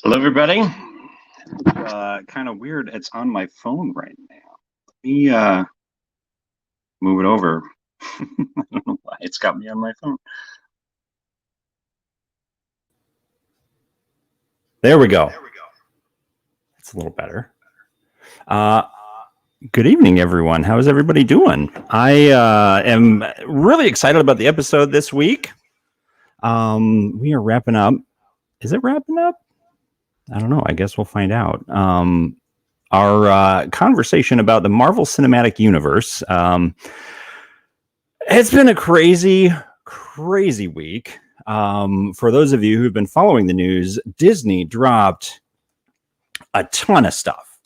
Hello, everybody. Kind of weird. It's on my phone right now. Let me move it over. I don't know why it's got me on my phone. There we go. It's a little better. Good evening, everyone. How is everybody doing? I am really excited about the episode this week. We are wrapping up. Is it wrapping up? I don't know. I guess we'll find out. Our conversation about the Marvel Cinematic Universe. It's been a crazy week. For those of you who've been following the news, Disney dropped a ton of stuff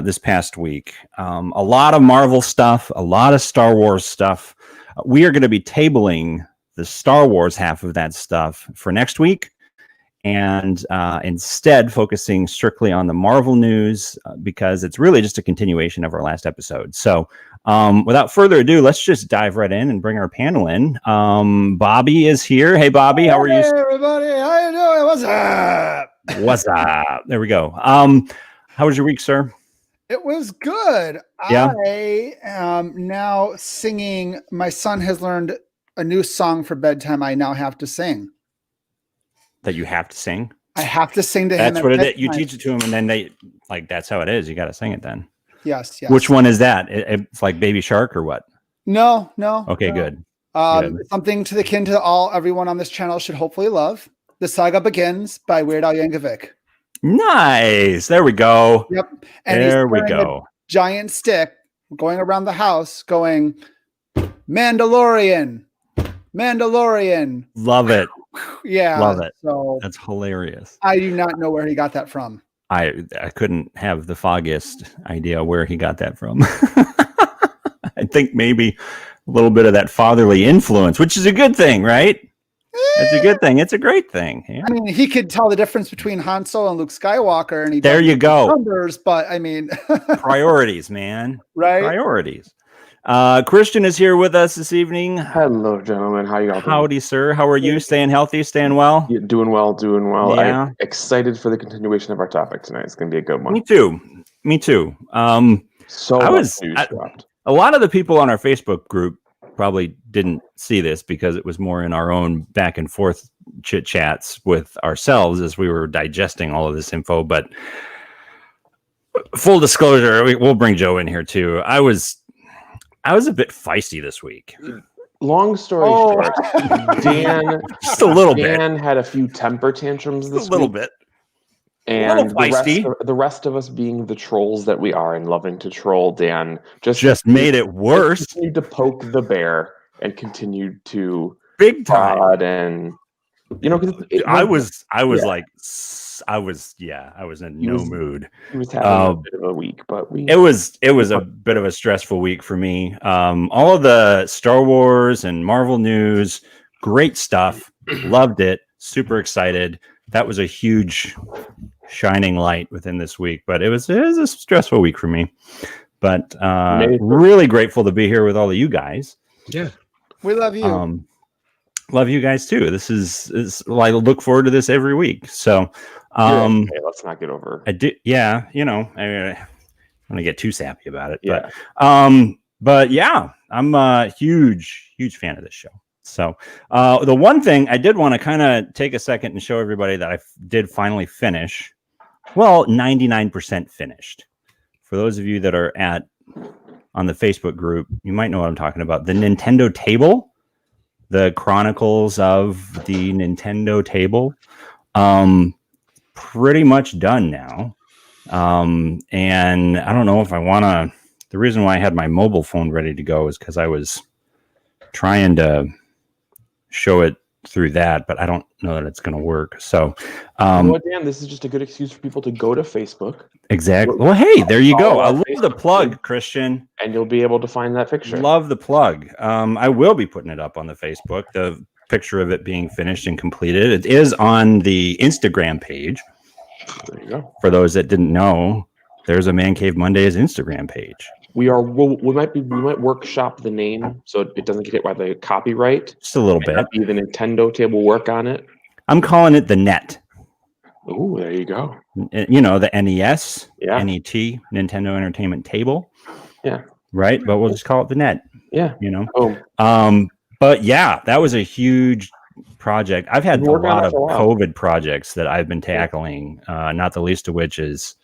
this past week. A lot of Marvel stuff, a lot of Star Wars stuff. We are going to be tabling the Star Wars half of that stuff for next week, and instead focusing strictly on the Marvel news because it's really just a continuation of our last episode. So without further ado, let's just dive right in and bring our panel in. Bobby is here. Hey, Bobby, how are you? Hey, everybody. How you doing? What's up? What's up? There we go. How was your week, sir? It was good. Yeah. I am now singing. My son has learned a new song for bedtime. I now have to sing. That you have to sing? I have to sing to him. That's what it is. You teach it to him, and then they that's how it is. You got to sing it then. Yes. Which one is that? It's like Baby Shark or what? No. Okay, no. Good. Something to the kin to everyone on this channel should hopefully love. The Saga Begins by Weird Al Yankovic. Nice. There we go. Yep. And there we a go. giant stick going around the house going, Mandalorian. Love it. Yeah. Love it. So that's hilarious. I do not know where he got that from. I couldn't have the foggiest idea where he got that from. I think maybe a little bit of that fatherly influence, which is a good thing, right? It's a good thing. It's a great thing. Yeah. I mean, he could tell the difference between Han Solo and Luke Skywalker, and there you go. Numbers, but I mean, priorities, man. Right? Priorities. Christian is here with us this evening. Hello, gentlemen. How you all doing? Howdy, sir. How are you? Staying healthy? Staying well? Yeah, doing well. Yeah. I'm excited for the continuation of our topic tonight. It's going to be a good one. Me too. So a lot of the people on our Facebook group probably didn't see this because it was more in our own back and forth chit chats with ourselves as we were digesting all of this info. But full disclosure, we'll bring Joe in here too. I was a bit feisty this week. Long story short, Dan just a little bit. Dan had a few temper tantrums this week. A little bit. And the rest of us being the trolls that we are and loving to troll Dan just made it worse. Continued to poke the bear and continued to big time. And I was in no mood. He was having a bit of a week, but it was a bit of a stressful week for me. All of the Star Wars and Marvel news, great stuff. Loved it. Super excited. That was a huge shining light within this week, but it was a stressful week for me. But really grateful to be here with all of you guys. Yeah, we love you. Love you guys too. This is I look forward to this every week. So, let's not get over. I do. Yeah, I don't want to get too sappy about it. Yeah. But yeah, I'm a huge fan of this show. So, the one thing I did want to kind of take a second and show everybody that I did finally finish. Well, 99% finished. For those of you that are on the Facebook group, you might know what I'm talking about. The Nintendo table. The Chronicles of the Nintendo table, pretty much done now. And I don't know if I want to. The reason why I had my mobile phone ready to go is because I was trying to show it through that, but I don't know that it's going to work. So, Dan, this is just a good excuse for people to go to Facebook. Exactly. Well, hey, there you go. I love the plug, Christian. And you'll be able to find that picture. Love the plug. I will be putting it up on the Facebook, the picture of it being finished and completed. It is on the Instagram page. There you go. For those that didn't know, there's a Man Cave Mondays Instagram page. We might workshop the name so it doesn't get hit by the copyright. Just a little bit. The Nintendo table work on it. I'm calling it the Net. Oh, there you go. You know, the NES, Yeah. NET, Nintendo Entertainment Table. Yeah. Right, but we'll just call it the NET. Yeah. You know. Oh. But yeah, that was a huge project. I've had a lot of COVID projects that I've been tackling, not the least of which is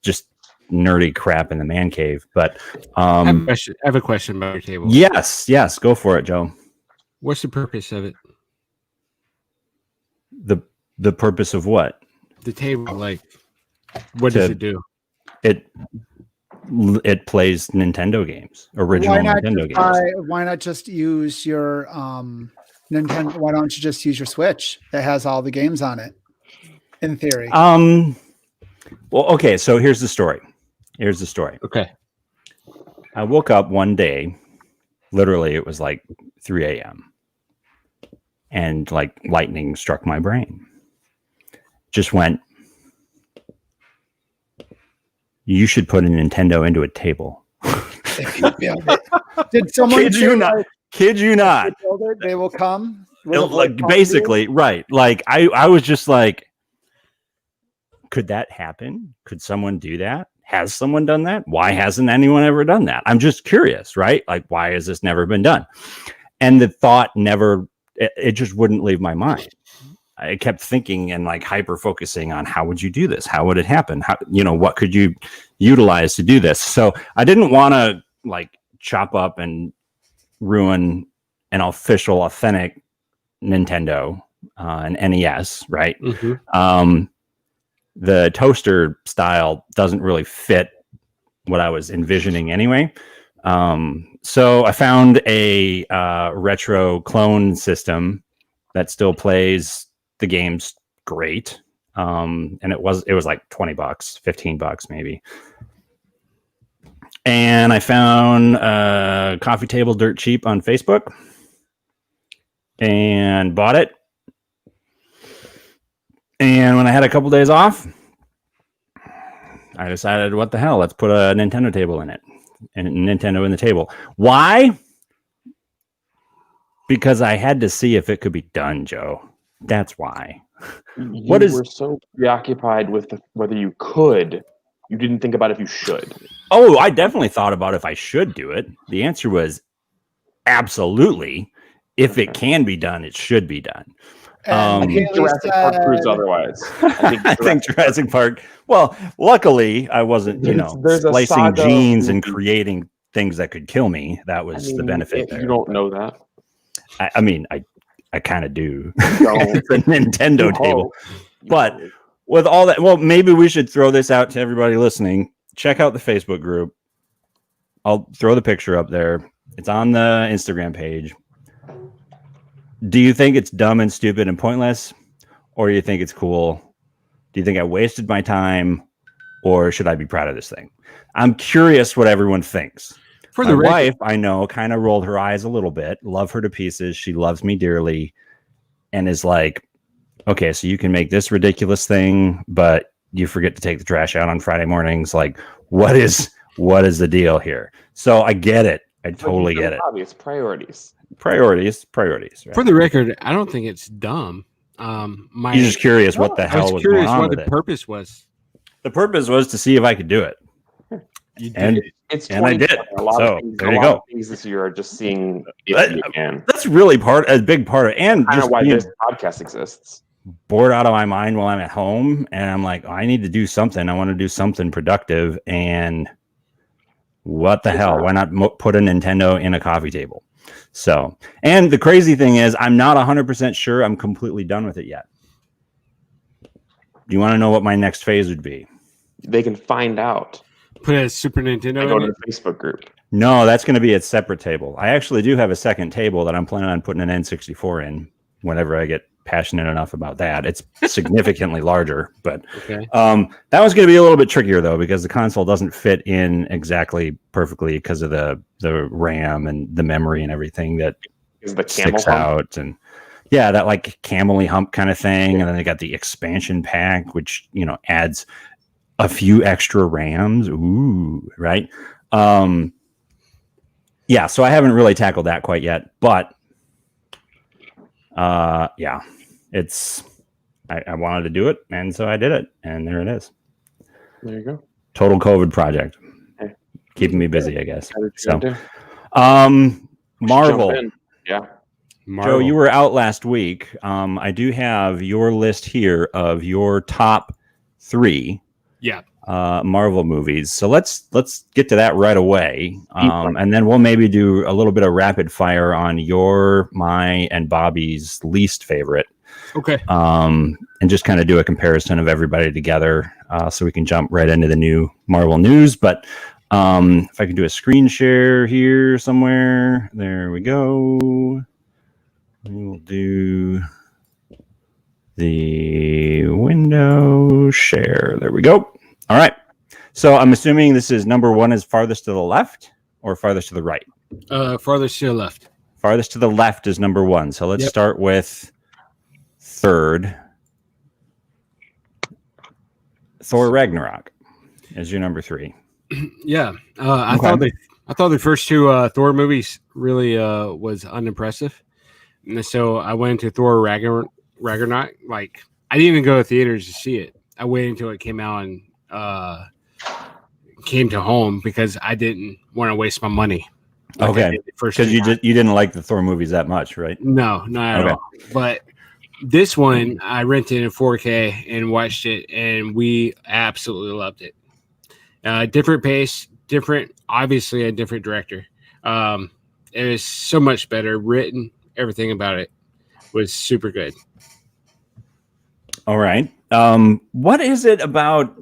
just nerdy crap in the man cave. But I have a question about your table. Yes, go for it, Joe. What's the purpose of it? The purpose of what? The table, like, what does it do? It plays Nintendo games, original Nintendo games. Why not just use your Nintendo? Why don't you just use your Switch? It has all the games on it, in theory. Well, okay, so here's the story. Okay. I woke up one day, literally it was like 3 a.m. and like lightning struck my brain. Just went, you should put a Nintendo into a table. Did someone Kid you not? They will come. Like basically, right. Like I was just like, could that happen? Could someone do that? Has someone done that? Why hasn't anyone ever done that? I'm just curious, right? Like, why has this never been done? And the thought it just wouldn't leave my mind. I kept thinking and like hyper focusing on how would you do this? How would it happen? How, what could you utilize to do this? So I didn't want to like chop up and ruin an official, authentic Nintendo, an NES, right? Mm-hmm. The toaster style doesn't really fit what I was envisioning anyway. So I found a retro clone system that still plays the games great. And it was like $20, $15 maybe. And I found a coffee table dirt cheap on Facebook and bought it. And when I had a couple days off, I decided, what the hell, let's put a Nintendo table in it. And Nintendo in the table. Why? Because I had to see if it could be done, Joe. That's why. You were so preoccupied with whether you could, you didn't think about if you should. Oh, I definitely thought about if I should do it. The answer was absolutely. If it can be done, it should be done. I think Jurassic Park proves otherwise. I think Jurassic Park. Well, luckily, I wasn't, slicing genes and creating things that could kill me. That was the benefit. You don't know that. I mean, I kind of do. It's a Nintendo table. But with all that, well, maybe we should throw this out to everybody listening. Check out the Facebook group. I'll throw the picture up there. It's on the Instagram page. Do you think it's dumb and stupid and pointless? Or do you think it's cool? Do you think I wasted my time? Or should I be proud of this thing? I'm curious what everyone thinks. For the My wife, I know, kind of rolled her eyes a little bit. Love her to pieces. She loves me dearly. And is like, okay, so you can make this ridiculous thing, but you forget to take the trash out on Friday mornings. Like, what is the deal here? So I get it. I totally get it. Obvious priorities. Priorities. Right? For the record, I don't think it's dumb. You're just curious what the hell was going on with it. Purpose was. The purpose was to see if I could do it. You did. And I did. So there you go. Things this year are just seeing if you can. That's really a big part of it. And kind just of why this podcast exists. Bored out of my mind while I'm at home, and I'm like, I need to do something. I want to do something productive. And what the hell? Why not put a Nintendo in a coffee table? So, and the crazy thing is, I'm not 100% sure I'm completely done with it yet. Do you want to know what my next phase would be? They can find out. Put a Super Nintendo in the Facebook group. No, that's going to be a separate table. I actually do have a second table that I'm planning on putting an N64 in whenever I get passionate enough about that. It's significantly larger, but that was going to be a little bit trickier though, because the console doesn't fit in exactly perfectly because of the RAM and the memory and everything that sticks out. And yeah, that like camel-y hump kind of thing. And then they got the expansion pack, which, adds a few extra RAMs. Ooh, right. Yeah, so I haven't really tackled that quite yet, but yeah, it's I wanted to do it, and so I did it, and there it is. There you go. Total COVID project. Hey. Keeping me busy, I guess. So, Marvel. Yeah. Marvel. Joe, you were out last week. I do have your list here of your top 3 Marvel movies. So let's get to that right away. And then we'll maybe do a little bit of rapid fire on your, my, and Bobby's least favorite. Okay. And just kind of do a comparison of everybody together so we can jump right into the new Marvel news. But if I can do a screen share here somewhere, there we go. We'll do the window share. There we go. All right. So I'm assuming this is number 1 is farthest to the left or farthest to the right? Farthest to the left. Farthest to the left is number 1. So let's start with third. Thor Ragnarok is your number 3. Yeah. I thought the first 2 Thor movies really was unimpressive. And so I went to Thor Ragnarok. Like, I didn't even go to theaters to see it. I waited until it came out and came to home because I didn't want to waste my money. Like okay, because you didn't like the Thor movies that much, right? No, not at all. But this one I rented in 4K and watched it, and we absolutely loved it. Different pace, obviously a different director. It was so much better written. Everything about it was super good. All right. What is it about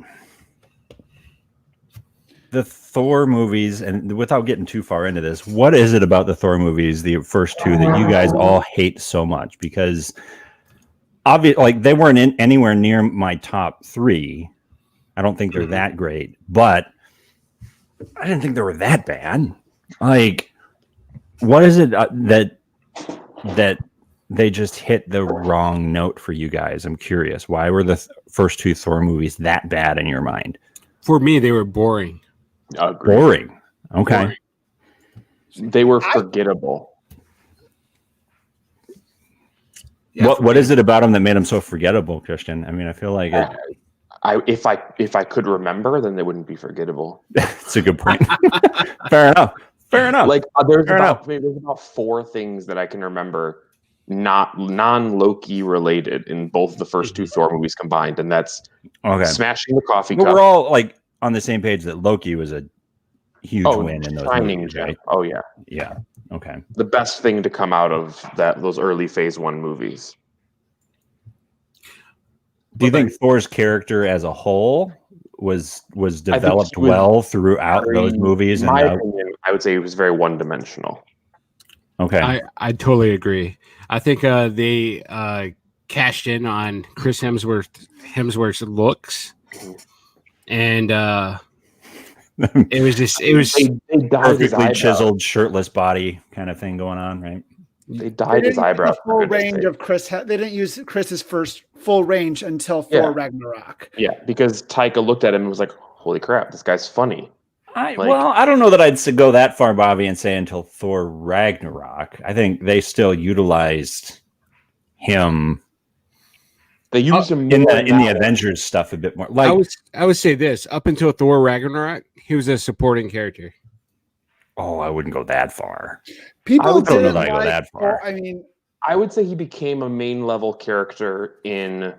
the Thor movies, and without getting too far into this, what is it about the Thor movies, the first 2, that you guys all hate so much? Because obviously, like, they weren't anywhere near my top 3. I don't think they're that great, but I didn't think they were that bad. Like, what is it that they just hit the wrong note for you guys? I'm curious. Why were the first 2 Thor movies that bad in your mind? For me, they were boring. Boring. Okay. Boring. They were forgettable. Yeah, what is it about them that made them so forgettable, Christian? I mean, I feel like if I could remember, then they wouldn't be forgettable. That's a good point. Fair enough. Like there's about 4 things that I can remember, not non-Loki related, in both the first 2 Thor movies combined, and that's smashing the coffee cup. We're all like on the same page that Loki was a huge win in those movies, right? Oh yeah. Yeah. Okay. The best thing to come out of those early Phase 1 movies. Do you think Thor's character as a whole was developed well throughout those movies? In my opinion, I would say he was very one-dimensional. Okay. I totally agree. I think they cashed in on Chris Hemsworth's looks, and it was perfectly chiseled, shirtless body kind of thing going on, right? They dyed his eyebrows. Full range of Chris. They didn't use Chris's first full range until Thor Ragnarok. Yeah, because Taika looked at him and was like, "Holy crap, this guy's funny." Well, I don't know that I'd go that far, Bobby, and say until Thor Ragnarok. I think they still utilized him. They used him in the Avengers stuff a bit more. Like I would say this: up until Thor Ragnarok, he was a supporting character. Oh, I wouldn't go that far. People didn't like go that far. I mean, I would say he became a main level character in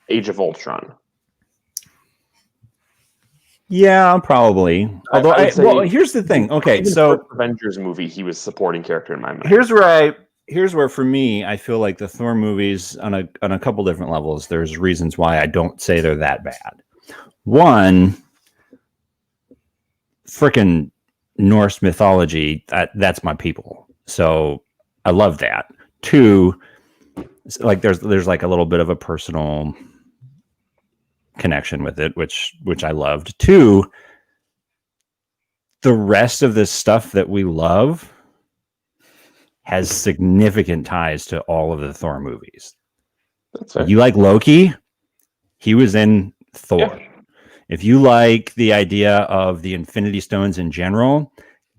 Age of Ultron. Yeah, probably. Although, here's the thing. Okay, so Avengers movie, he was supporting character in my mind. Here's where for me, I feel like the Thor movies on a couple different levels. There's reasons why I don't say they're that bad. One, freaking Norse mythology. That's my people. So I love that. Two, like there's like a little bit of a personal connection with it, which I loved. Two, the rest of this stuff that we love has significant ties to all of the Thor movies. That's fair. You like Loki? He was in Thor. Yeah. If you like the idea of the Infinity Stones in general,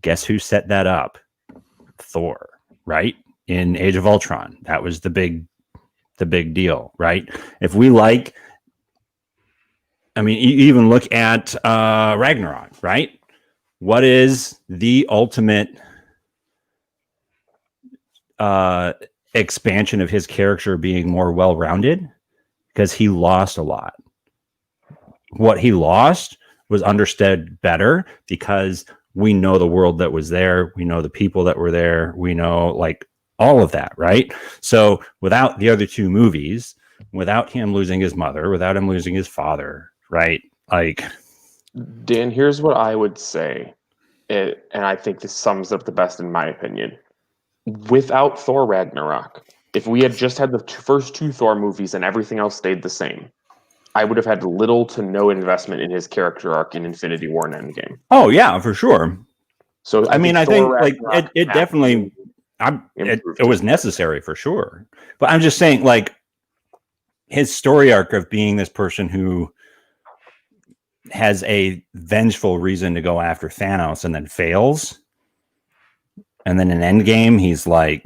guess who set that up? Thor, right? In Age of Ultron. That was the big the big deal, right? If we like, I mean, you even look at Ragnarok, right? What is the ultimate expansion of his character being more well-rounded? Because he lost a lot. What he lost was understood better because we know the world that was there. We know the people that were there. We know like all of that, right? So without the other two movies, without him losing his mother, without him losing his father, right? Like, Dan, here's what I would say, and I think this sums up the best in my opinion. Without Thor Ragnarok, if we had just had the first two Thor movies and everything else stayed the same, I would have had little to no investment in his character arc in Infinity War and Endgame. oh yeah, for sure. So I think Thor like Ragnarok it definitely, it was necessary for sure. But I'm just saying, like, his story arc of being this person who has a vengeful reason to go after Thanos and then fails, and then in Endgame he's like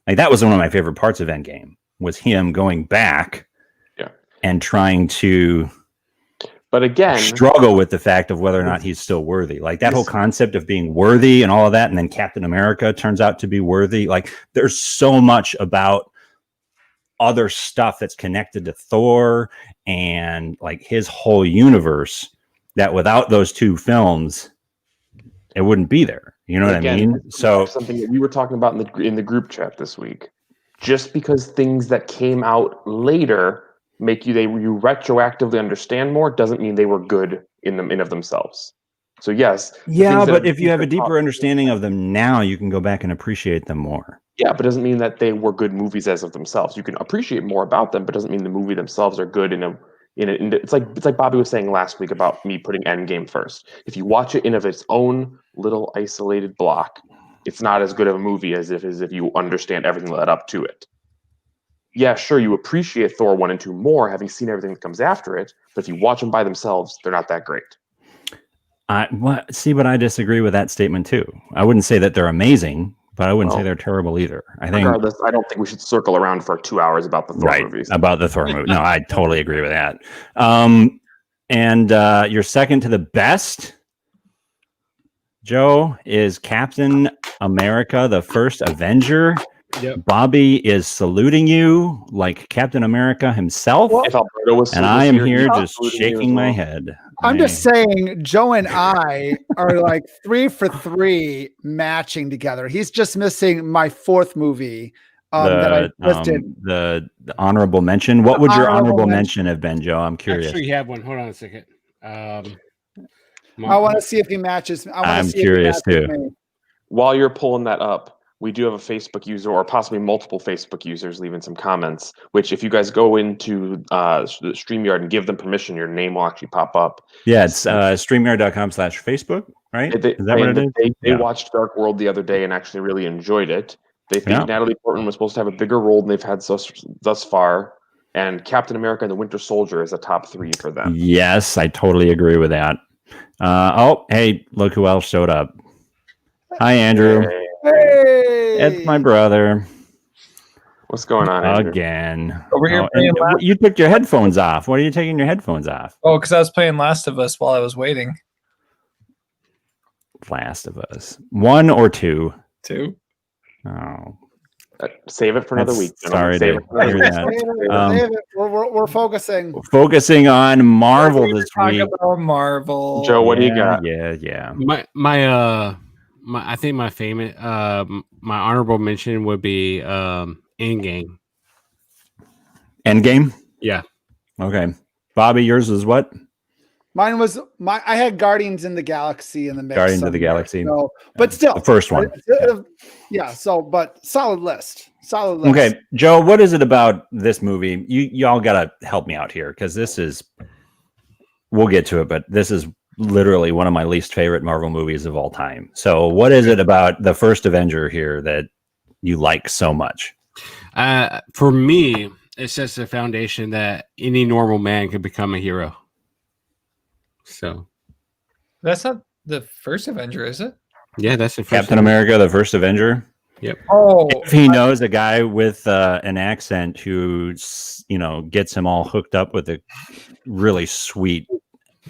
that was one of my favorite parts of Endgame, was him going back and trying to, but again, struggle with the fact of whether or not he's still worthy. Like that whole concept of being worthy and all of that, and then Captain America turns out to be worthy. Like there's so much about other stuff that's connected to Thor and like his whole universe that without those two films, it wouldn't be there. You know what I mean? So something that we were talking about in the group chat this week. Just because things that came out later make you retroactively understand more doesn't mean they were good in of themselves. So yes, yeah, but if you have a deeper understanding of them now, you can go back and appreciate them more. Yeah, but it doesn't mean that they were good movies as of themselves. You can appreciate more about them, but it doesn't mean the movie themselves are good it's like Bobby was saying last week about me putting Endgame first. If you watch it in of its own little isolated block, it's not as good of a movie as if you understand everything that led up to it. Yeah, sure, you appreciate Thor 1 and 2 more, having seen everything that comes after it, but if you watch them by themselves, they're not that great. But I disagree with that statement too. I wouldn't say that they're amazing, but I wouldn't say they're terrible either. I don't think we should circle around for 2 hours about the Thor movies. About the Thor movie. No, I totally agree with that. And your second to the best, Joe, is Captain America, the first Avenger. Yep. Bobby is saluting you like Captain America himself. And I am here just shaking my head. I'm just saying, Joe and I are like 3 for 3 matching together. He's just missing my fourth movie that I listed. The honorable mention. What would your honorable mention have been, Joe? I'm curious. Actually, you have one. Hold on a second. I want to see if he matches. I'm curious too. While you're pulling that up, we do have a Facebook user, or possibly multiple Facebook users, leaving some comments, which if you guys go into StreamYard and give them permission, your name will actually pop up. Yeah, it's StreamYard.com/Facebook, right? Is that what it is? They watched Dark World the other day and actually really enjoyed it. They think Natalie Portman was supposed to have a bigger role than they've had thus far, and Captain America and the Winter Soldier is a top 3 for them. Yes, I totally agree with that. Hey, look who else showed up. Hi, Andrew. Hey, it's my brother. What's going on, Andrew? Again? Over here playing you took your headphones off. What are you taking your headphones off? Oh, because I was playing Last of Us while I was waiting. Last of Us 1 or 2? 2. Oh, save it for another week. Sorry to hear that. We're focusing on Marvel this week. About Marvel. Joe, what do you got? Yeah. I think my famous my honorable mention would be Endgame. Endgame? Yeah. Okay. Bobby, yours was what? Mine was I had Guardians in the Galaxy in the mix. Guardians of the Galaxy. So, but still the first one. But solid list. Okay, Joe, what is it about this movie? Y'all gotta help me out here, because we'll get to it, but this is literally one of my least favorite Marvel movies of all time. So what is it about the first Avenger here that you like so much? For me, it sets the foundation that any normal man could become a hero. So that's not the first Avenger, is it? Yeah, that's the first Captain America, the first Avenger. Yep. Oh, If he knows a guy with an accent who, gets him all hooked up with a really sweet,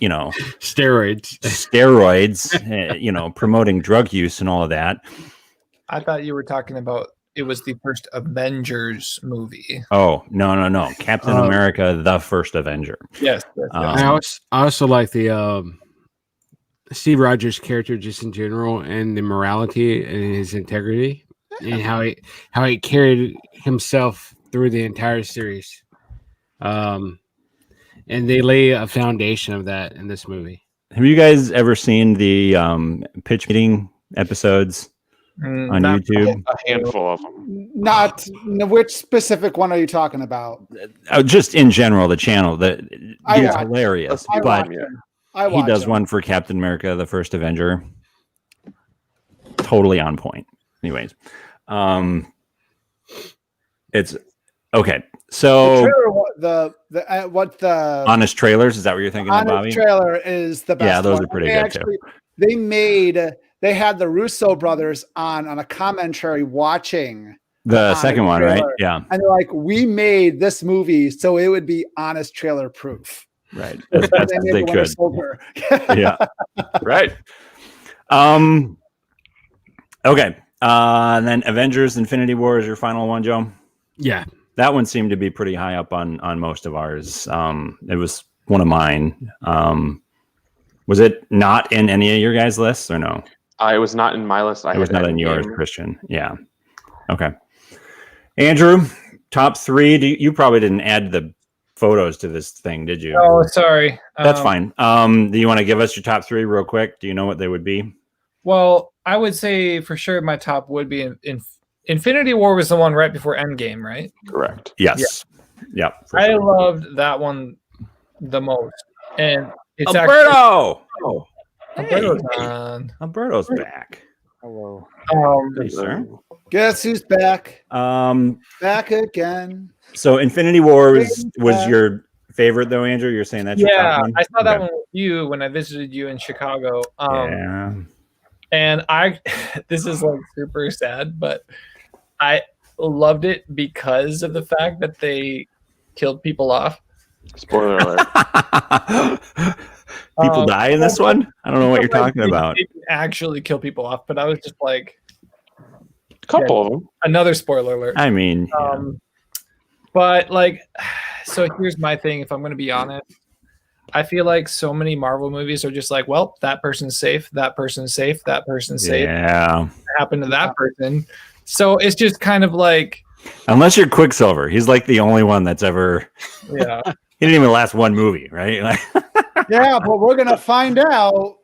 Steroids. steroids, promoting drug use and all of that. I thought you were talking about it was the first Avengers movie. Oh, no. Captain America, the first Avenger. Yes. I also like the Steve Rogers character just in general, and the morality and his integrity, and how he carried himself through the entire series. And they lay a foundation of that in this movie. Have you guys ever seen the pitch meeting episodes on YouTube? A handful of them. Not which specific one are you talking about? Just in general, the channel. He's hilarious, but he does one for Captain America, the first Avenger. Totally on point. Anyways, it's okay. So the Honest Trailers, is that what you're thinking of, Bobby? Honest Trailer is the best. Yeah, those one. are pretty good too. They had the Russo brothers on a commentary watching the second one, trailer, right? Yeah. And they're like, we made this movie so it would be Honest Trailer proof. Right. As they could. Yeah. Right. Okay. And then Avengers Infinity War is your final one, Joe? Yeah. That one seemed to be pretty high up on most of ours. It was one of mine. Was it not in any of your guys' lists or no? It was not in my list. It was not in yours, Christian. Yeah. Okay. Andrew, top three. You probably didn't add the photos to this thing, did you? Oh, sorry. That's fine. Do you want to give us your top three real quick? Do you know what they would be? Well, I would say for sure my top would be in Infinity War was the one right before Endgame, right? Correct. Yes. Yeah. I loved that one the most. And it's Alberto! Alberto's on. Alberto's back. Hello. Hey, sir. Guess who's back? Back again. So Infinity War was your favorite though, Andrew? You're saying that's your top one? I saw that one with you when I visited you in Chicago. Yeah. And this is like super sad, but I loved it because of the fact that they killed people off. Spoiler alert. People die in this one? I don't know what you're talking about. They didn't actually kill people off, but I was just like, A couple of them. Another spoiler alert. I mean, but like, so here's my thing. If I'm going to be honest, I feel like so many Marvel movies are just like, well, that person's safe, that person's safe, that person's safe. Yeah. What happened to that person? So it's just kind of like, unless you're Quicksilver, he's like the only one that's ever. Yeah. He didn't even last one movie, right? Yeah, but we're gonna find out.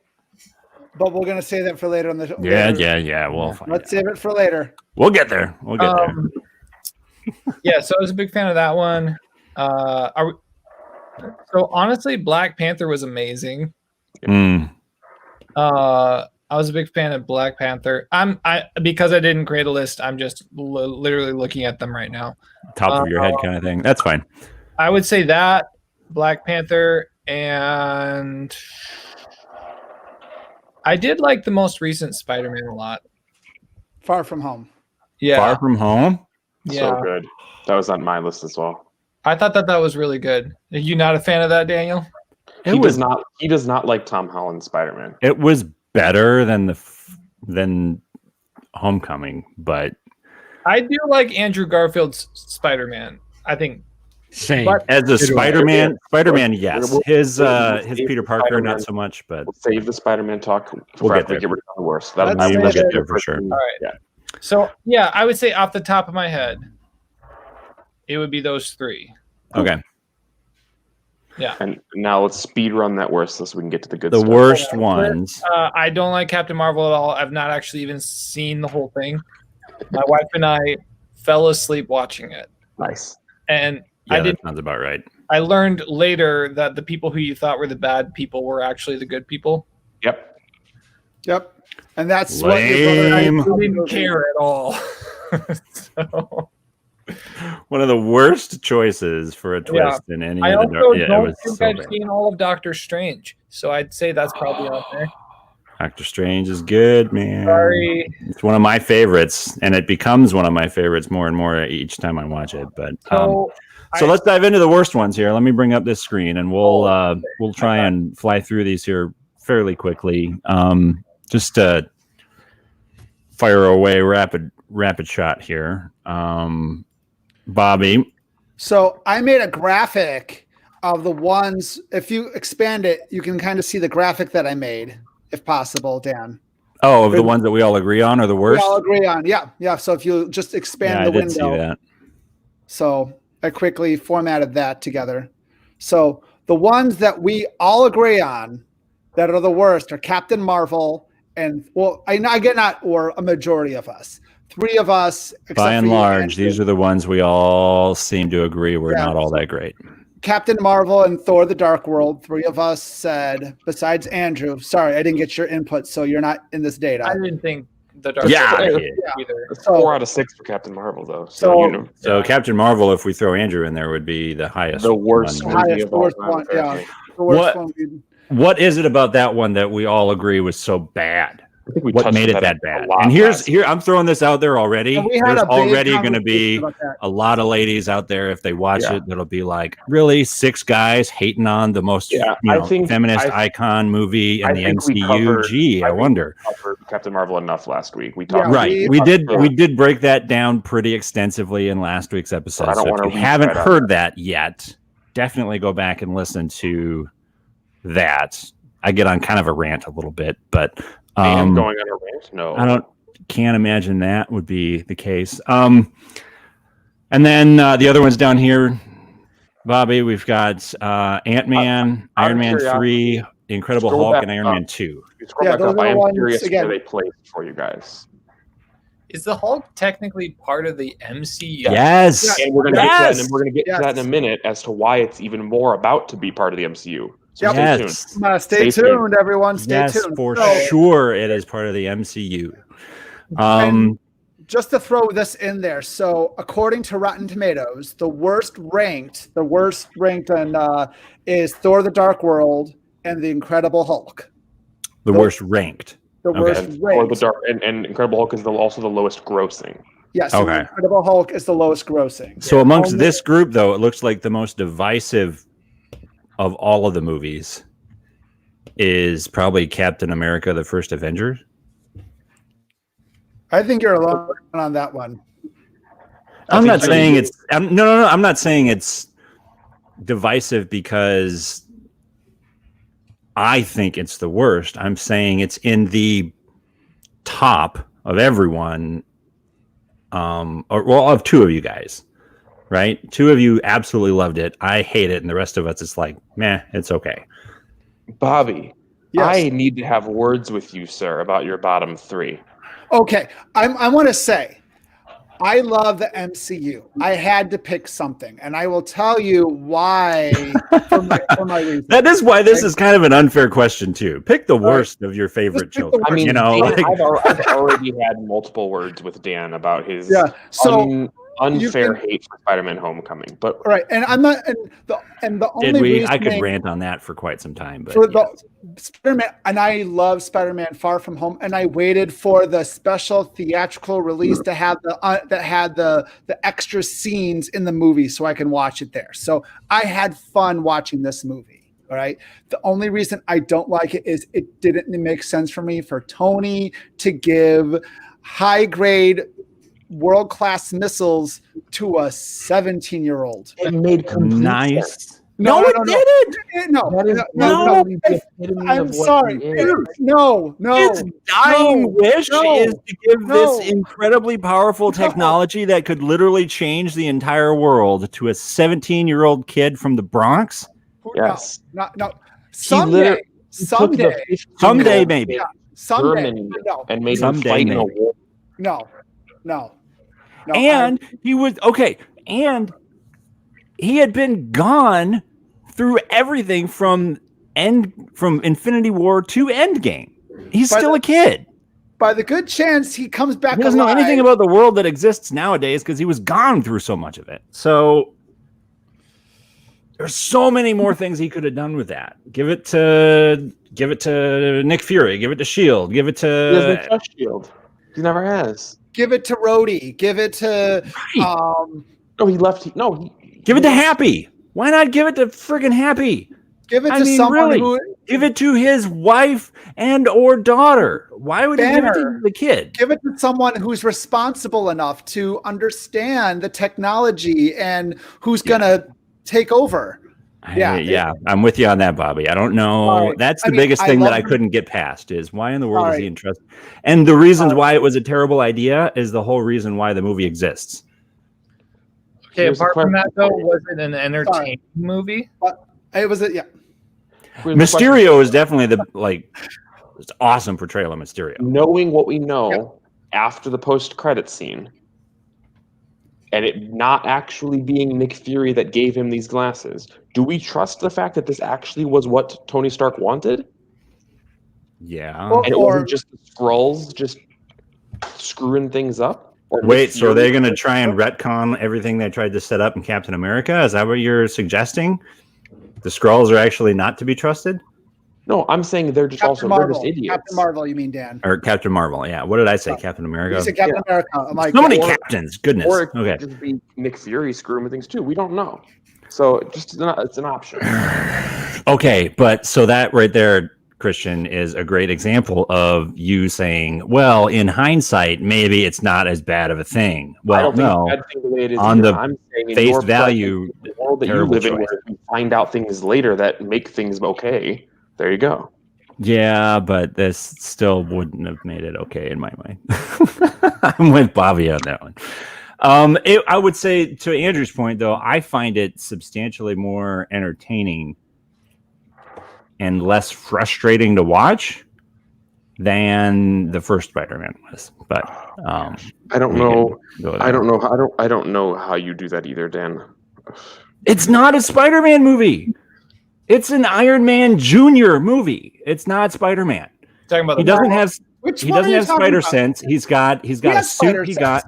But we're gonna say that for later on the show. Yeah. We'll find Let's out. save it for later. We'll get there. Yeah, so I was a big fan of that one. So honestly, Black Panther was amazing. I was a big fan of Black Panther. Because I didn't create a list, I'm just literally looking at them right now. Top of your head kind of thing. That's fine. I would say that Black Panther, and I did like the most recent Spider-Man a lot. Far From Home. Yeah. Far From Home? Yeah. So good. That was on my list as well. I thought that was really good. Are you not a fan of that, Daniel? He does not like Tom Holland's Spider-Man. It was better than Homecoming, but I do like Andrew Garfield's Spider-Man. I think same. But as a Spider-Man, yes. His Peter Parker, not so much, but we'll save the Spider-Man talk. We'll get there. Get rid of the worst. We'll get there for sure. All right. Yeah. So yeah, I would say off the top of my head, it would be those three. Okay. Yeah. And now let's speed run that worst so we can get to the good The stuff. worst ones. I don't like Captain Marvel at all. I've not actually even seen the whole thing. My wife and I fell asleep watching it. Nice. And Yeah, that sounds about right. I learned later that the people who you thought were the bad people were actually the good people. Yep. And that's Lame. what your brother and I didn't care at all. So. One of the worst choices for a twist in any I of the also it don't was think so I've bad. seen all of Doctor Strange, so I'd say that's probably out there. Doctor Strange is good, man. Sorry. It's one of my favorites, and it becomes one of my favorites more and more each time I watch it. But so let's dive into the worst ones here. Let me bring up this screen, and we'll try and fly through these here fairly quickly. Just fire away, rapid shot here. Bobby. So I made a graphic of the ones. If you expand it, you can kind of see the graphic that I made, if possible, Dan. Oh, of the ones that we all agree on are the worst? We all agree on, yeah. So if you just expand the window. I did see that. So I quickly formatted that together. So the ones that we all agree on that are the worst are Captain Marvel and, well, I get not, or a majority of us. 3 of us. By and large, these are the ones we all seem to agree were not all that great. Captain Marvel and Thor the Dark World. 3 of us said, besides Andrew. Sorry, I didn't get your input, so you're not in this data. I didn't think the Dark World either. It's 4 out of 6 for Captain Marvel, though. So Captain Marvel, if we throw Andrew in there, would be the highest. The worst one. The worst one, yeah. The worst one. What is it about that one that we all agree was so bad? I think what made it that bad? And here I'm throwing this out there already. There's already going to be a lot of ladies out there, if they watch it, that'll be like, really, 6 guys hating on the most feminist icon movie in the MCU. I wonder. We covered Captain Marvel enough last week. We talked. We did break that down pretty extensively in last week's episode. So if you haven't heard that yet, definitely go back and listen to that. I get on kind of a rant a little bit, but going on a rant? No, I can't imagine that would be the case. And then the other ones down here, Bobby, we've got Ant-Man, Iron Man 3, The Incredible Hulk, and Iron Man 2. I am curious where they placed for you guys. Is the Hulk technically part of the MCU? Yes. And we're going to get to that in a minute as to why it's even more about to be part of the MCU. So stay tuned, everyone. Stay tuned. For sure, it is part of the MCU. Just to throw this in there, so according to Rotten Tomatoes, the worst ranked is Thor: The Dark World and The Incredible Hulk. The worst ranked. The worst ranked. And Incredible Hulk is also the lowest grossing. Yes. Okay. Incredible Hulk is the lowest grossing. So amongst this group, though, it looks like the most divisive of all of the movies is probably Captain America: The First Avenger. I think you're alone on that one. I'm not saying it's I'm not saying it's divisive because I think it's the worst. I'm saying it's in the top of everyone, of 2 of you guys. Right? 2 of you absolutely loved it. I hate it. And the rest of us, it's like, meh, it's okay. Bobby, I need to have words with you, sir, about your bottom 3. Okay. I want to say, I love the MCU. I had to pick something, and I will tell you why for my reasons. That is why this is kind of an unfair question, too. Pick the worst of your favorite children. I mean, I've already had multiple words with Dan about his unfair hate for Spider-Man: Homecoming, but and I'm not, and the only reason I could rant on that for quite some time, but for the Spider-Man, and I love Spider-Man: Far From Home, and I waited for the special theatrical release to have that had the extra scenes in the movie so I can watch it there. So I had fun watching this movie. All right. The only reason I don't like it is it didn't make sense for me for Tony to give high grade world-class missiles to a 17-year-old. It made complete sense. No, it didn't. No. I'm sorry. No. His dying wish is to give this incredibly powerful technology that could literally change the entire world to a 17-year-old kid from the Bronx. Yes. No. Someday, maybe. Yeah. Someday. And made him fight in a war. No. And he was okay. And he had been gone through everything from Infinity War to Endgame. He's still a kid. By the good chance he comes back. He doesn't know anything about the world that exists nowadays because he was gone through so much of it. So There's so many more things he could have done with that. Give it to Nick Fury. Give it to Shield. Give it He doesn't to trust Shield. He never has. Give it to Rhodey. Give it to No, he left. give it to Happy. Why not give it to friggin' Happy? give it I to mean, someone really, who give it to his wife and or daughter. Why would he give it to Banner. the kid? give it to someone who's responsible enough to understand the technology and who's gonna take over. Yeah, I'm with you on that, Bobby. I don't know. All right. That's I the mean, biggest I thing that love I the- couldn't get past is why in the world All is he right. interested? And the reasons why it was a terrible idea is the whole reason why the movie exists. Okay, Here's a apart from that question though, for you. was it an entertaining movie? It was a Mysterio is definitely it's awesome portrayal of Mysterio. Knowing what we know after the post-credit scene, and it not actually being Nick Fury that gave him these glasses, do we trust the fact that this actually was what Tony Stark wanted? Yeah. Well, And it wasn't just the Skrulls just screwing things up? Or Wait, Nick so are Fury- they going to try and retcon everything they tried to set up in Captain America? Is that what you're suggesting? The Skrulls are actually not to be trusted? No, I'm saying they're just Captain they're just Marvel. idiots. Captain Marvel, you mean, Dan? Or Captain Marvel? Yeah. What did I say? Captain You America? said Captain America. I'm like, So many or- captains. Goodness. Or it Okay. could just be Nick Fury screwing with things too. We don't know. So it's an option. Okay, but so that right there, Christian, is a great example of you saying, well, in hindsight, maybe it's not as bad of a thing. I Well, don't think no. it's a bad thing the way it is On either. the I'm saying in face your value, present, the world that you terrible live in, choice. where you find out things later that make things okay. There you go. Yeah, but this still wouldn't have made it okay in my mind. I'm with Bobby on that one. I would say, to Andrew's point, though, I find it substantially more entertaining and less frustrating to watch than the first Spider-Man was. But I don't we know. can go there. I don't know. I don't know how you do that either, Dan. It's not a Spider-Man movie. It's an Iron Man Jr. movie. It's not Spider-Man. Talking about He the doesn't have Which he one doesn't are you have talking spider about? sense. He's got He a has suit. spider He sense. got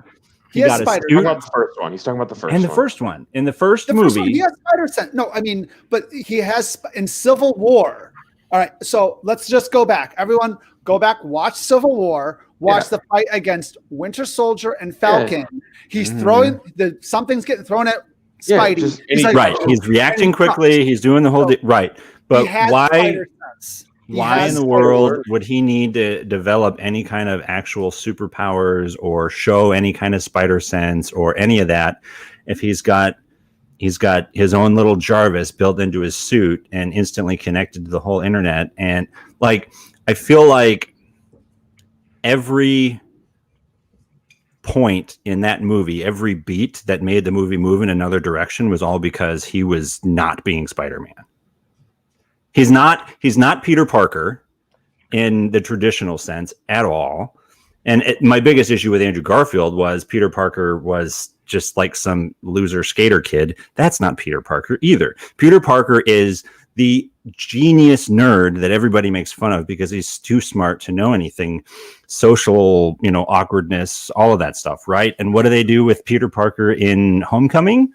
He has a spider suit. Talking about the first one. He's talking about the first And the one. first one. In the first The first one, movie. he has spider sense. No, I mean, but he has in Civil War. All right, so let's just go back. Everyone, go back, watch Civil War, watch the fight against Winter Soldier and Falcon. He's throwing something's getting thrown at Yeah, Spidey. just He's any- Right. He's reacting and he quickly. He's doing the whole So, right. he But has why spider sense. He why has in the spider world sense. would he need to develop any kind of actual superpowers or show any kind of spider sense or any of that if he's got his own little Jarvis built into his suit and instantly connected to the whole internet? And like, I feel like every point in that movie, every beat that made the movie move in another direction was all because he was not being Spider-Man. He's not Peter Parker in the traditional sense at all. And my biggest issue with Andrew Garfield was Peter Parker was just like some loser skater kid. That's not Peter Parker either. Peter Parker is the genius nerd that everybody makes fun of because he's too smart to know anything, social, awkwardness, all of that stuff, right? And what do they do with Peter Parker in Homecoming?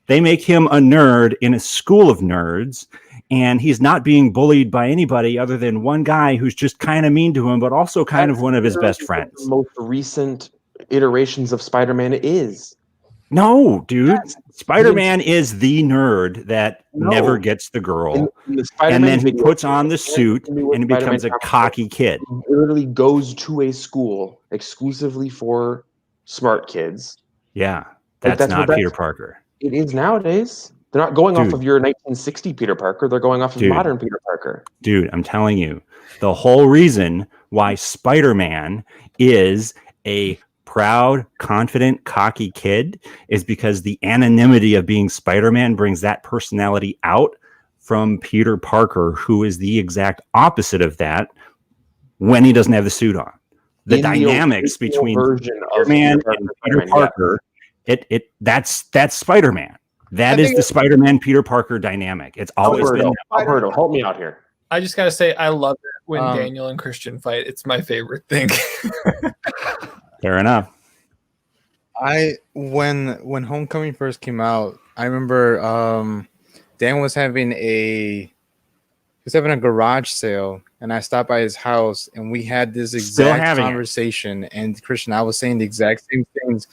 They make him a nerd in a school of nerds, and he's not being bullied by anybody other than one guy who's just kind of mean to him, but also kind of one of his best friends. The most recent iterations of Spider-Man is. No, dude. Spider-Man is the nerd that never gets the girl. In the And Spider-Man then he video, puts on the suit and the and he becomes a Spider-Man cocky kid. literally goes to a school exclusively for smart kids. Yeah, that's that's not what Peter that's- Parker. It is nowadays. They're not going off Dude. of your 1960 Peter Parker. They're going off of Dude. modern Peter Parker. Dude, I'm telling you, the whole reason why Spider-Man is a proud, confident, cocky kid is because the anonymity of being Spider-Man brings that personality out from Peter Parker, who is the exact opposite of that when he doesn't have the suit on. The In dynamics original between version of Spider-Man Peter and Parker, Peter Spider-Man, yeah. Parker, that's Spider-Man. That I is think the Spider-Man Peter Parker dynamic. It's always been Alberto, help me out here. I just gotta say, I love it when Um, Daniel and Christian fight. It's my favorite thing. fair enough. When Homecoming first came out, I remember Dan was having a garage sale, and I stopped by his house, and we had this exact conversation. And Christian, I was saying the exact same things,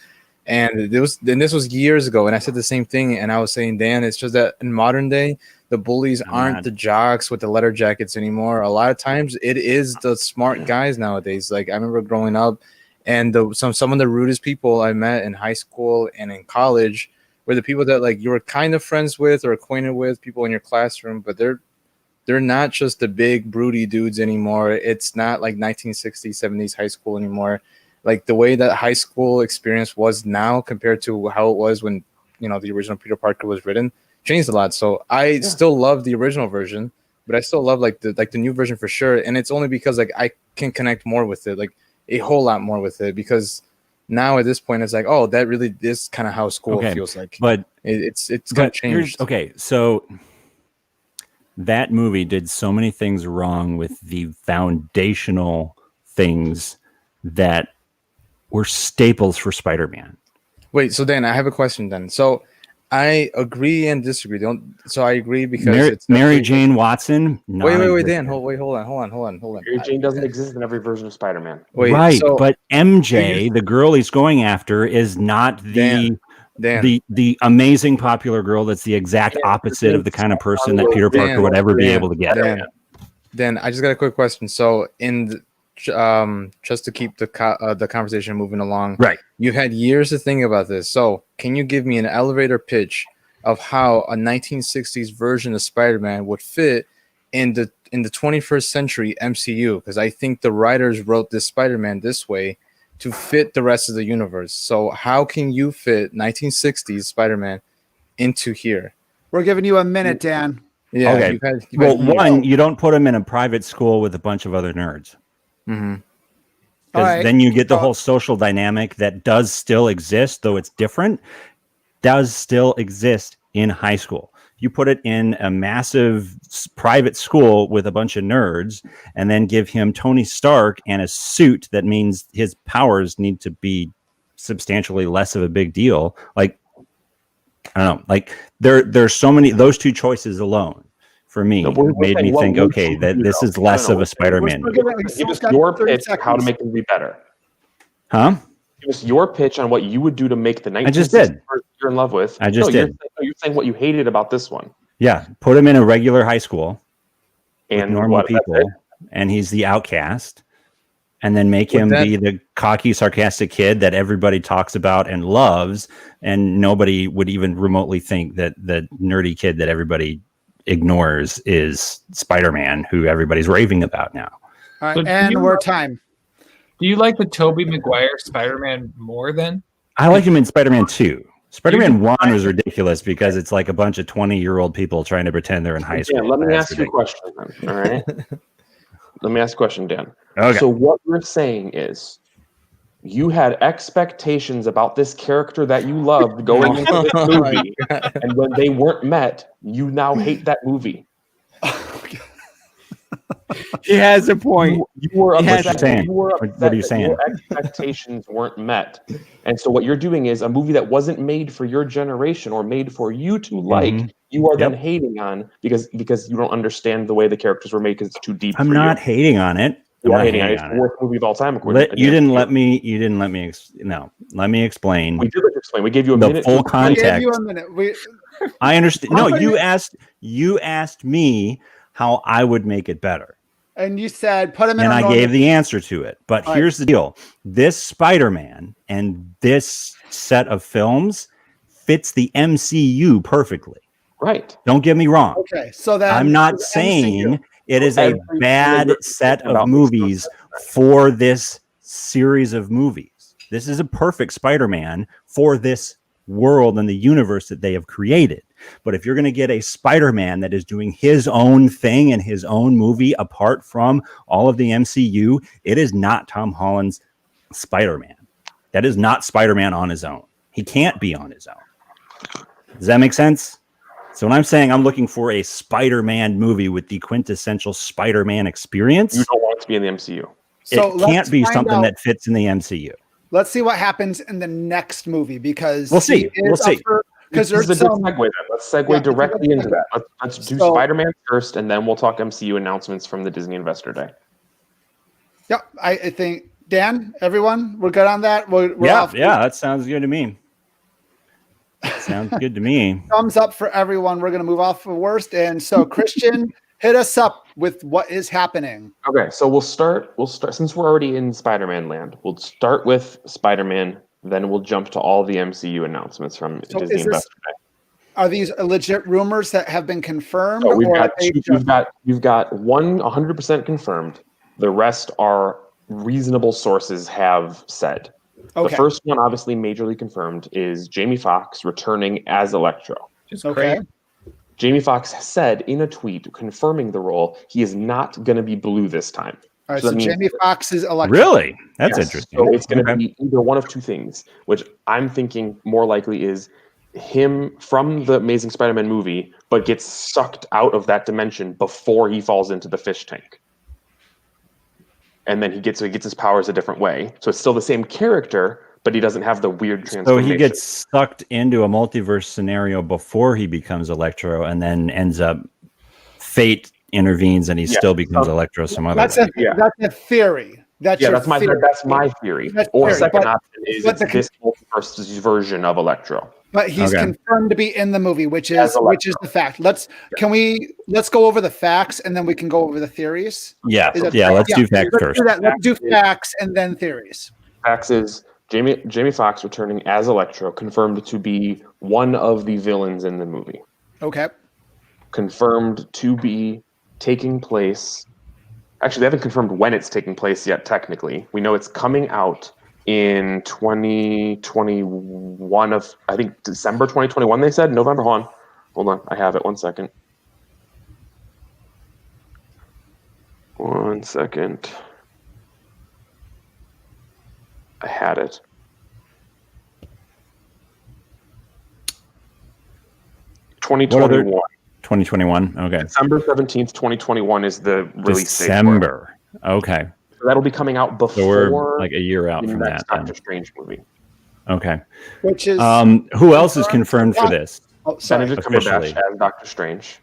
and this was years ago, and I said the same thing, and I was saying, Dan, it's just that in modern day, the bullies aren't the jocks with the leather jackets anymore. A lot of times, it is the smart guys nowadays. Like I remember growing up, and some of the rudest people I met in high school and in college were the people that like you were kind of friends with or acquainted with, people in your classroom, but they're not just the big broody dudes anymore. It's not like 1960s, 70s high school anymore. Like the way that high school experience was now compared to how it was when, the original Peter Parker was written, changed a lot. So I still love the original version, but I still love the new version for sure. And it's only because like I can connect more with it, like a whole lot more with it, because now at this point it's like, oh, that really is kind of how school feels like. But it's gonna change. Okay, so that movie did so many things wrong with the foundational things that were staples for Spider-Man. Wait, so Dan, I have a question then. So I agree and disagree. I agree because Mary Jane Watson. Wait, Dan. Hold on. Mary Jane doesn't exist in every version of Spider-Man. Right, but MJ, the girl he's going after, is not the amazing popular girl that's the exact opposite of the kind of person that Peter Parker would ever be able to get. Dan, I just got a quick question. So just to keep the conversation moving along, right? You had years to think about this. So can you give me an elevator pitch of how a 1960s version of Spider-Man would fit in the 21st century MCU? Because I think the writers wrote this Spider-Man this way to fit the rest of the universe. So how can you fit 1960s Spider-Man into here? We're giving you a minute, Dan. Yeah. Okay. One, you don't put him in a private school with a bunch of other nerds. Mm-hmm. Because then you get the whole social dynamic that does still exist, though it's different, does still exist in high school. You put it in a massive private school with a bunch of nerds and then give him Tony Stark and a suit that means his powers need to be substantially less of a big deal. Like, I don't know, like there's so many, those two choices alone for me made me think, okay, that this is less of a Spider-Man. Give us your pitch how to make the movie better. Huh? Give us your pitch on what you would do to make the 1960s I just did. you're in love with. I just did. You're saying what you hated about this one. Yeah, put him in a regular high school and with normal people, and he's the outcast, and then make him be the cocky, sarcastic kid that everybody talks about and loves, and nobody would even remotely think that the nerdy kid that everybody ignores is Spider-Man, who everybody's raving about now. All right, and we're time. Do you like the Tobey Maguire Spider-Man more then? I like him in Spider-Man 2. Spider-Man 1 was ridiculous because it's like a bunch of 20-year-old people trying to pretend they're in high school. Dan, let me ask you a question then, all right? Let me ask you a question, Dan. Okay. So what you're saying is you had expectations about this character that you loved going into this movie, and when they weren't met, you now hate that movie. He has a point. You were upset. What are you saying? Your expectations weren't met, and so what you're doing is a movie that wasn't made for your generation or made for you to like. You are then hating on because you don't understand the way the characters were made because it's too deep. I'm not hating on it. You're hating on it. It's the worst movie of all time. You didn't let me. Let me explain. We did explain. We gave you a minute. Full context. We gave you a minute. I understand. No, you asked me how I would make it better. And you said put him in. And I gave the answer to it. But here's the deal: this Spider-Man and this set of films fits the MCU perfectly. Right. Don't get me wrong. Okay, so that I'm not saying it is a bad set of movies for this series of movies. This is a perfect Spider-Man for this world and the universe that they have created. But if you're going to get a Spider-Man that is doing his own thing in his own movie apart from all of the MCU, it is not Tom Holland's Spider-Man. That is not Spider-Man on his own. He can't be on his own. Does that make sense? So when I'm saying I'm looking for a Spider-Man movie with the quintessential Spider-Man experience, you don't want it to be in the MCU. So it can't be something that fits in the MCU. Let's see what happens in the next movie because we'll see. because this there's is a good some. segue then. Let's segue directly into that. Let's do Spider-Man first, and then we'll talk MCU announcements from the Disney Investor Day. Yeah, I think Dan, everyone, we're good on that. We're Yeah, off. that sounds good to me. Sounds good to me. Thumbs up for everyone. We're going to move off of worst, and so Christian, hit us up with what is happening. Okay, so we'll start since we're already in Spider-Man land. We'll start with Spider-Man, then we'll jump to all the MCU announcements from Disney Investor Day. Are these legit rumors that have been confirmed? So we've or got one 100% confirmed. The rest are reasonable sources have said. Okay. The first one, obviously majorly confirmed, is Jamie Foxx returning as Electro. Just great. Jamie Foxx said in a tweet confirming the role, he is not going to be blue this time. All right, so Jamie Foxx is Electro. Really? That's interesting. So it's going to be either one of two things, which I'm thinking more likely is him from the Amazing Spider-Man movie, but gets sucked out of that dimension before he falls into the fish tank. And then he gets his powers a different way. So it's still the same character, but he doesn't have the weird transformation. So he gets sucked into a multiverse scenario before he becomes Electro, and then ends up fate intervenes and he still becomes Electro some other That's way. that's a theory. That's my theory. That's Or theory, second but- option is but it's this multiverse version of Electro. But he's confirmed to be in the movie, which is the fact. Let's go over the facts and then we can go over the theories. Yeah, let's do facts first. Do that. Let's do facts and then theories. Facts is Jamie Foxx returning as Electro, confirmed to be one of the villains in the movie. Okay. Confirmed to be taking place. Actually, they haven't confirmed when it's taking place yet, technically. We know it's coming out in 2021 of, I think, December 2021, they said. November, hold on. I have it. 1 second. 1 second. I had it. 2021. 2021. Okay. December 17th, 2021 is the release date. December. Okay. So that'll be coming out before. So we're like a year out from that. Doctor Strange movie. Okay. Which is who else is confirmed for this? Oh, sorry. Benedict Cumberbatch as Doctor Strange.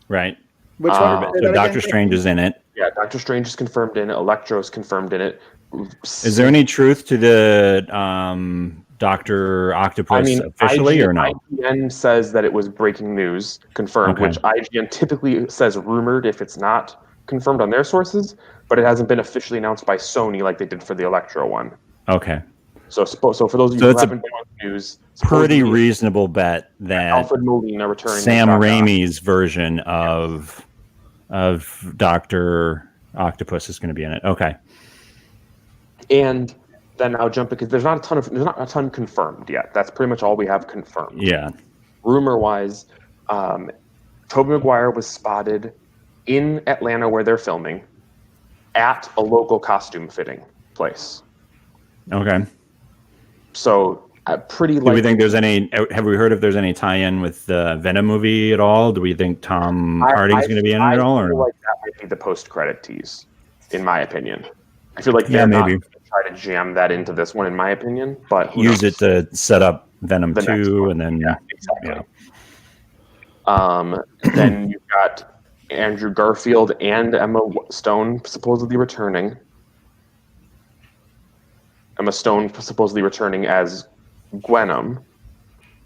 Right. Which one? So Doctor Strange is in it. Yeah, Doctor Strange is confirmed in it. Electro is confirmed in it. Is there any truth to the Dr. Octopus officially or not? IGN says that it was breaking news, confirmed, which IGN typically says rumored if it's not confirmed on their sources, but it hasn't been officially announced by Sony like they did for the Electro one. Okay. So for those of you who haven't been on the news, pretty reasonable bet that Alfred Molina returning Sam Raimi's version of Dr. Octopus is going to be in it. Okay. And then I'll jump because there's not a ton confirmed yet. That's pretty much all we have confirmed. Yeah. Rumor wise, Tobey Maguire was spotted in Atlanta where they're filming at a local costume fitting place. Okay. So pretty likely. Do we think there's any? Have we heard if there's any tie-in with the Venom movie at all? Do we think Tom Hardy's going to be in it at all? I feel like that might be the post-credit tease, in my opinion. I feel like they're not going to try to jam that into this one, in my opinion. But use it to set up Venom 2, and then exactly. Then you've got Andrew Garfield and Emma Stone supposedly returning. Emma Stone supposedly returning as Gwenom,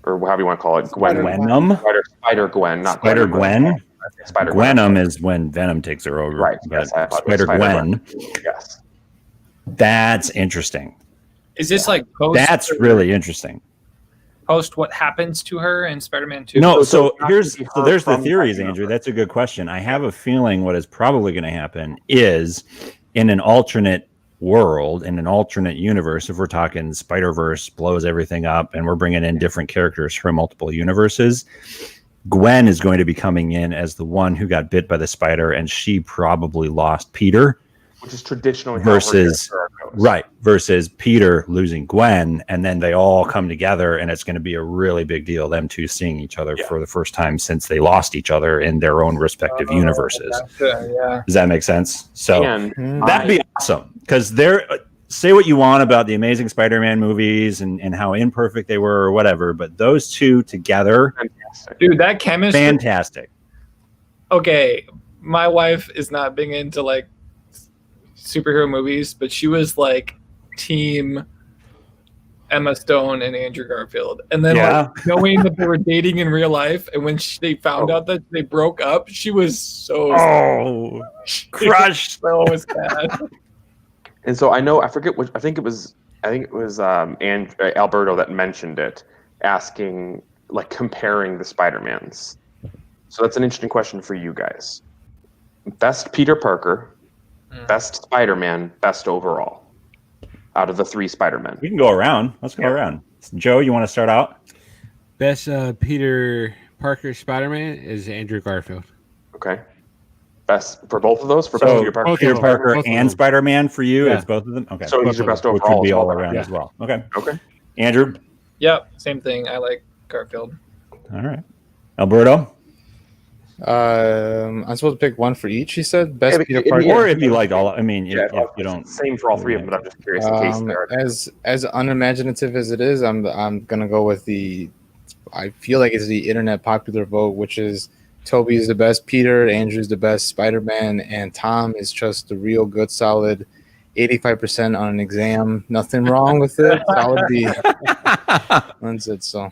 or however you want to call it. Gwenom? Spider-Gwen, not Spider-Gwen? Spider-Gwen. Gwenom is when Venom takes her over. Right. But Yes, Spider-Gwen. Yes. That's interesting. Is this like post? That's really interesting. Post what happens to her in Spider-Man 2? No, so there's the theories, Andrew. That's a good question. I have a feeling what is probably going to happen is in an alternate world, in an alternate universe, if we're talking Spider-Verse blows everything up and we're bringing in different characters from multiple universes, Gwen is going to be coming in as the one who got bit by the spider, and she probably lost Peter. Which is traditionally versus Peter losing Gwen, and then they all come together, and it's going to be a really big deal, them two seeing each other for the first time since they lost each other in their own respective universes. Does that make sense? So that'd be awesome, because say what you want about the Amazing Spider-Man movies and how imperfect they were or whatever, but those two together, dude, that chemistry, fantastic. Okay, my wife is not big into like superhero movies, but she was like team Emma Stone and Andrew Garfield, and then like, knowing that they were dating in real life, and when they found out that they broke up, she was so crushed. So sad. And so I forget which. I think it was Alberto that mentioned it, asking like comparing the Spider-Mans. So that's an interesting question for you guys. Best Peter Parker, best Spider-Man, best overall. Out of the 3 Spider-Men. We can go around. Let's go around. Joe, you want to start out? Best Peter Parker Spider-Man is Andrew Garfield. Okay. Best for both of those? For so Peter Parker, Peter Parker and Spider-Man for you? It's both of them? Okay. So he's your best overall. Which would be all around as well. Okay. Okay. Andrew? Yep, same thing. I like Garfield. All right. Alberto? I'm supposed to pick one for each. He said best Peter Parker, or if you like all. I mean, if you don't. Same for all 3 of them. But I'm just curious. In case as unimaginative as it is, I'm gonna go with the. I feel like it's the internet popular vote, which is Toby is the best Peter, Andrew's the best Spider-Man, and Tom is just the real good, solid 85% on an exam. Nothing wrong with it. Solid B. That's it. So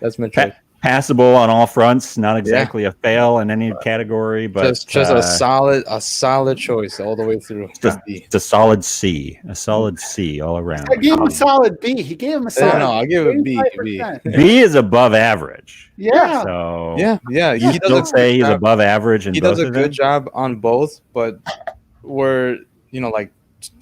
that's my choice. Passable on all fronts, not exactly a fail in any category, but just a solid choice all the way through. It's a solid C all around. I gave him a solid B. He gave him a solid. No, I'll give it B. B is above average. Yeah. So yeah. He doesn't say he's above average, and he does a good job on both, but we're like.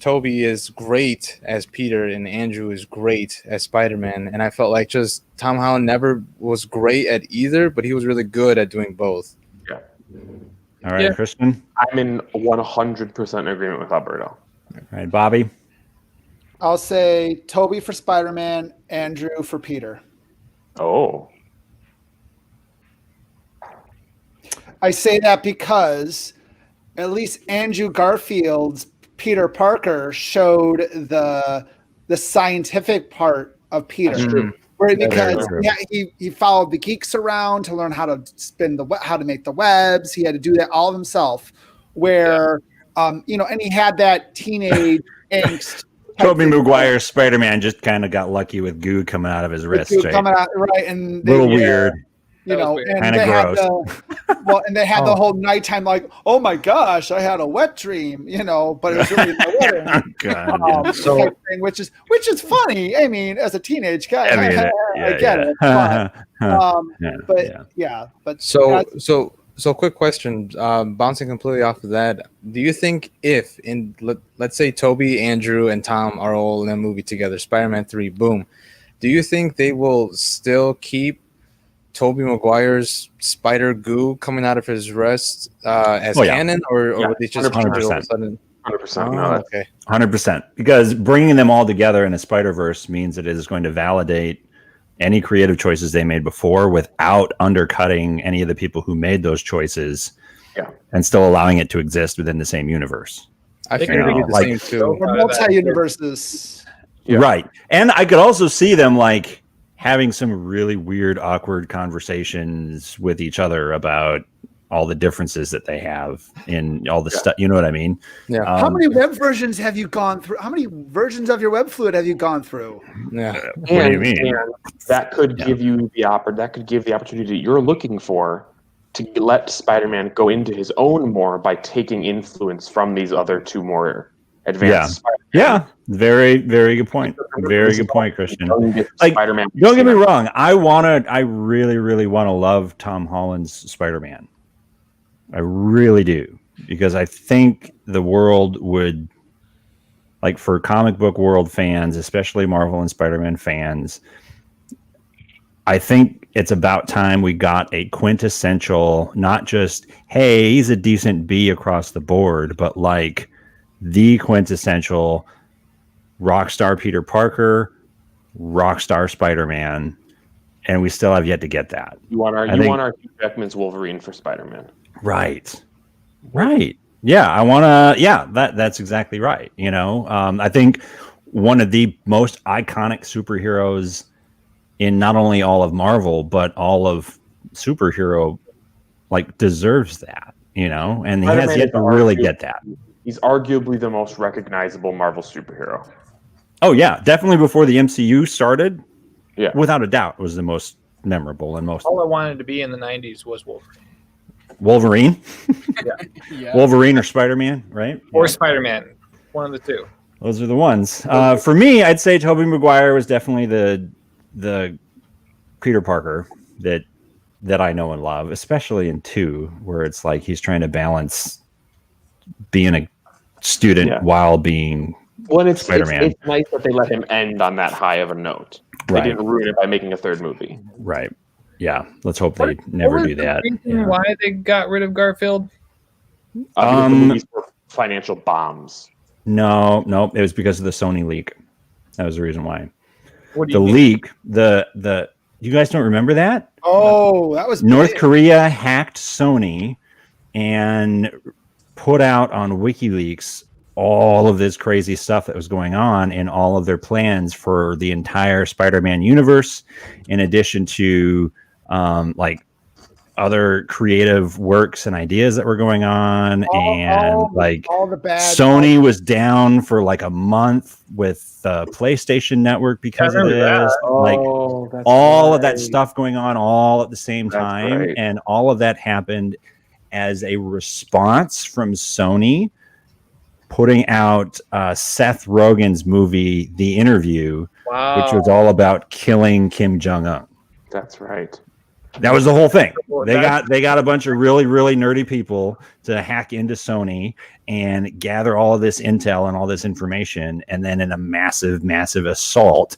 Toby is great as Peter and Andrew is great as Spider-Man, and I felt like just Tom Holland never was great at either, but he was really good at doing both. Yeah. All right, Christian? I'm in 100% agreement with Alberto. All right, Bobby? I'll say Toby for Spider-Man, Andrew for Peter. Oh. I say that because at least Andrew Garfield's Peter Parker showed the scientific part of Peter, because he followed the geeks around to learn how to how to make the webs. He had to do that all himself. And he had that teenage angst. Tobey Maguire's Spider-Man just kind of got lucky with goo coming out of his wrist. Coming out, right, and a little weird. And kind of gross. And they had the whole nighttime, like, oh my gosh, I had a wet dream, but it was really my wedding. Which is funny. I mean, as a teenage guy, I get it. But so quick question, bouncing completely off of that. Do you think if let's say Toby, Andrew, and Tom are all in a movie together, Spider-Man 3, boom, do you think they will still keep Tobey Maguire's spider goo coming out of his wrist as canon, or would they just 100%. all of a sudden? 100%. Okay. 100%. Because bringing them all together in a Spider-Verse means that it is going to validate any creative choices they made before without undercutting any of the people who made those choices, and still allowing it to exist within the same universe. I figured they did the same too. Multi-universes. Right. And I could also see them having some really weird, awkward conversations with each other about all the differences that they have in all the stuff. You know what I mean? Yeah. How many web versions have you gone through? How many versions of your web fluid have you gone through? Yeah. What do you mean? And that could give you the opportunity you're looking for to let Spider-Man go into his own more by taking influence from these other 2 more advanced Spider-Man. Yeah. Very, very good point. Very good point, Christian. Spider-Man. Don't get me wrong. I really, really want to love Tom Holland's Spider-Man. I really do, because I think the world would, for comic book world fans, especially Marvel and Spider-Man fans, I think it's about time we got a quintessential, not just, hey, he's a decent B across the board, but the quintessential rockstar Peter Parker, rockstar Spider-Man, and we still have yet to get that. You want our Hugh Jackman's Wolverine for Spider-Man. Right. Yeah, I want to. Yeah, that's exactly right. I think one of the most iconic superheroes in not only all of Marvel but all of superhero deserves that. And he has yet to really get that. He's arguably the most recognizable Marvel superhero. Oh yeah, definitely before the MCU started. Yeah, without a doubt, was the most memorable and most. All I wanted to be in the '90s was Wolverine. Wolverine? Yeah. Wolverine or Spider-Man, right? Or Spider-Man. One of the two. Those are the ones. For me, I'd say Tobey Maguire was definitely the Peter Parker that I know and love, especially in 2, where it's like he's trying to balance being a student while being Spider-Man. It's nice that they let him end on that high of a note. They didn't ruin it by making a 3rd movie. Right. Yeah, let's hope they never do that. Why they got rid of Garfield? The movies were financial bombs. No, it was because of the Sony leak. That was the reason why. What do the you mean? leak, the you guys don't remember that? Oh, that was North big. Korea hacked Sony and put out on WikiLeaks all of this crazy stuff that was going on and all of their plans for the entire Spider-Man universe, in addition to other creative works and ideas that were going on. All the bad Sony was down for a month with the PlayStation Network because of this. All of that stuff going on all at the same time. Right. And all of that happened as a response from Sony putting out Seth Rogen's movie, The Interview, which was all about killing Kim Jong-un. That's right. That was the whole thing. They got a bunch of really, really nerdy people to hack into Sony and gather all of this intel and all this information, and then in a massive, massive assault,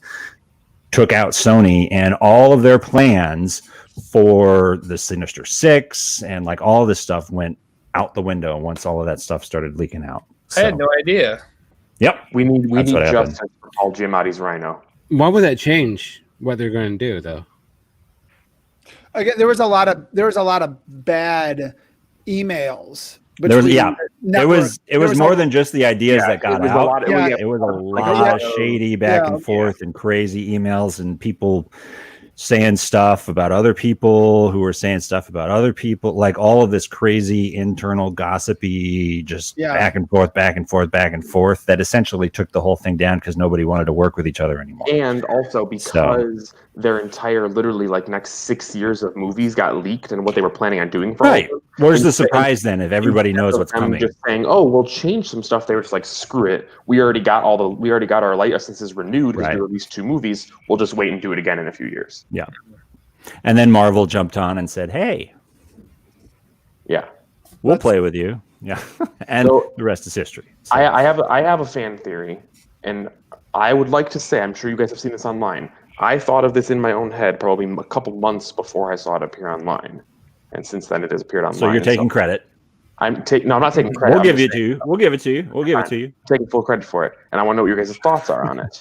took out Sony and all of their plans for the Sinister Six and all of this stuff went out the window once all of that stuff started leaking out. I had no idea. Yep. We need justice for Paul Giamatti's Rhino. Why would that change what they're going to do, though? Again, there was a lot of bad emails. It was more than just the ideas that got out. It was a lot of shady back and forth and crazy emails and people saying stuff about other people who were saying stuff about other people, all of this crazy internal gossipy, just back and forth, that essentially took the whole thing down because nobody wanted to work with each other anymore. And also because their entire, literally next 6 years of movies got leaked and what they were planning on doing for right. Where's the surprise then if everybody knows what's coming? Just saying, oh, we'll change some stuff. They were just screw it. We already got our licenses renewed because we released 2 movies. We'll just wait and do it again in a few years. Yeah. And then Marvel jumped on and said, hey, we'll play with you. Yeah. And so, the rest is history. So. I have a fan theory, and I would like to say, I'm sure you guys have seen this online. I thought of this in my own head probably a couple months before I saw it appear online. And since then it has appeared online. So you're taking credit. I'm not taking credit. We'll give it to you. We'll give it to you. Taking full credit for it. And I want to know what your guys' thoughts are on it.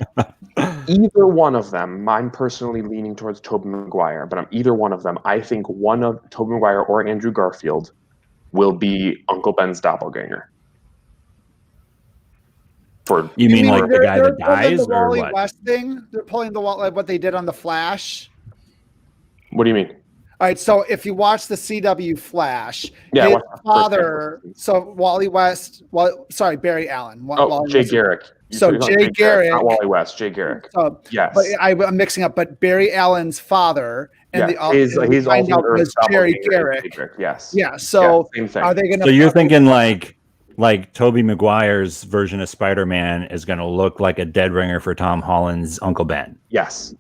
Either one of them, I'm personally leaning towards Tobey Maguire, but either one of them, I think one of Tobey Maguire or Andrew Garfield will be Uncle Ben's doppelganger. You mean the guy that dies, the or Wally what? West thing? They're pulling the what they did on the Flash. What do you mean? All right, so if you watch the CW Flash, his father, Wally West, Barry Allen. Jay Garrick. Jay Garrick. Not Wally West, Jay Garrick. Yes. But I'm mixing up, but Barry Allen's father and he's was Jerry Garrick. Yes. Yeah, so same thing. Are they going to... So you're thinking like Tobey Maguire's version of Spider-Man is going to look like a dead ringer for Tom Holland's Uncle Ben. Yes.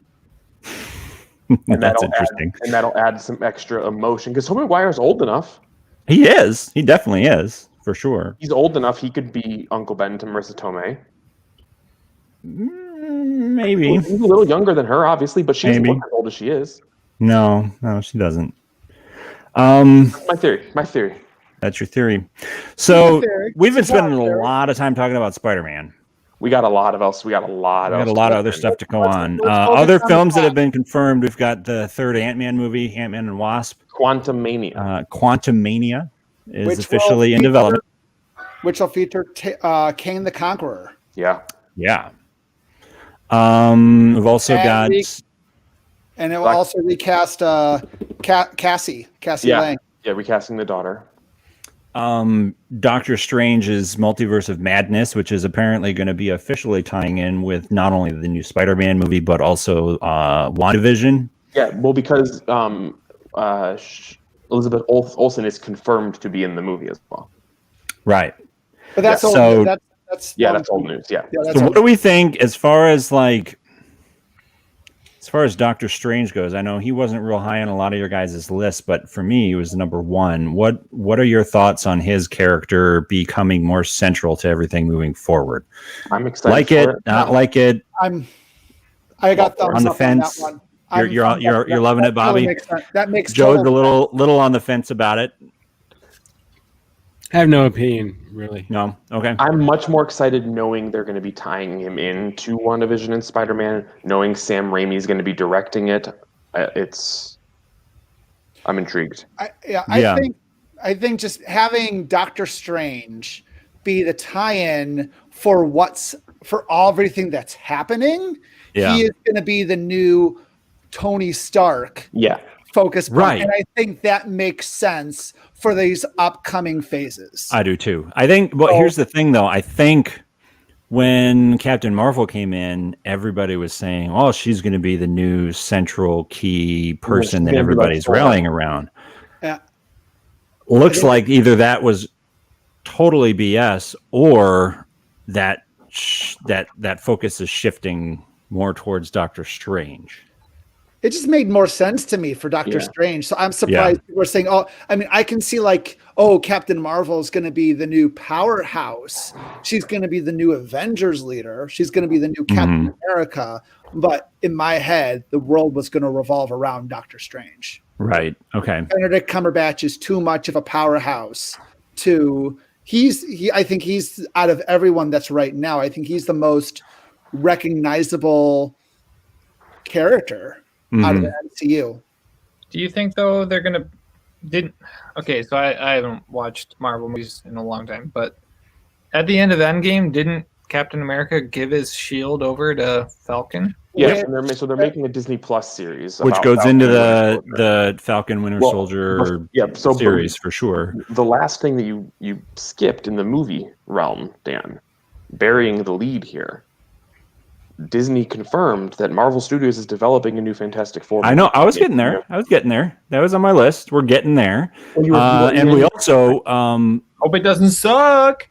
That's interesting. And that'll add some extra emotion because Tobey Maguire is old enough. He is. He definitely is, for sure. He's old enough. He could be Uncle Ben to Marissa Tomei. Maybe. He's a little younger than her, obviously, but she doesn't look as old as she is. No, she doesn't. That's my theory. That's your theory. So we've been spending a lot of time talking about Spider-Man. We got a lot of other stuff to go on. Other films that have been confirmed. We've got the third Ant-Man movie, Ant-Man and Wasp. Quantumania is officially in development. which will feature Kane the Conqueror. Yeah. Yeah. We've also got, and it will also recast Cassie Lang. Yeah, recasting the daughter. Doctor Strange's Multiverse of Madness, which is apparently going to be officially tying in with not only the new Spider-Man movie, but also Wanda Vision. Yeah, well, because Elizabeth Olsen is confirmed to be in the movie as well. Right. But that's old. So, that's old news. Yeah. So what do we think as far as Doctor Strange goes? I know he wasn't real high on a lot of your guys' lists, but for me, he was number one. What are your thoughts on his character becoming more central to everything moving forward? I'm excited. Like it, not like it. I got thumbs on the up fence. On that one. You're loving it, Bobby. Really that makes Joe's a little on the fence about it. I have no opinion, really. No, okay. I'm much more excited knowing they're going to be tying him into WandaVision and Spider-Man, knowing Sam Raimi is going to be directing it. I'm intrigued. I think just having Doctor Strange be the tie-in for everything that's happening. Yeah. He is going to be the new Tony Stark. Yeah. Focus point. Right. And I think that makes sense for these upcoming phases. I do too. I think, here's the thing though. I think when Captain Marvel came in, everybody was saying, oh, she's going to be the new central key person that everybody's rallying around. Yeah. Looks like either that was totally BS or that focus is shifting more towards Doctor Strange. It just made more sense to me for Doctor Strange. So I'm surprised people are saying, I can see Captain Marvel is going to be the new powerhouse. She's going to be the new Avengers leader. She's going to be the new Captain America. But in my head, the world was going to revolve around Doctor Strange. Right. Okay. Benedict Cumberbatch is too much of a powerhouse I think he's out of everyone that's right now. I think he's the most recognizable character out of the MCU. Do you think though they're gonna so I haven't watched Marvel movies in a long time, but at the end of Endgame, didn't Captain America give his shield over to Falcon? Yes, and they're making a Disney Plus series, which goes into the Falcon Winter Soldier series for sure. The last thing that you skipped in the movie realm, Dan, burying the lead here. Disney confirmed that Marvel Studios is developing a new Fantastic Four. I know. I was getting there. That was on my list. We're getting there. And we also hope it doesn't suck.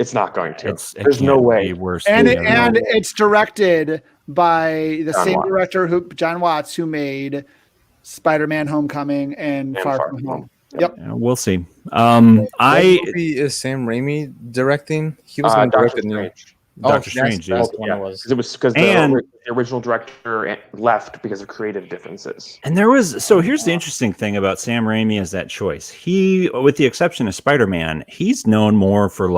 It's not going to. There's no way. Worse. And it's directed by the same director, John Watts, who made Spider-Man: Homecoming and Far From Home. Yep. Yeah, we'll see. Movie is Sam Raimi directing? He was going to direct it. Doctor Strange. That's one it was. It was because the original director left because of creative differences. And here's the interesting thing about Sam Raimi is that choice. He, with the exception of Spider-Man, he's known more for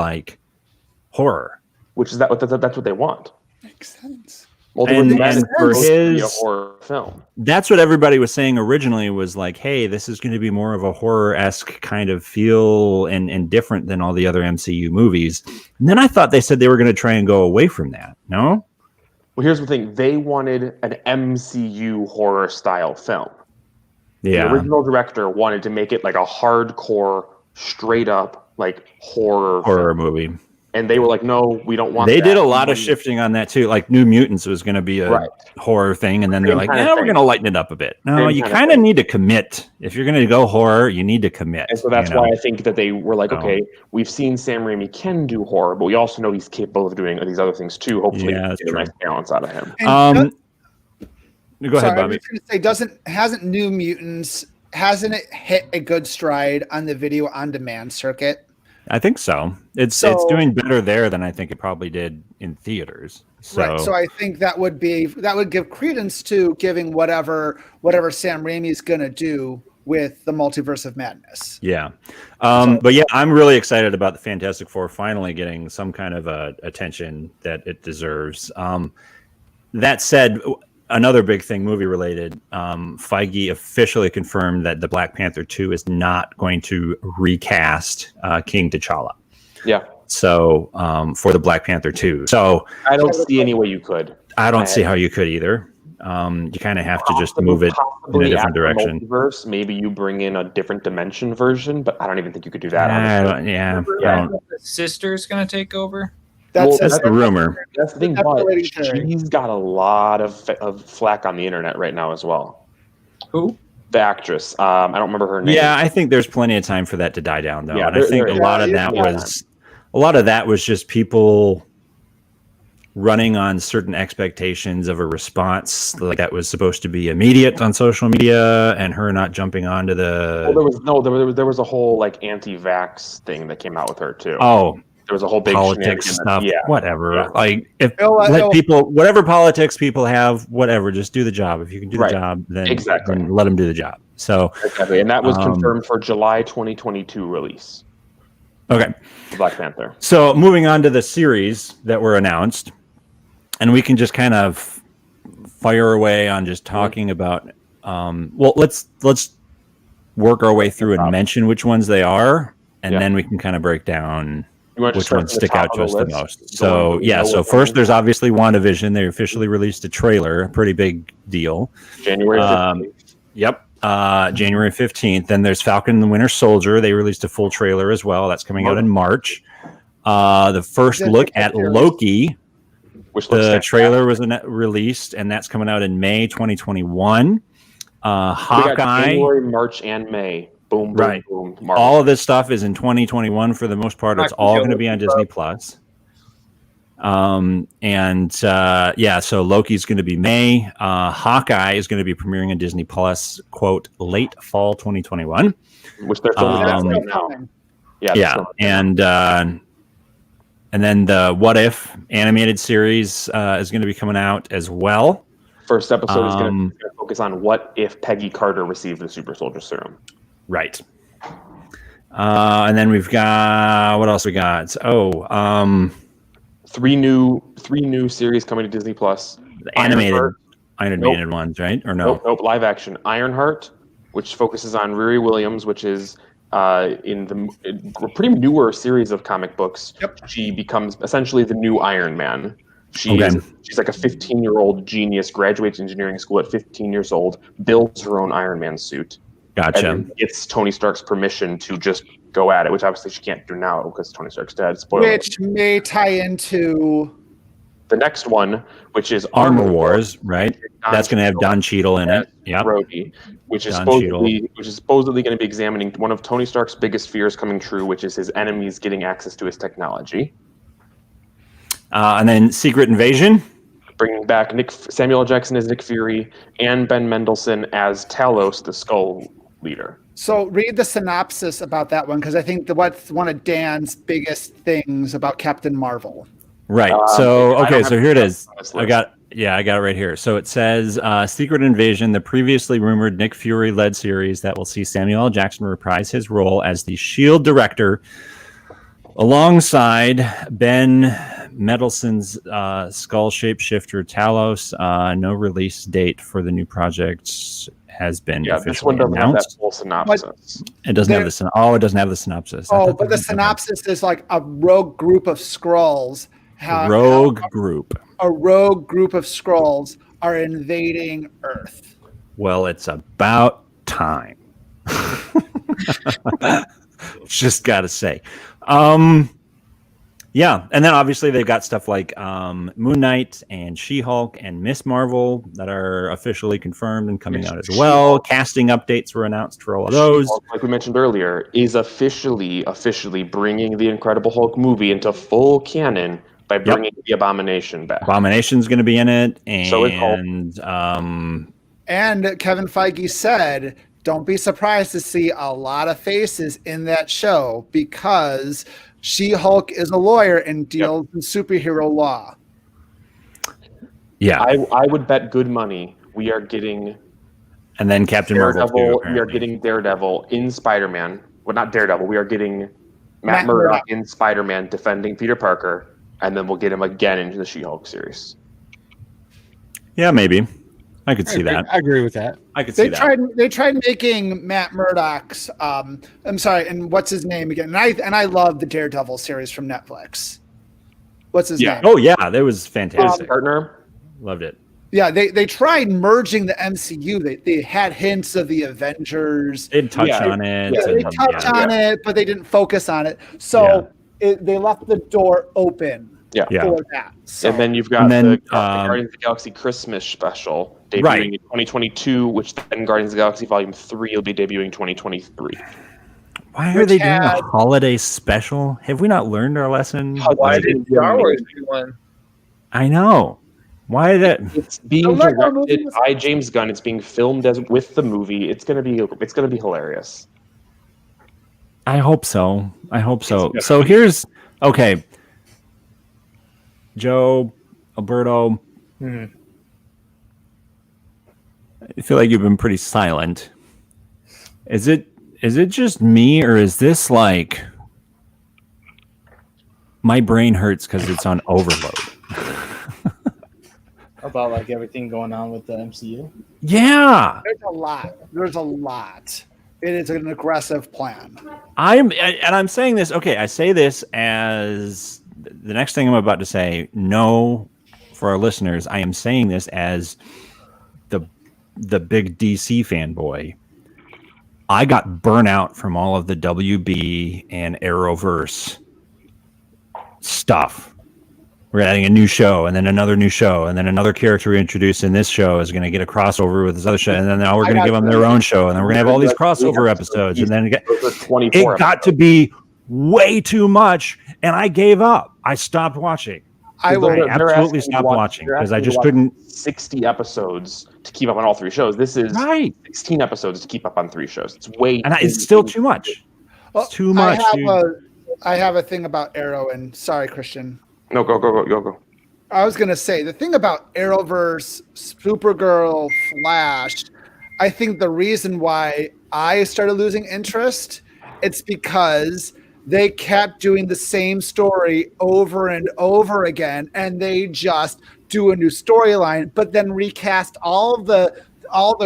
horror. Which is that's what they want. Makes sense. Well, and for his a horror film, that's what everybody was saying originally was hey, this is going to be more of a horror-esque kind of feel and different than all the other MCU movies. And then I thought they said they were going to try and go away from that. No? Well, here's the thing. They wanted an MCU horror style film. Yeah. The original director wanted to make it like a hardcore, straight up horror movie. And they were like, no, we don't want that. They did a lot of shifting on that too. New Mutants was going to be a horror thing. And then they're like, we're going to lighten it up a bit. No, you kind of need to commit. If you're going to go horror, you need to commit. And so that's why I think that they were like, okay, we've seen Sam Raimi can do horror, but we also know he's capable of doing these other things too. Hopefully get a nice balance out of him. Go ahead, Bobby. I was going to say, hasn't New Mutants, hasn't it hit a good stride on the video on demand circuit? I think so. It's doing better there than I think it probably did in theaters. So I think that would give credence to giving whatever Sam Raimi is going to do with the Multiverse of Madness. Yeah. But yeah, I'm really excited about the Fantastic Four finally getting some kind of attention that it deserves. That said, another big thing, movie related, Feige officially confirmed that the Black Panther 2 is not going to recast King T'Challa. Yeah. So for the Black Panther 2. So I don't see any way you could. I don't see how you could either. You kind of have to just move it in a different direction. Multiverse, maybe you bring in a different dimension version, but I don't even think you could do that. The sister's going to take over? That's the rumor. That's the thing, but she's got a lot of flack on the internet right now as well. Who? The actress. I don't remember her name. Yeah, I think there's plenty of time for that to die down, though. Yeah, and I think a lot of that was just people running on certain expectations of a response like that was supposed to be immediate on social media, and her not jumping onto the. Well, there was a whole like anti-vax thing that came out with her too. Oh, there was a whole big politics stuff. Yeah, whatever. Yeah. Like let people, whatever politics people have, whatever. Just do the job. If you can do the job, then let them do the job. So exactly, and that was confirmed for July 2022 release. Okay, Black Panther. So moving on to the series that were announced. And we can just kind of fire away on just talking about. Well, let's work our way through and mention which ones they are, and then we can kind of break down which ones stick out to us the most. So so first there's obviously Wanda Vision. They officially released a trailer, a pretty big deal. January 15th. Yep, January 15th. Then there's Falcon and the Winter Soldier. They released a full trailer as well. That's coming out in March. The first look at Loki. The trailer was released, and that's coming out in May 2021. Hawkeye, January, March, and May. Boom, boom, boom. March. All of this stuff is in 2021 for the most part. It's all going to be on Disney Plus. So Loki's going to be May. Hawkeye is going to be premiering on Disney Plus, quote, late fall 2021. Which they're filming right now. And then the What If animated series is going to be coming out as well. First episode is going to focus on what if Peggy Carter received the super soldier serum. Right. And then we've got, what else we got? Three new series coming to Disney Plus. The animated ones, right? Or no? Nope. Live action. Ironheart, which focuses on Riri Williams, which is in a pretty newer series of comic books. Yep. She becomes essentially the new Iron Man. She's like a 15-year-old genius, graduates engineering school at 15 years old, builds her own Iron Man suit. Gotcha. And gets Tony Stark's permission to just go at it, which obviously she can't do now because Tony Stark's dead. Spoiler. Which may tie into the next one, which is Armor Wars, right? That's going to have Don Cheadle in it. Yeah. Brody, which is supposedly going to be examining one of Tony Stark's biggest fears coming true, which is his enemies getting access to his technology. And then Secret Invasion. Bringing back Samuel L. Jackson as Nick Fury and Ben Mendelsohn as Talos, the Skull Leader. So read the synopsis about that one, because I think what's one of Dan's biggest things about Captain Marvel. Right. So here it is. I got it right here. So it says Secret Invasion, the previously rumored Nick Fury-led series that will see Samuel L. Jackson reprise his role as the S.H.I.E.L.D. director alongside Ben Mendelsohn's skull shapeshifter Talos. No release date for the new project has been officially announced. Have that full synopsis. It doesn't have the. It doesn't have the synopsis. But the synopsis is like a rogue group of Skrulls. A rogue group of Skrulls are invading Earth. Well, it's about time. Just gotta say. Yeah, and then obviously they've got stuff like Moon Knight and She-Hulk and Miss Marvel that are officially confirmed and coming out as well. Casting updates were announced for all of those. She-Hulk, like we mentioned earlier, is officially bringing the Incredible Hulk movie into full canon by bringing the Abomination back. Abomination's going to be in it, and Kevin Feige said, don't be surprised to see a lot of faces in that show because She-Hulk is a lawyer and deals in superhero law. Yeah. I would bet good money we are getting... And then Captain Marvel too, we are getting Daredevil in Spider-Man. Well, not Daredevil. We are getting Matt Murdock in Spider-Man defending Peter Parker, and then we'll get him again into the She-Hulk series. Yeah, maybe. I could see that. I agree with that. I could see that. They tried making Matt Murdock's I'm sorry, and what's his name again? And I love the Daredevil series from Netflix. What's his name? Oh yeah, that was fantastic. Partner. Loved it. Yeah, they tried merging the MCU. They had hints of the Avengers. They didn't touch on it. Yeah, they touched on it, but they didn't focus on it. So they left the door open for that. So. And then you've got the Guardians of the Galaxy Christmas special debuting in 2022, which then Guardians of the Galaxy Volume 3 will be debuting 2023. Why are they doing a holiday special? Have we not learned our lesson? Why did Star Wars do one? I know. Why that? It's being directed by James Gunn. It's being filmed with the movie. It's gonna be hilarious. I hope so. So here's Joe, Alberto. I feel like you've been pretty silent. Is it just me, or is this like my brain hurts because it's on overload? About like everything going on with the MCU? Yeah. There's a lot. It is an aggressive plan. I'm saying this. Okay, I say this as the next thing I'm about to say. No, for our listeners, I am saying this as the big DC fanboy. I got burnt out from all of the WB and Arrowverse stuff. We're adding a new show, and then another new show, and then another character we introduced in this show is going to get a crossover with this other show, and then now we're going to give them their own show, and then we're going to have all these crossover episodes, and then it got to be way too much, and I gave up. I stopped watching. I absolutely stopped watching because I just couldn't. 60 episodes to keep up on all 3 shows. This is 16 episodes to keep up on 3 shows. It's it's still too much. It's too much. I have a thing about Arrow, and sorry, Christian. No, go. I was going to say, the thing about Arrowverse, Supergirl, Flash, I think the reason why I started losing interest, it's because they kept doing the same story over and over again, and they just do a new storyline, but then recast all the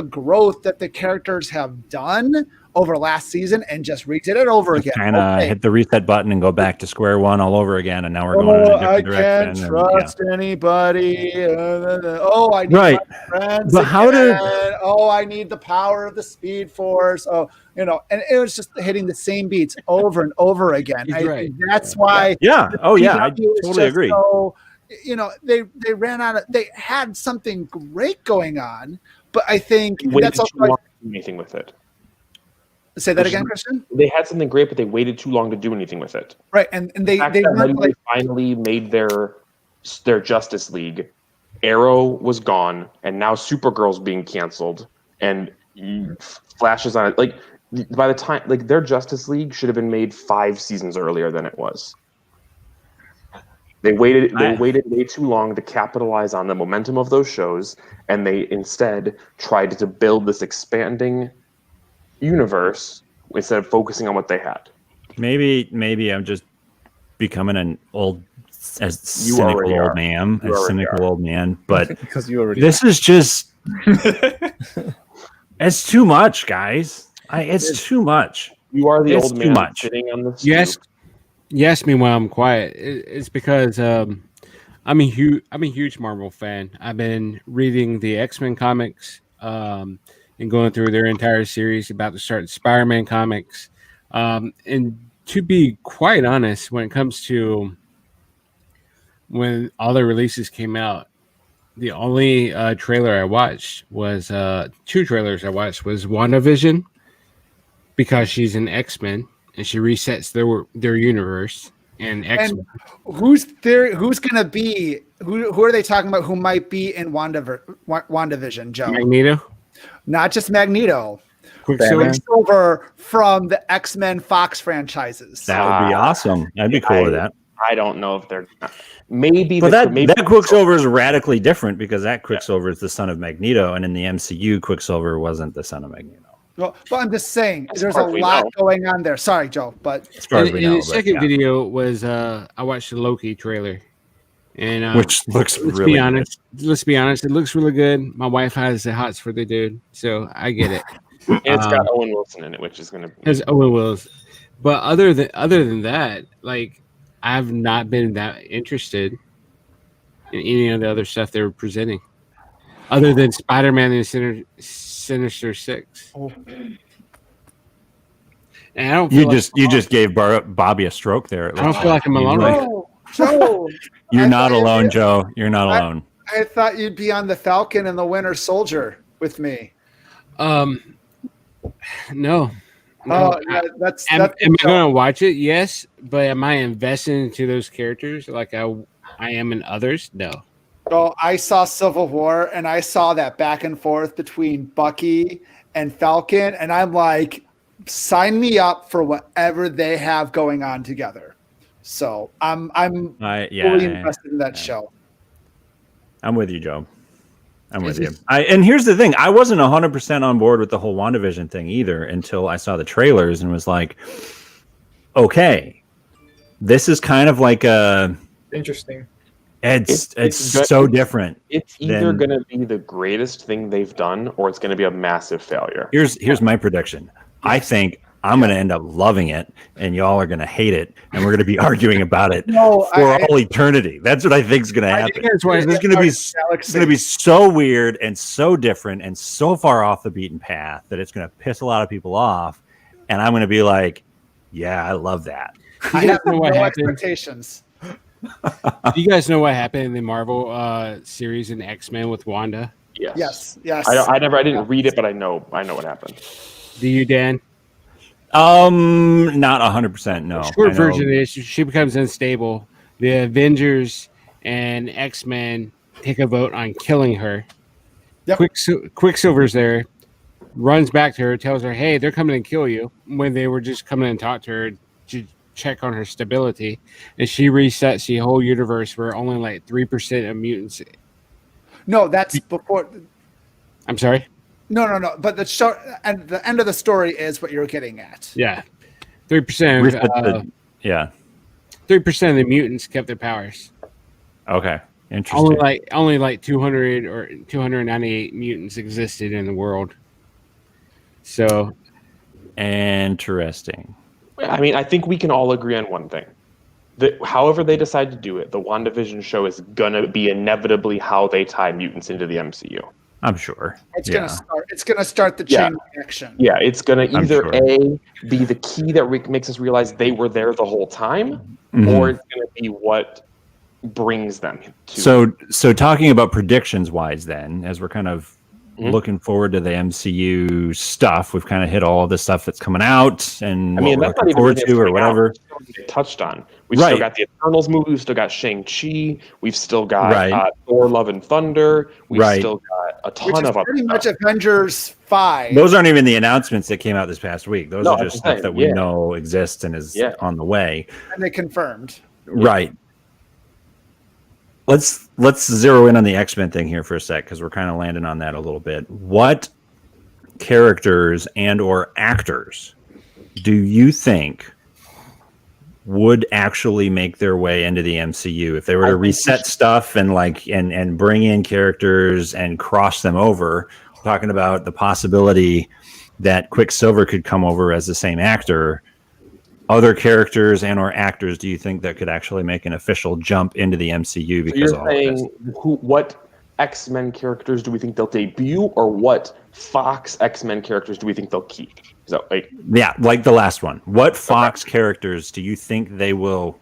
growth that the characters have done over last season and just redid it over again. Kind of hit the reset button and go back to square one all over again, and now we're going in a different direction. I can't trust anybody. I need my friends. But I need the power of the Speed Force. And it was just hitting the same beats over and over again. That's why. Yeah. I totally agree. So, they ran out of. They had something great going on, but I think that's also do anything with it. Say that again, Christian? They had something great, but they waited too long to do anything with it. Right, and they finally made their Justice League. Arrow was gone, and now Supergirl's being canceled, and Flash is on it. Like by the time, their Justice League should have been made 5 seasons earlier than it was. They waited way too long to capitalize on the momentum of those shows, and they instead tried to build this expanding universe instead of focusing on what they had. Maybe I'm just becoming an cynical old man, but because you already this is just it's too much, guys. It's too much. You are the old man sitting on the stoop. You ask me why I'm quiet. It's because I'm a huge Marvel fan. I've been reading the X-Men comics and going through their entire series, about to start the Spider-Man comics. And to be quite honest, when it comes to when all the releases came out, the only trailer I watched was 2 trailers I watched was Wanda Vision, because she's an X-Men and she resets their universe, and X-Men. And who's going to be? Who are they talking about? Who might be in WandaVision, Joe? Magneto. Not just Magneto. Quicksilver from the X-Men Foxx franchises. That would be awesome. I'd be cool with that. I don't know if they're maybe, but that Quicksilver is radically different because that Quicksilver is the son of Magneto, and in the MCU, Quicksilver wasn't the son of Magneto. Well, I'm just saying, there's a lot going on there. Sorry, Joe, but as far as we know, the second video was I watched the Loki trailer. And which looks let's really be honest. Let's be honest. It looks really good. My wife has the hots for the dude, so I get it. And it's got Owen Wilson in it, which is going to. Has Owen Wilson, but other than that, like I've not been that interested in any of the other stuff they were presenting, other than Spider-Man and Sinister Six. Oh. And I don't. You just gave Bobby a stroke there. I don't feel like I'm alone. No, Joe, You're I not thought alone, Joe. You're not alone. I thought you'd be on the Falcon and the Winter Soldier with me. No. Oh, yeah, that's. Am I going to watch it? Yes, but am I invested into those characters like I am in others? No. So I saw Civil War and I saw that back and forth between Bucky and Falcon, and I'm like, sign me up for whatever they have going on together. So I'm fully invested in that show. I'm with you, Joe. I'm with you. And here's the thing. I wasn't 100% on board with the whole WandaVision thing either until I saw the trailers and was like, okay, this is kind of like interesting. It's so different. It's either going to be the greatest thing they've done or it's going to be a massive failure. Here's my prediction. I think I'm going to end up loving it, and y'all are going to hate it, and we're going to be arguing about it for all eternity. That's what I think is going to happen. It's going to be so weird and so different and so far off the beaten path that it's going to piss a lot of people off, and I'm going to be like, "Yeah, I love that." I have no expectations. Do you guys know what happened in the Marvel series in X-Men with Wanda? Yes. I didn't read it, but I know what happened. Do you, Dan? Not 100%. No. Short version is she becomes unstable. The Avengers and X-Men take a vote on killing her. Yep. Quicksilver's there, runs back to her, tells her, "Hey, they're coming to kill you." When they were just coming and talk to her to check on her stability, and she resets the whole universe where only like 3% of mutants. No, that's before. I'm sorry. No. But the show and the end of the story is what you're getting at. Yeah, 3%. 3% of the mutants kept their powers. Okay, interesting. Only like 200 or 298 mutants existed in the world. So interesting. I mean, I think we can all agree on one thing. That however they decide to do it, the WandaVision show is gonna be inevitably how they tie mutants into the MCU. I'm sure. It's gonna start the chain reaction. Yeah, it's gonna either A, be the key that makes us realize they were there the whole time, or it's gonna be what brings them to. So talking about predictions wise, then, as we're kind of looking forward to the MCU stuff, we've kind of hit all the stuff that's coming out and what we're looking forward to or whatever. Touched on. We've still got the Eternals movie. We've still got Shang-Chi. We've still got Thor: Love and Thunder. We've still got a ton of pretty much Avengers 5. Those aren't even the announcements that came out this past week. Those are just stuff that we know exists and is on the way. And they confirmed. Right. Let's zero in on the X-Men thing here for a sec because we're kind of landing on that a little bit. What characters and or actors do you think would actually make their way into the MCU if they were to reset stuff and and bring in characters and cross them over? Talking about the possibility that Quicksilver could come over as the same actor. Other characters and or actors do you think that could actually make an official jump into the MCU because of all this? What X-Men characters do we think they'll debut, or what Fox X-Men characters do we think they'll keep? So like the last one. What Fox characters do you think they will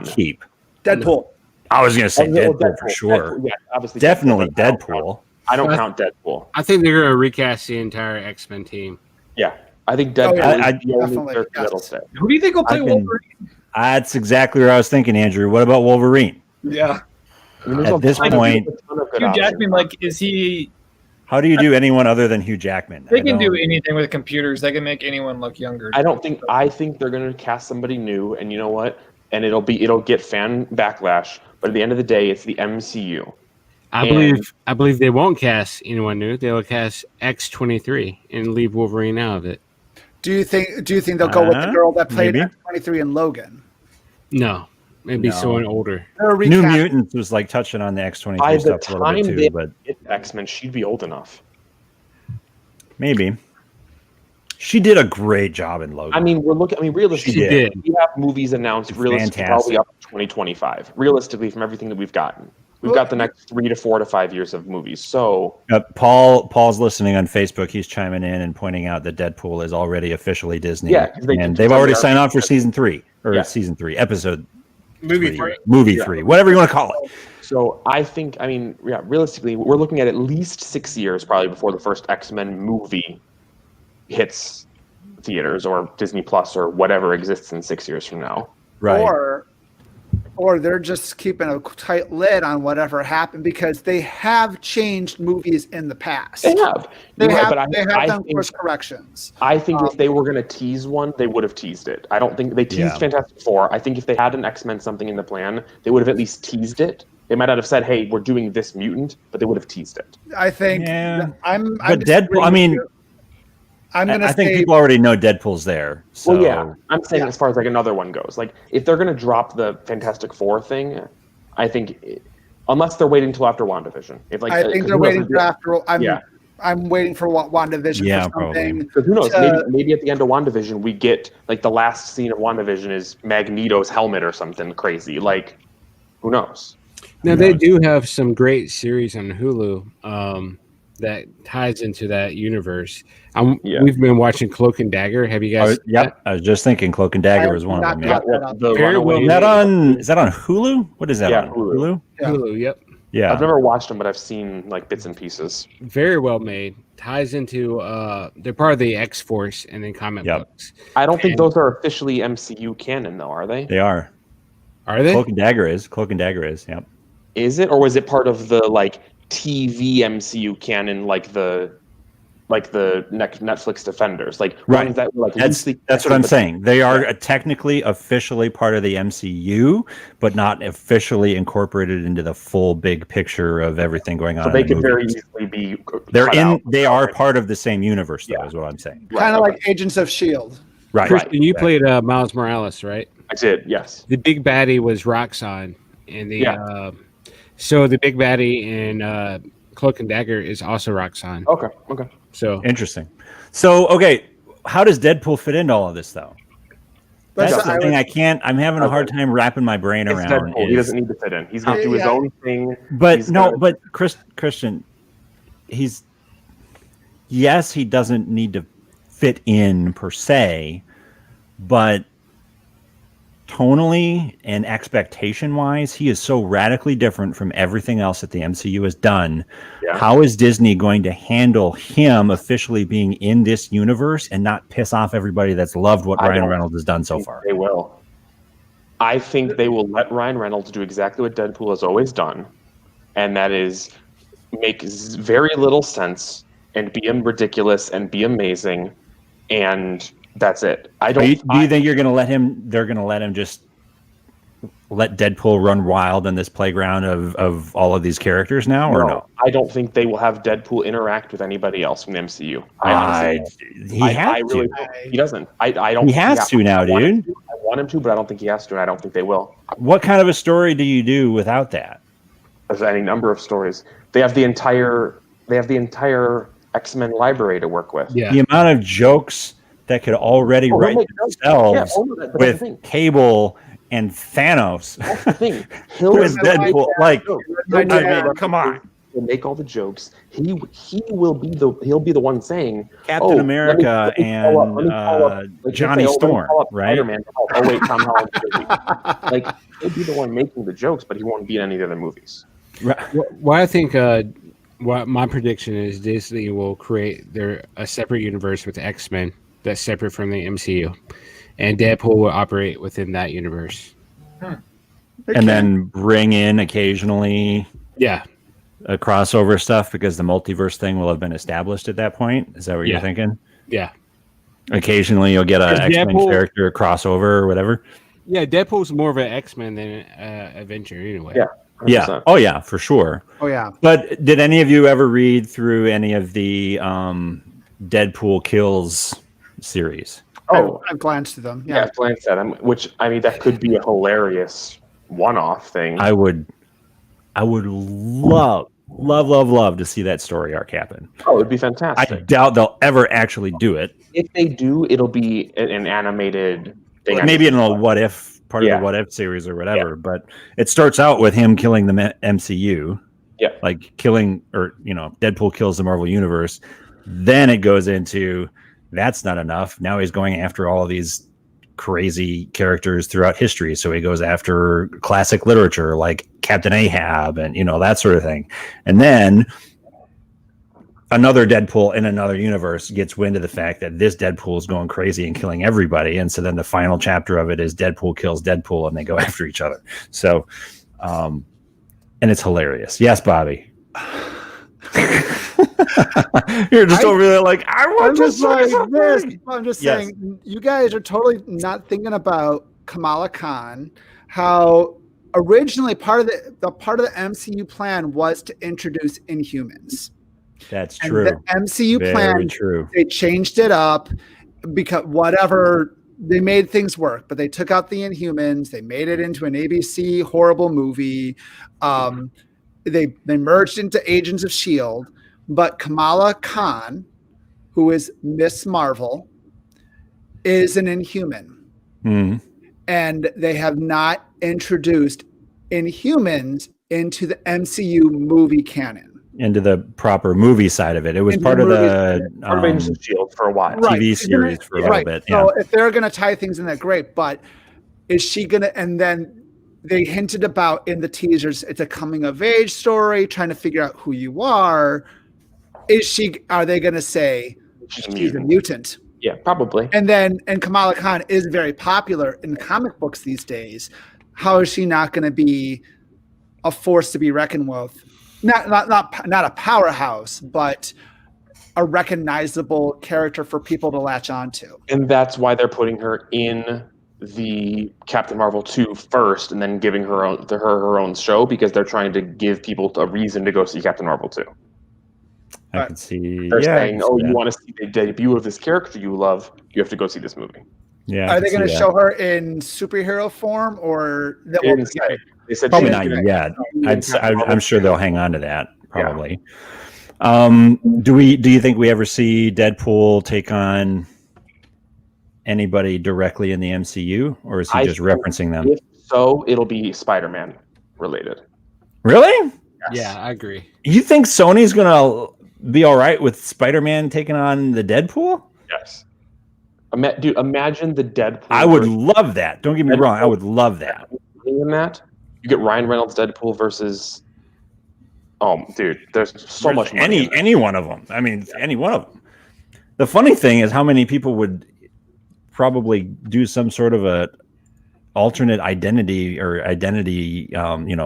keep? Deadpool. I was going to say Deadpool for sure. Deadpool, obviously definitely Deadpool. I don't count Deadpool. I think they're going to recast the entire X-Men team. Yeah. I think Deadpool is the only character that'll stay. Who do you think will play Wolverine? That's exactly what I was thinking, Andrew. What about Wolverine? Yeah. At this point, Hugh Jackman, is he... How do you do anyone other than Hugh Jackman? They can do anything with computers. They can make anyone look younger. I think they're going to cast somebody new, and you know what? And it'll get fan backlash. But at the end of the day, it's the MCU. I believe they won't cast anyone new. They'll cast X-23 and leave Wolverine out of it. Do you think they'll go with the girl that played X-23 in Logan? No. Maybe No. someone older. New Mutants was like touching on the X-23 By the stuff a little bit time too, they but get X-Men, she'd be old enough. maybe. She did a great job in Logan. I mean, realistically, She did. we have movies announced realistically probably up to 2025. Realistically, from everything that we've gotten. We've got the next 3 to 4 to 5 years of movies. So Paul's listening on Facebook. He's chiming in and pointing out that Deadpool is already officially Disney. Yeah, and they've already signed on for season 3 or season 3 episode Movie 3, whatever you want to call it. So I think, realistically, we're looking at least 6 years probably before the first X-Men movie hits theaters or Disney Plus or whatever exists in 6 years from now. Right. Or they're just keeping a tight lid on whatever happened because they have changed movies in the past. They have. They You're have, right, they but have I done think- course corrections. I think if they were going to tease one, they would have teased it. I don't think they teased Fantastic Four. I think if they had an X-Men something in the plan, they would have at least teased it. They might not have said, "Hey, we're doing this mutant," but they would have teased it. I think But Deadpool, I mean, I think people already know Deadpool's there. So. Well, yeah, I'm saying as far as like another one goes, like if they're going to drop the Fantastic Four thing, I think unless they're waiting until after WandaVision. If like I think they're waiting for after. Yeah. I'm waiting for Wanda Vision for something. Because who knows? Maybe at the end of WandaVision, we get like the last scene of WandaVision is Magneto's helmet or something crazy. Like, who knows? Now they do have some great series on Hulu that ties into that universe. We've been watching Cloak and Dagger. Have you guys? I was just thinking Cloak and Dagger was one of them. Is that on Hulu? What is that on? Hulu? Hulu, yep. Yeah. I've never watched them, but I've seen like bits and pieces. Very well made. Ties into they're part of the X-Force and then comic books. I don't think those are officially MCU canon though, are they? They are. Are they? Cloak and Dagger is. Yep. Is it, or was it part of the like TV MCU canon, like the Netflix Defenders, like ones that were like that's what I'm saying. They are technically officially part of the MCU, but not officially incorporated into the full big picture of everything going on. So they could very easily be. They are part of the same universe, though. Is what I'm saying. Kind of like Agents of Shield. Right. Kristen, you played Miles Morales, right? I did. Yes. The big baddie was Roxxon, and so the big baddie in Cloak and Dagger is also Roxxon. Okay. So interesting. So how does Deadpool fit into all of this though? That's the thing I can't. I'm having a hard time wrapping my brain around. Deadpool. He doesn't need to fit in. He's going to do his own thing. But Christian, he doesn't need to fit in per se, but tonally and expectation wise, he is so radically different from everything else that the MCU has done. Yeah. How is Disney going to handle him officially being in this universe and not piss off everybody that's loved what Ryan Reynolds has done so far? They will. I think they will let Ryan Reynolds do exactly what Deadpool has always done, and that is make very little sense and be ridiculous and be amazing, and that's it. Do you think you're going to let him? They're going to let him just let Deadpool run wild in this playground of all of these characters now, or no? I don't think they will have Deadpool interact with anybody else from the MCU. He doesn't. I don't. He has to now, dude. I want him to, but I don't think he has to, and I don't think they will. What kind of a story do you do without that? There's any number of stories. They have the entire X-Men library to work with. Yeah. The amount of jokes that could already write themselves with Cable and Thanos. That's the thing. Who is Deadpool? Come on. He'll make all the jokes. He'll be the one saying Captain America and Johnny Storm, right? Oh wait, Tom Holland. Like he'll be the one making the jokes, but he won't be in any of the other movies. Right. Well, I think what my prediction is, Disney will create a separate universe with X-Men that's separate from the MCU, and Deadpool will operate within that universe. And then bring in occasionally a crossover stuff because the multiverse thing will have been established at that point. Is that what you're thinking? Yeah. Occasionally you'll get an X-Men character crossover or whatever. Yeah, Deadpool's more of an X-Men than an Avenger anyway. Yeah. 100%. Yeah. Oh yeah, for sure. Oh yeah. But did any of you ever read through any of the Deadpool Kills series? I've glanced at them. Yeah, I've glanced at them. Which that could be a hilarious one-off thing. I would love to see that story arc happen. Oh, it'd be I fantastic. doubt they'll ever actually do it. If they do, it'll be an animated thing. Maybe in a what if part of Yeah. the what if series or whatever. But it starts out with him killing the MCU. Yeah. Like killing, or Deadpool kills the Marvel Universe. Then it goes into that's not enough. Now he's going after all of these crazy characters throughout history. So he goes after classic literature like Captain Ahab and that sort of thing. And then another Deadpool in another universe gets wind of the fact that this Deadpool is going crazy and killing everybody. And so then the final chapter of it is Deadpool kills Deadpool and they go after each other. So, and it's hilarious. Yes, Bobby. You're just over there like, I want to say something. I'm just saying, you guys are totally not thinking about Kamala Khan, how originally part of the MCU plan was to introduce Inhumans. That's true. And the MCU Very plan, true. They changed it up because they made things work, but they took out the Inhumans. They made it into an ABC horrible movie. They merged into Agents of S.H.I.E.L.D., but Kamala Khan, who is Miss Marvel, is an Inhuman. Mm. And they have not introduced Inhumans into the MCU movie canon. Into the proper movie side of it. It was part of the Avengers S.H.I.E.L.D. for a while. TV series for a little bit. Yeah. So if they're going to tie things in, that great. But is she going to? And then they hinted about in the teasers, it's a coming of age story, trying to figure out who you are. Are they going to say she's a mutant? Yeah, probably. And Kamala Khan is very popular in comic books these days. How is she not going to be a force to be reckoned with? Not a powerhouse, but a recognizable character for people to latch onto. And that's why they're putting her in the Captain Marvel 2 first, and then giving her own show, because they're trying to give people a reason to go see Captain Marvel 2. I can see. They're saying, you want to see the debut of this character you love, you have to go see this movie. Yeah. Are they going to show her in superhero form, or They said probably not yet. I'm sure they'll hang on to that. Probably. Yeah. Do you think we ever see Deadpool take on anybody directly in the MCU, or is he just referencing them? If so, it'll be Spider-Man related. Really? Yes. Yeah, I agree. You think Sony's gonna be all right with Spider-Man taking on the Deadpool? Yes. Dude, imagine the Deadpool. I would love that. Don't get me wrong. I would love that. In that, you get Ryan Reynolds Deadpool versus. Oh, dude, there's so much money. Any one of them. I mean, any one of them. The funny thing is how many people would probably do some sort of a alternate identity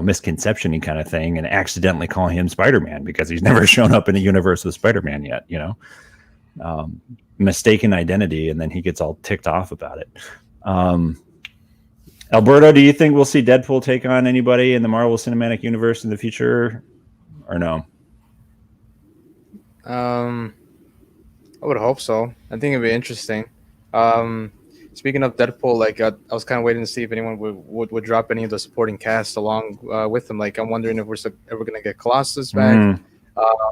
misconception kind of thing and accidentally call him Spider-Man because he's never shown up in a universe with Spider-Man yet, mistaken identity, and then he gets all ticked off about it. Alberto, do you think we'll see Deadpool take on anybody in the Marvel Cinematic Universe in the future, or no? I would hope so. I think it'd be interesting. Speaking of Deadpool, I was kind of waiting to see if anyone would drop any of the supporting cast along with them. Like, I'm wondering if we're ever going to get Colossus back.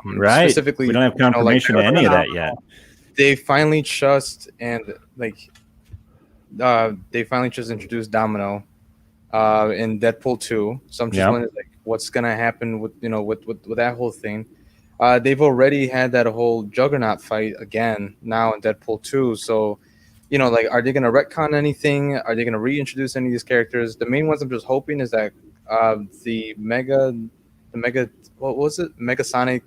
Right. Specifically, we don't have confirmation of any of that yet. They finally just introduced Domino in Deadpool 2. So I'm just wondering what's gonna happen with that whole thing. They've already had that whole Juggernaut fight again now in Deadpool 2. So are they gonna retcon anything? Are they gonna reintroduce any of these characters? The main ones I'm just hoping is that the Megasonic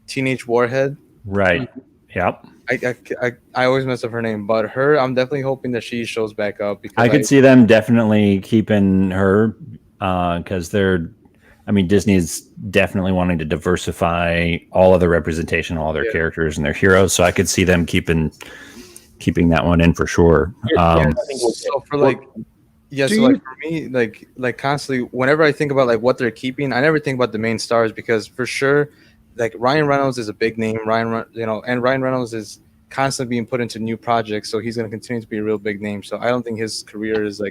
Teenage Warhead. Right. Yep. I always mess up her name, but I'm definitely hoping that she shows back up, because I could see them definitely keeping her because Disney is definitely wanting to diversify all of the representation, all their characters and their heroes. So I could see them keeping that one in for sure. For me, constantly, whenever I think about what they're keeping, I never think about the main stars, because for sure, Ryan Reynolds is a big name. And Ryan Reynolds is constantly being put into new projects, so he's going to continue to be a real big name. So I don't think his career is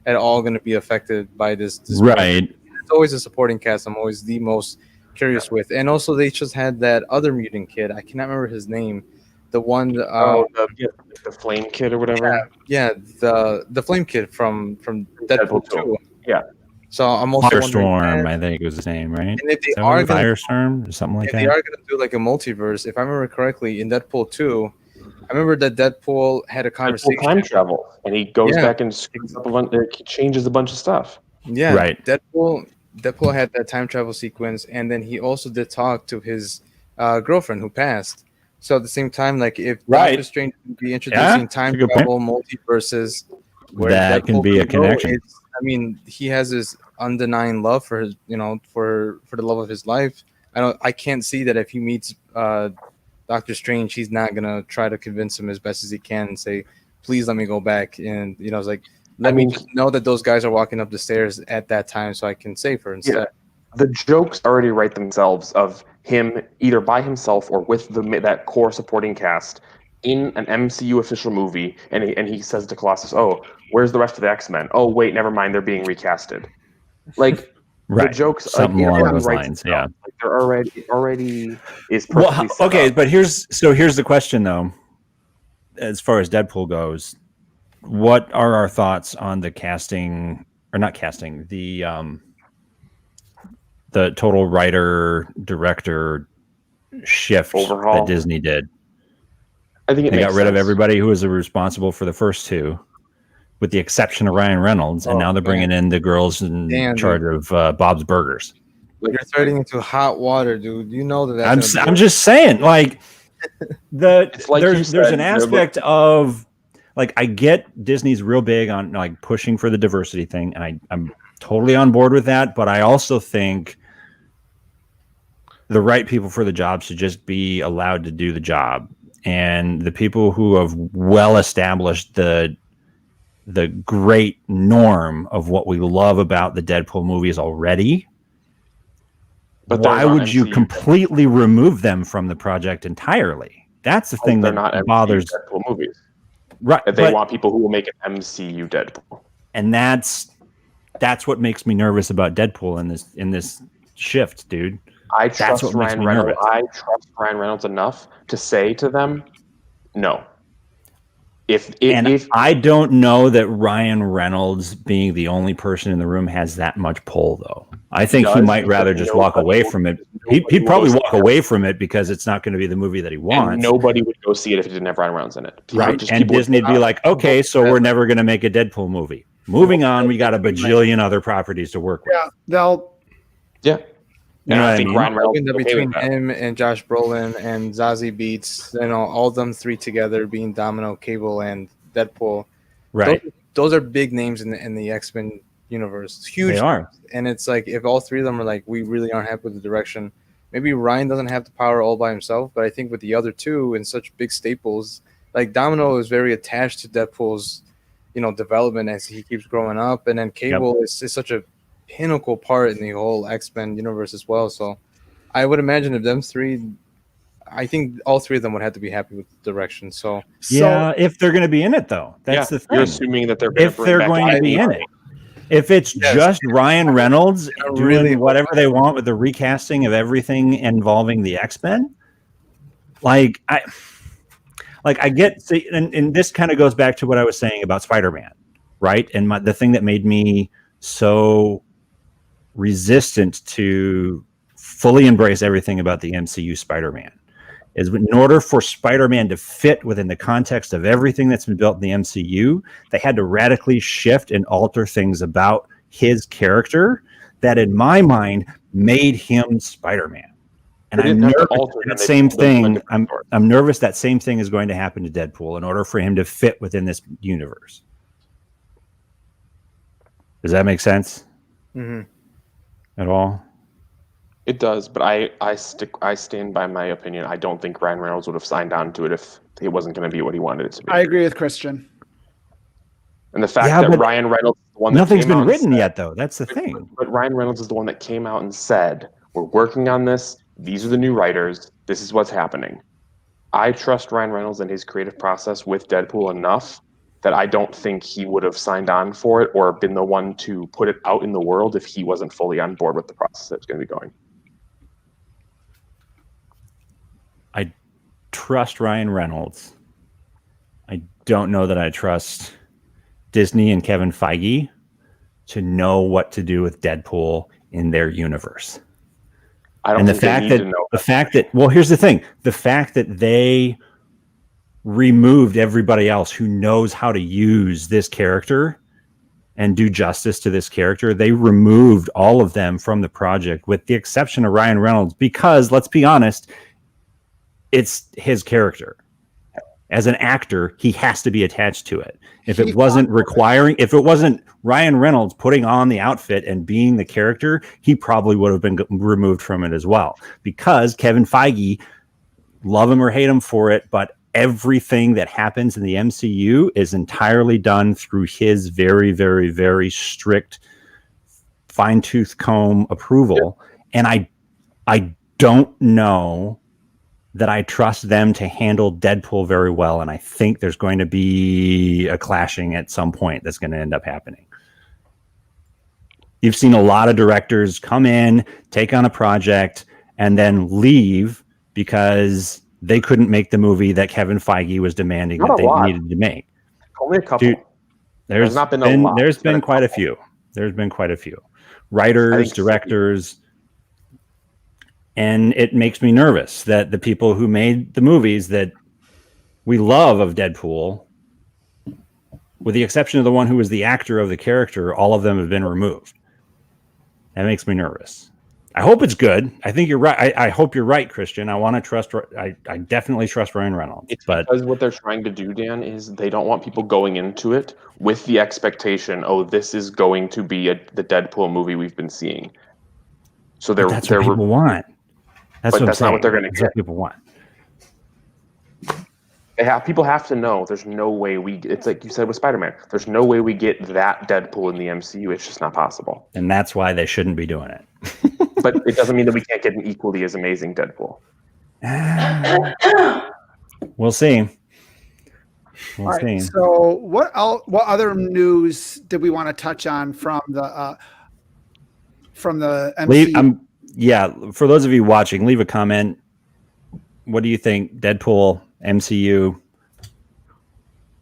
at all going to be affected by this Right. It's always a supporting cast I'm always the most curious with. And also they just had that other mutant kid, I cannot remember his name, the one the Flame Kid or whatever. The Flame Kid from Deadpool 2. Yeah. So I'm also Firestorm, I think was his name, right? And if they are going Firestorm or something like that, they are going to do like a multiverse. If I remember correctly, in Deadpool 2, I remember that Deadpool had a conversation. Deadpool time travel, and he goes back and screws up he changes a bunch of stuff. Yeah, right. Deadpool had that time travel sequence, and then he also did talk to his girlfriend who passed. So at the same time, like if Doctor Strange would be introducing time travel multiverses, where that can be a connection. I mean, he has this undenying love for his, for the love of his life. I can't see that if he meets Doctor Strange, he's not gonna try to convince him as best as he can and say, "Please let me go back." And it's like, let me just know that those guys are walking up the stairs at that time, so I can save her instead. Yeah. The jokes already write themselves of him either by himself or with that core supporting cast in an MCU official movie, and he says to Colossus, "Oh, where's the rest of the X-Men? Oh, wait, never mind, they're being recasted." Like the jokes, something along those lines. Yeah, like they're already is perfectly set okay, up. but here's the question though. As far as Deadpool goes, what are our thoughts on the casting, or not casting, the total writer director shift overhaul that Disney did? I think they got rid of everybody who was responsible for the first two, with the exception of Ryan Reynolds, and now they're bringing in the girls in charge of Bob's Burgers. You're starting into hot water, dude. You know that. I'm just saying, like there's an aspect of, like, I get Disney's real big on like pushing for the diversity thing, and I'm totally on board with that. But I also think the right people for the job should just be allowed to do the job. And the people who have well established the great norm of what we love about the Deadpool movies already, but why would you completely remove them from the project entirely? That's the thing that bothers Deadpool movies, right? That they want people who will make an MCU Deadpool, and that's what makes me nervous about Deadpool in this shift, dude. I trust Ryan Reynolds. I trust Ryan Reynolds enough to say to them, no. If I don't know that Ryan Reynolds, being the only person in the room, has that much pull, though. I think he might rather just walk away from it. He'd probably walk away from it because it's not going to be the movie that he wants. And nobody would go see it if it didn't have Ryan Reynolds in it. Right. And Disney'd be like, okay, so we're never going to make a Deadpool movie. Moving on, we got a bajillion other properties to work with. Yeah, they'll. Yeah. You know I think Ryan Reynolds between him and Josh Brolin and Zazie Beetz, all of them three together being Domino, Cable, and Deadpool. Right. Those are big names in the X-Men universe. Huge. They are. And it's like, if all three of them are like, we really aren't happy with the direction, maybe Ryan doesn't have the power all by himself, but I think with the other two and such big staples, like Domino is very attached to Deadpool's, development as he keeps growing up, and then Cable is such a pinnacle part in the whole X-Men universe as well. So I would imagine if them three, I think all three of them would have to be happy with the direction. So yeah, if they're going to be in it, though, that's the thing. You're assuming that they're going to be in it. If it's just Ryan Reynolds doing whatever they want with the recasting of everything involving the X-Men, I get, and this kind of goes back to what I was saying about Spider-Man, right? And the thing that made me so resistant to fully embrace everything about the MCU Spider-Man is, in order for Spider-Man to fit within the context of everything that's been built in the MCU, they had to radically shift and alter things about his character that, in my mind, made him Spider-Man. And I'm nervous that same thing. I'm nervous that same thing is going to happen to Deadpool in order for him to fit within this universe. Does that make sense? Mm-hmm. At all? It does, but I stand by my opinion. I don't think Ryan Reynolds would have signed on to it if it wasn't going to be what he wanted it to be. I agree with Christian. And the fact that Ryan Reynolds is the one that nothing's been written yet, though. That's the thing. But Ryan Reynolds is the one that came out and said, "We're working on this. These are the new writers. This is what's happening." I trust Ryan Reynolds and his creative process with Deadpool enough that I don't think he would have signed on for it or been the one to put it out in the world if he wasn't fully on board with the process that's going to be going. I trust Ryan Reynolds. I don't know that I trust Disney and Kevin Feige to know what to do with Deadpool in their universe. I don't and the think fact they need that to know. the fact that well, here's the thing: the fact that they removed everybody else who knows how to use this character and do justice to this character, they removed all of them from the project, with the exception of Ryan Reynolds, because let's be honest, it's his character. As an actor, he has to be attached to it. If it wasn't Ryan Reynolds putting on the outfit and being the character, he probably would have been removed from it as well. Because Kevin Feige, love him or hate him for it, but everything that happens in the MCU is entirely done through his very, very, very strict fine-tooth comb approval. And I don't know that I trust them to handle Deadpool very well. And I think there's going to be a clashing at some point that's going to end up happening. You've seen a lot of directors come in, take on a project, and then leave because they couldn't make the movie that Kevin Feige was demanding that they needed to make. Only a couple. Dude, there's not been a lot. There's been quite a few. There's been quite a few. Writers, directors. And it makes me nervous that the people who made the movies that we love of Deadpool, with the exception of the one who was the actor of the character, all of them have been removed. That makes me nervous. I hope it's good. I think you're right. I hope you're right, Christian. I want to trust. I definitely trust Ryan Reynolds. It's because what they're trying to do, Dan, is they don't want people going into it with the expectation, oh, this is going to be the Deadpool movie we've been seeing. So that's what people want. That's not what they're going to get. What people want. People have to know there's no way it's like you said with Spider-Man, there's no way we get that Deadpool in the MCU. It's just not possible. And that's why they shouldn't be doing it. But it doesn't mean that we can't get an equally as amazing Deadpool. We'll see. We'll see. So what other news did we want to touch on from the MCU? For those of you watching, leave a comment. What do you think? Deadpool, MCU.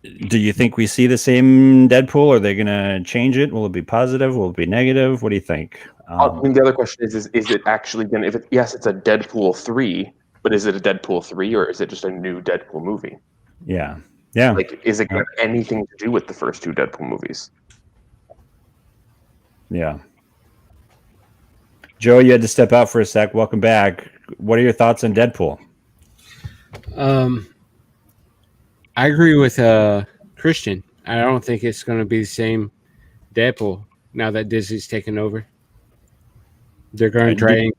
Do you think we see the same Deadpool? Are they going to change it? Will it be positive? Will it be negative? What do you think? The other question is it actually going to, yes, it's a Deadpool 3, but is it a Deadpool 3 or is it just a new Deadpool movie? Yeah. Yeah. Like, is it going to have anything to do with the first two Deadpool movies? Yeah. Joe, you had to step out for a sec. Welcome back. What are your thoughts on Deadpool? I agree with Christian. I don't think it's going to be the same Deadpool now that Disney's taken over. They're going to try.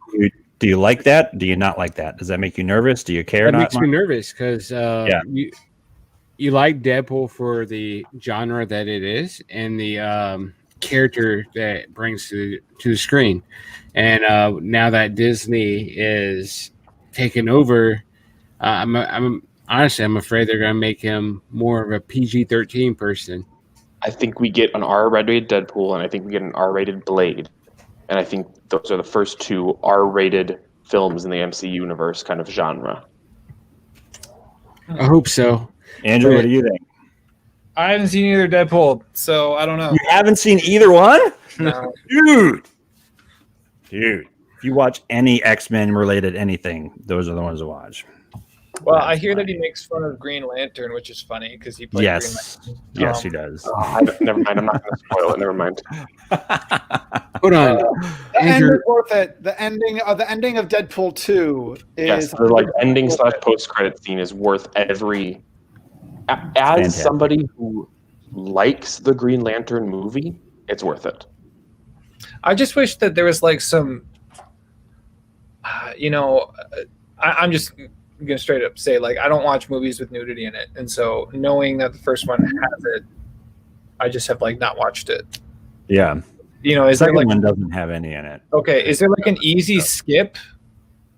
Do you like that? Do you not like that? Does that make you nervous? Do you care? It makes me nervous because you like Deadpool for the genre that it is and the character that it brings to the screen. And now that Disney is taking over, I'm afraid they're going to make him more of a PG-13 person. I think we get an R-rated Deadpool, and I think we get an R-rated Blade. And I think those are the first two R-rated films in the MC universe kind of genre. I hope so. Andrew, what do you think? I haven't seen either Deadpool, so I don't know. You haven't seen either one? No. Dude. If you watch any X-Men related anything, those are the ones to watch. Well, I hear that he makes fun of Green Lantern, which is funny because he played Green Lantern. Yes, he does. Never mind. I'm not going to spoil it. Never mind. Hold on. The end is worth it. The ending of Deadpool 2 is yes, the ending / post-credit scene is worth every. As Fantastic. Somebody who likes the Green Lantern movie, it's worth it. I just wish that there was like some, I'm just gonna straight up say, like, I don't watch movies with nudity in it, and so knowing that the first one has it, I just have like not watched it. Yeah. Is the there like one doesn't have any in it? Okay, is there like an easy skip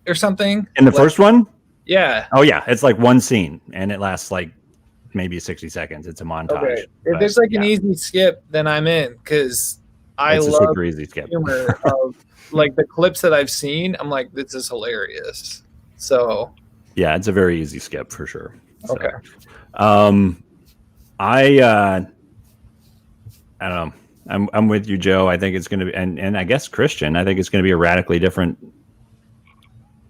or something in the first one? Yeah. Oh yeah, it's like one scene, and it lasts like maybe 60 seconds. It's a montage. Okay. If but, there's like an yeah, easy skip, then I'm in because I it's a love super easy skip. humor of like the clips that I've seen. I'm like, this is hilarious. So Yeah, it's a very easy skip for sure. So, okay. I don't know. I'm with you, Joe. I think it's going to be, and I guess Christian. I think it's going to be a radically different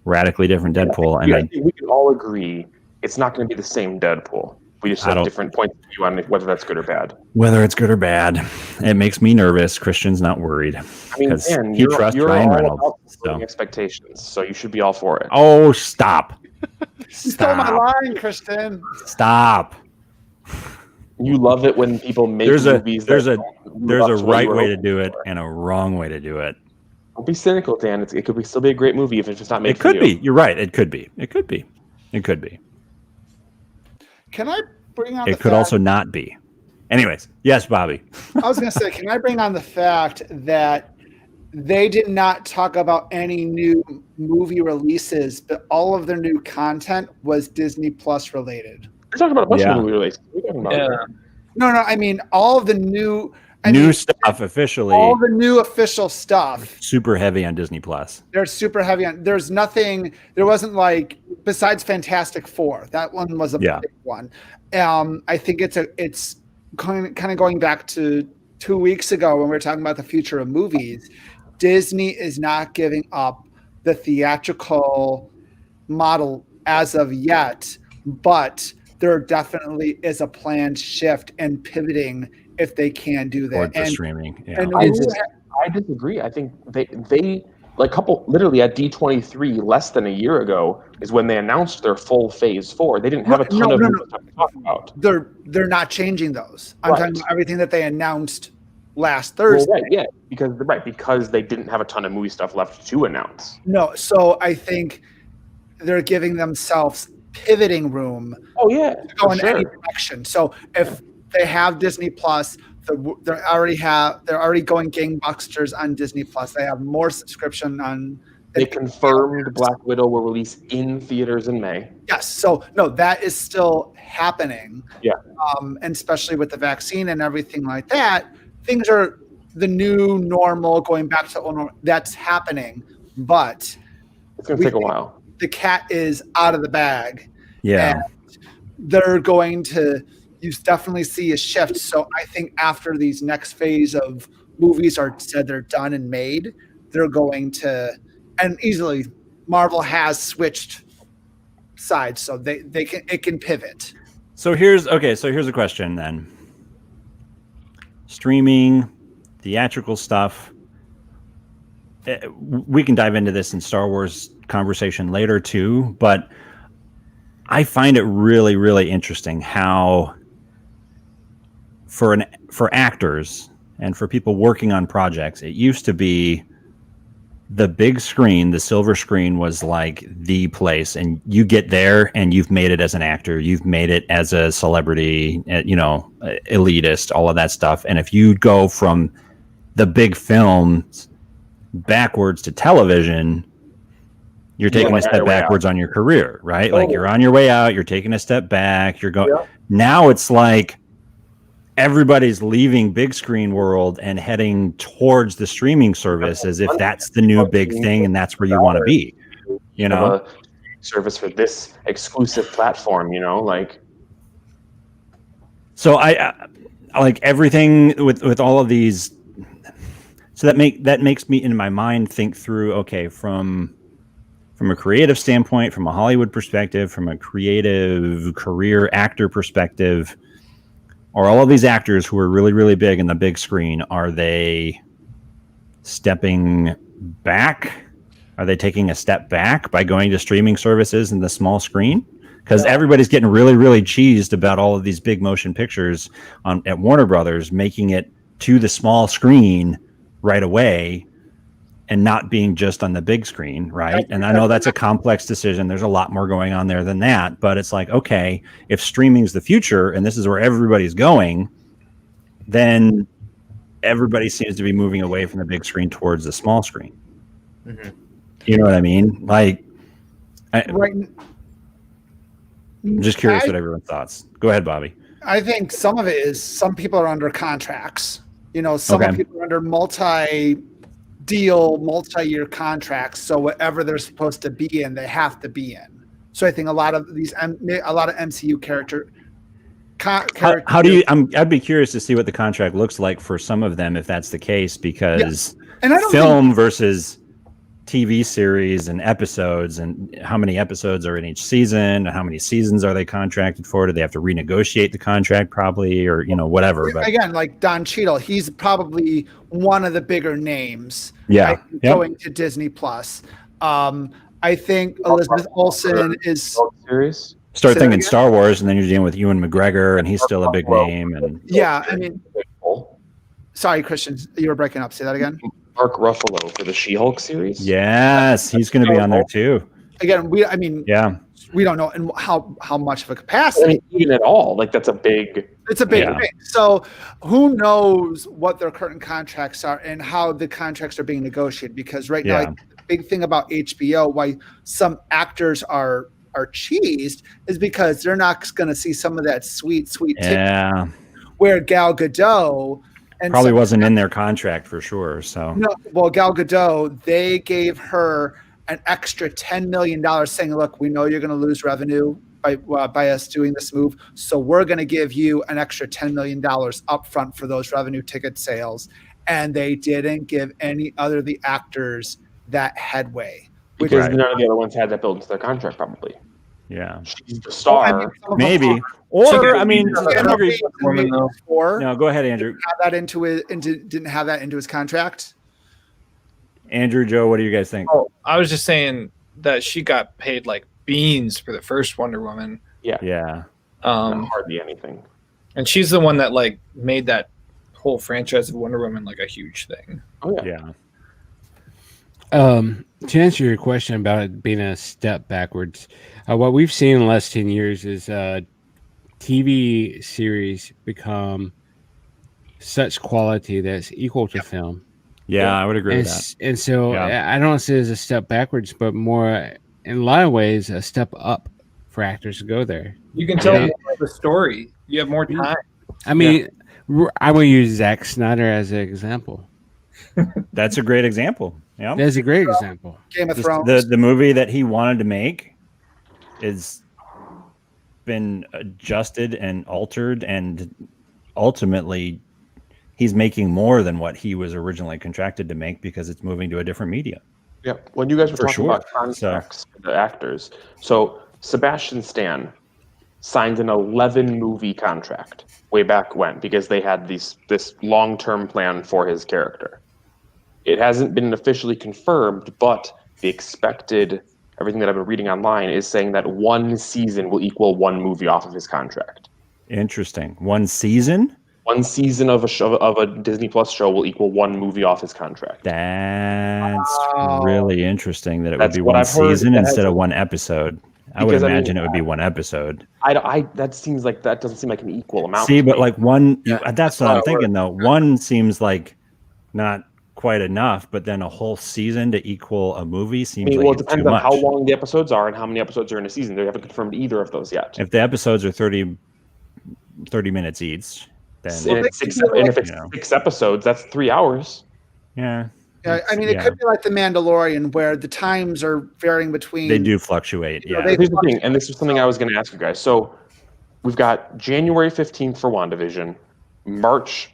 Deadpool. And I think we can all agree it's not going to be the same Deadpool. We just have different points of view on whether that's good or bad. Whether it's good or bad, it makes me nervous. Christian's not worried. I mean, man, he trusts Ryan Reynolds. So. Expectations, so you should be all for it. Oh, stop! You stole my line, Christian. Stop! You love it when people make movies. There's a right way to do it and a wrong way to do it. Don't be cynical, Dan. It could still be a great movie if it's just not made. It could be. You're right. It could be. Can I bring on? It could also not be. Anyways, yes, Bobby. I was going to say, can I bring on the fact that they did not talk about any new movie releases, but all of their new content was Disney Plus related. We're talking about a bunch of movie releases. No, I mean all of the new stuff officially. All the new official stuff. Super heavy on Disney Plus. They're super heavy on. There's nothing. There wasn't like besides Fantastic Four. That one was a big one. I think it's kind of going back to 2 weeks ago when we were talking about the future of movies. Disney is not giving up the theatrical model as of yet, but there definitely is a planned shift and pivoting if they can do that. And streaming. Yeah. And I disagree. I think they like literally at D23 less than a year ago is when they announced their full phase 4. They didn't have a ton of stuff to talk about. They're not changing those. I'm talking about everything that they announced last Thursday. Well, because they didn't have a ton of movie stuff left to announce. No, so I think they're giving themselves pivoting room. Oh yeah, to go in any direction. So if they have Disney Plus, they're already going gangbusters on Disney Plus. They have more subscription on. They confirmed Black Widow will release in theaters in May. Yes, so no, that is still happening. Yeah, and especially with the vaccine and everything like that, things are the new normal. Going back to normal, that's happening, but it's going to take a while. The cat is out of the bag. Yeah. And they're going to, you definitely see a shift. So I think after these next phase of movies are said they're done and made, they're going to, and easily Marvel has switched sides. So it can pivot. So here's a question then. Streaming, theatrical stuff. We can dive into this in Star Wars conversation later too, but I find it really, really interesting how for actors and for people working on projects, it used to be the big screen, the silver screen was like the place, and you get there and you've made it as an actor, you've made it as a celebrity, elitist, all of that stuff. And if you go from the big films backwards to television, you're taking a step backwards on your career, right? Like you're on your way out, you're taking a step back, you're going. Yeah. Now it's like everybody's leaving big screen world and heading towards the streaming service as if that's the new big thing and that's where you want to be. Service for this exclusive platform, like. So I like everything with all of these. So that makes me in my mind think through, okay, from a creative standpoint, from a Hollywood perspective, from a creative career actor perspective, are all of these actors who are really, really big in the big screen, are they stepping back? Are they taking a step back by going to streaming services in the small screen? Because everybody's getting really, really cheesed about all of these big motion pictures at Warner Brothers, making it to the small screen right away and not being just on the big screen, right? And I know that's a complex decision. There's a lot more going on there than that, but it's like, okay, if streaming's the future and this is where everybody's going, then everybody seems to be moving away from the big screen towards the small screen. Mm-hmm. You know what I mean? Like, right. I'm just curious what everyone's thoughts. Go ahead, Bobby. I think some of it is some people are under contracts. Some people are under multi-year contracts. So whatever they're supposed to be in, they have to be in. So I think a lot of MCU characters. How do you? I'd be curious to see what the contract looks like for some of them, if that's the case, because film versus TV series and episodes, and how many episodes are in each season, and how many seasons are they contracted for? Do they have to renegotiate the contract probably, or whatever? But again, like Don Cheadle, he's probably one of the bigger names. Yeah, going to Disney Plus. I think Elizabeth Olsen is series. Start thinking Star Wars, and then you're dealing with Ewan McGregor, and he's still a big name. And sorry, Christian, you were breaking up. Say that again. Mark Ruffalo for the She-Hulk series. Yes, he's going to be on there too. Again, we don't know and how much of a capacity. Even at all. Like that's a big. It's a big thing. So who knows what their current contracts are and how the contracts are being negotiated? Because right now, the big thing about HBO, why some actors are cheesed, is because they're not going to see some of that sweet ticket where Gal Gadot probably wasn't in their contract for sure. So Gal Gadot, they gave her an extra $10 million saying, look, we know you're going to lose revenue by us doing this move, so we're going to give you an extra $10 million upfront for those revenue ticket sales. And they didn't give any other of the actors that headway. Because none of the other ones had that built into their contract, probably. Yeah. She's the star. Maybe. Or, I mean, no, go ahead, Andrew. Didn't have that into his contract? Andrew, Joe, what do you guys think? Oh, I was just saying that she got paid like beans for the first Wonder Woman. Yeah. Hardly anything. And she's the one that like made that whole franchise of Wonder Woman like a huge thing. Oh, yeah. To answer your question about it being a step backwards, what we've seen in the last 10 years is TV series become such quality that's equal to film. Yeah, I would agree with that. And so I don't see it as a step backwards, but more, in a lot of ways, a step up for actors to go there. You can tell more of the story. You have more time. I mean, I will use Zack Snyder as an example. That's a great example. Yeah, that's a great example. Game of Thrones. The movie that he wanted to make is been adjusted and altered, and ultimately he's making more than what he was originally contracted to make because it's moving to a different media. Yeah, when you guys were talking about contracts, the actors. So Sebastian Stan signed an 11-movie contract way back when because they had this long-term plan for his character. It hasn't been officially confirmed, but the expected, everything that I've been reading online is saying that one season will equal one movie off of his contract. Interesting. One season? One season of a show, of a Disney Plus show will equal one movie off his contract. That's really interesting that it would be one season instead of one episode. I would imagine it would be one episode. That seems like that doesn't seem like an equal amount. See, but like one, that's what I'm thinking though. One seems like not quite enough, but then a whole season to equal a movie seems like it depends on how long the episodes are and how many episodes are in a season. They haven't confirmed either of those yet. If the episodes are 30 minutes each, then if it's 6 episodes, that's 3 hours. Yeah. Yeah, I mean, it could be like The Mandalorian, where the times are varying between. They do fluctuate. Yeah. Here's the thing, and this is something I was going to ask you guys. So, we've got January 15th for WandaVision, March.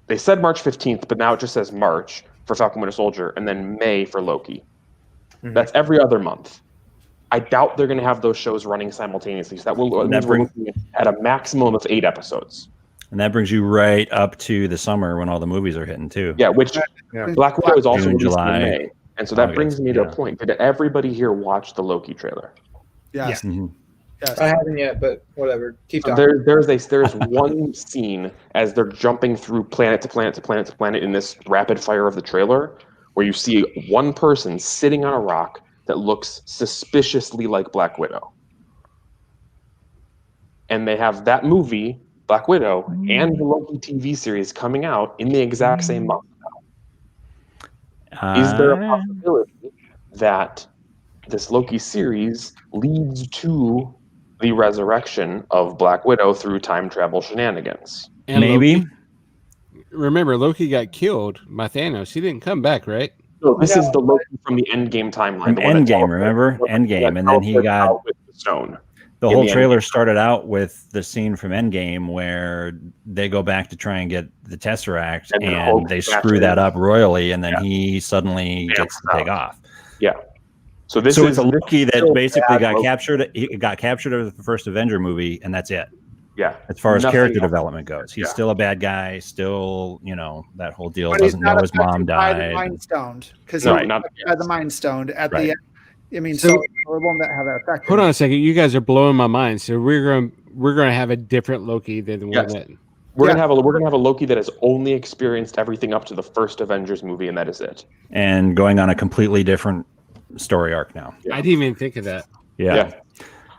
They said March 15th, but now it just says March for Falcon Winter Soldier, and then May for Loki. Mm-hmm. That's every other month. I doubt they're going to have those shows running simultaneously. So we're looking at a maximum of 8 episodes. And that brings you right up to the summer when all the movies are hitting too. Yeah, which Black Widow is also released in May. And so that brings me to a point. Did everybody here watch the Loki trailer? Yes. Yeah. Mm-hmm. Yes. I haven't yet, but whatever. Keep talking. There's one scene as they're jumping through planet to planet to planet to planet in this rapid fire of the trailer where you see one person sitting on a rock that looks suspiciously like Black Widow. And they have that movie, Black Widow, and the Loki TV series coming out in the exact same month now. Is there a possibility that this Loki series leads to the resurrection of Black Widow through time travel shenanigans. And Maybe. Loki, remember, Loki got killed by Thanos. He didn't come back, right? So this is the Loki from the Endgame timeline. From the one that Endgame, teleported- remember? Endgame. And then he teleported got out with the stone. the in whole the trailer Endgame. started out with the scene from Endgame where they go back to try and get the Tesseract And then and Hulk they smashes screw that it. up royally, and then he suddenly Bamfs gets to take out. off. Yeah. So this So is it's a Loki that still basically bad got Loki. captured. He got captured out of the first Avenger movie, and that's it. Yeah. As far as Nothing character else. development goes, he's Yeah. still a bad guy. Still, that whole deal. But he's Doesn't not know his mom affected by the died. Mind Stoned because No, he not- had the Mind Stoned at Right. the end. I mean, So- so it won't have that effect. Hold on a second. You guys are blowing my mind. So we're gonna have a different Loki than the one Yes. that. We're Yeah. gonna have a Loki that has only experienced everything up to the first Avengers movie, and that is it. And going on a completely different story arc now. Yeah. I didn't even think of that. Yeah.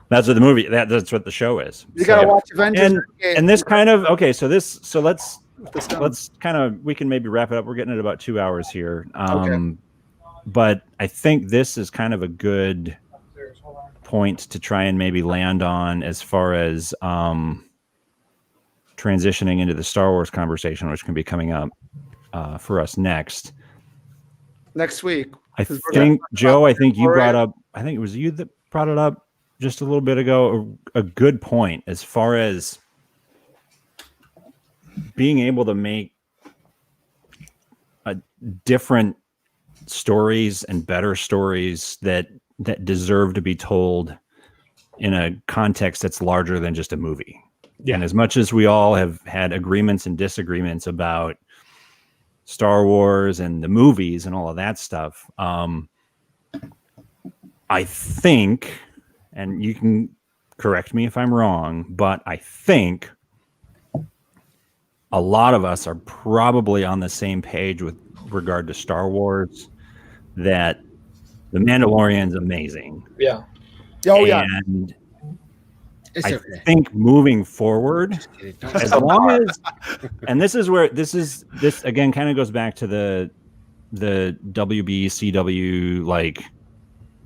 That's what the movie. That's what the show is. You got to So- watch Avengers. and this kind of let's The stone. let's kind of we can maybe wrap it up. We're getting at about 2 hours here. Okay. But I think this is kind of a good point to try and maybe land on as far as transitioning into the Star Wars conversation, which can be coming up for us next. next week. I 'Cause we're think, gonna talk Joe, about I think you Thor brought up, I think it was you that brought it up just a little bit ago, a good point as far as being able to make different stories and better stories that deserve to be told in a context that's larger than just a movie. Yeah. And as much as we all have had agreements and disagreements about Star Wars and the movies and all of that stuff, I think, and you can correct me if I'm wrong, but I think a lot of us are probably on the same page with regard to Star Wars, that The Mandalorian's amazing. Yeah. Oh yeah. And It's I okay. think moving forward, as long as, and this is where this again kind of goes back to the WB CW like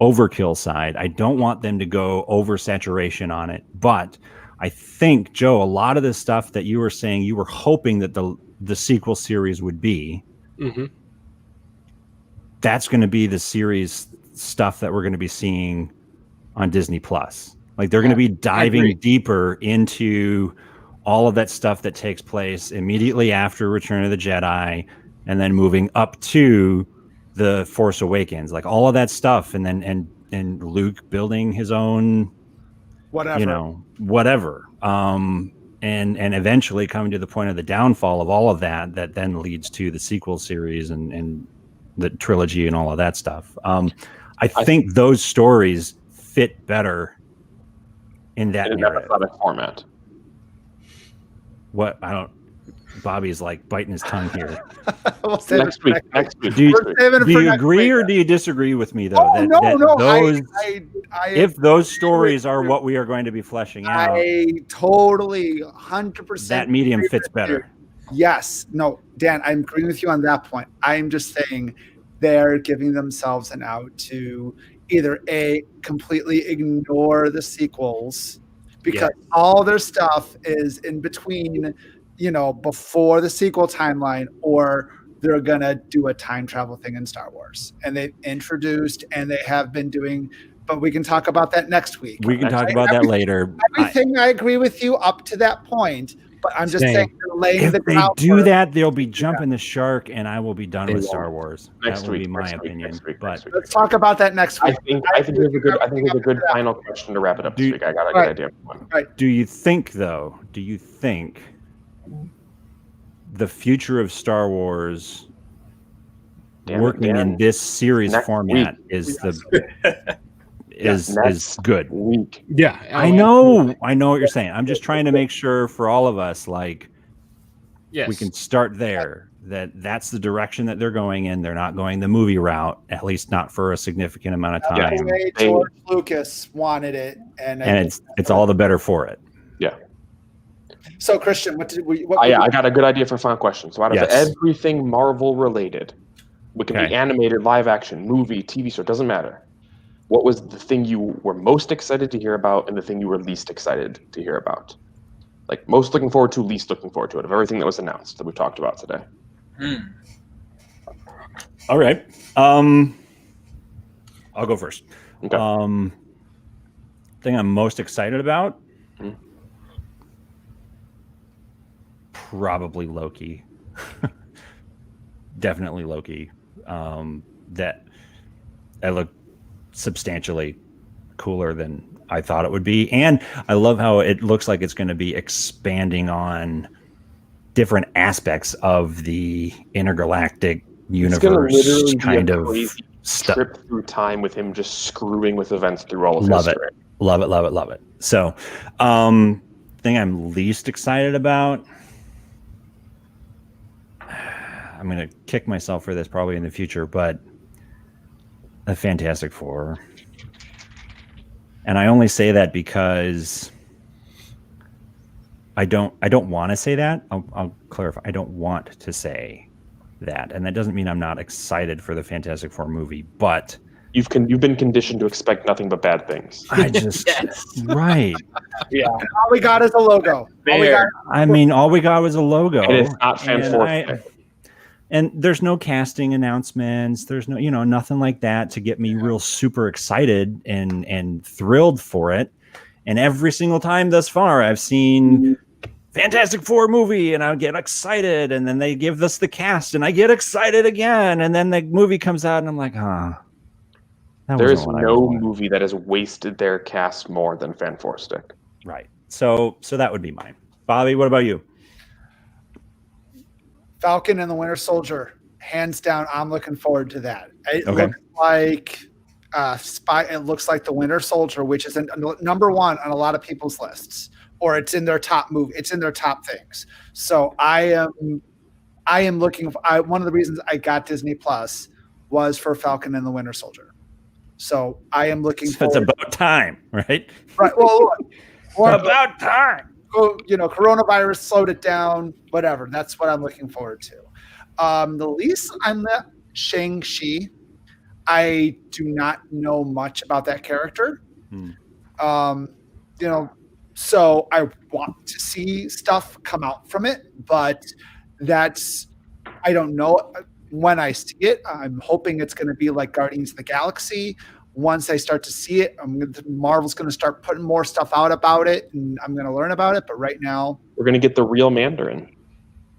overkill side. I don't want them to go oversaturation on it, but I think, Joe, a lot of the stuff that you were saying you were hoping that the sequel series would be, Mm-hmm. that's going to be the series stuff that we're going to be seeing on Disney Plus. Like they're going to be diving deeper into all of that stuff that takes place immediately after Return of the Jedi, and then moving up to the Force Awakens, like all of that stuff, and then and Luke building his own, Whatever. whatever, and eventually coming to the point of the downfall of all of that then leads to the sequel series and the trilogy and all of that stuff. I think those stories fit better in that In an narrative. episodic format. What I don't. Bobby's like biting his tongue here. We'll save Next it week. for Next week. Do you, We're saving it do for you next agree week. or do you disagree with me though? Oh no. Those, I if those stories are what we are going to be fleshing out, I totally 100%. that medium agree fits with better. you. Yes. No, Dan, I'm agreeing with you on that point. I'm just saying they're giving themselves an out to either completely ignore the sequels because all their stuff is in between, before the sequel timeline, or they're going to do a time travel thing in Star Wars. And they've introduced and they have been doing, but we can talk about that next week. We can talk about that later. Everything I agree with you up to that point, but I'm just Same. saying they're laying If the they groundwork. do that, they'll be jumping the shark, and I will be done They with won't. Star Wars. Next that will week. be my next week, opinion. next week, But next week. Let's talk about that next I week. think there's a good final question to wrap it up this week. I got a good idea. do you think, though? Do you think the future of Star Wars Damn it, working Dan. in this series Next format week. is good? Week. Yeah, I know what you're saying. I'm just trying to make sure for all of us, like, Yes. we can start there. That's the direction that they're going in. They're not going the movie route, at least not for a significant amount of time. The way George Lucas wanted it, and it's all the better for it. Yeah. So Christian, what did we? I got a good idea for a final question. So out of Yes. everything Marvel related, it can Okay. be animated, live action, movie, TV show, doesn't matter. what was the thing you were most excited to hear about and the thing you were least excited to hear about? Like most looking forward to, least looking forward to it, of everything that was announced that we talked about today. All right. I'll go first. Okay. Thing I'm most excited about? Probably Loki. Definitely Loki. That looked substantially cooler than I thought it would be. And I love how it looks like it's going to be expanding on different aspects of the intergalactic universe kind of stuff. Trip through time with him just screwing with events through all of Love history. Love it. So, thing I'm least excited about, I'm going to kick myself for this probably in the future, but the Fantastic Four. And I only say that because I don't want to say that. I'll clarify. I don't want to say that. And that doesn't mean I'm not excited for the Fantastic Four movie, but you've been conditioned to expect nothing but bad things. I just right. Yeah. All we got is a logo. All we got was a logo. And it's not fantastic. And there's no casting announcements. There's no, nothing like that to get me real super excited and thrilled for it. And every single time thus far, I've seen Fantastic Four movie and I get excited. And then they give us the cast and I get excited again. And then the movie comes out and I'm like, there is no movie that has wasted their cast more than Fantastic. Right. So that would be mine. Bobby, what about you? Falcon and the Winter Soldier, hands down. I'm looking forward to that. It looks like It looks like the Winter Soldier, which is number one on a lot of people's lists, or it's in their top movie. It's in their top things. So I am looking. One of the reasons I got Disney Plus was for Falcon and the Winter Soldier. So I am looking. So it's about time, right? Right. Well, about time. Coronavirus slowed it down, whatever. That's what I'm looking forward to. The least I'm not Shang-Chi. I do not know much about that character. So I want to see stuff come out from it, but I don't know when I see it. I'm hoping it's going to be like Guardians of the Galaxy. Once I start to see it, Marvel's going to start putting more stuff out about it, and I'm going to learn about it. But right now, we're going to get the real Mandarin.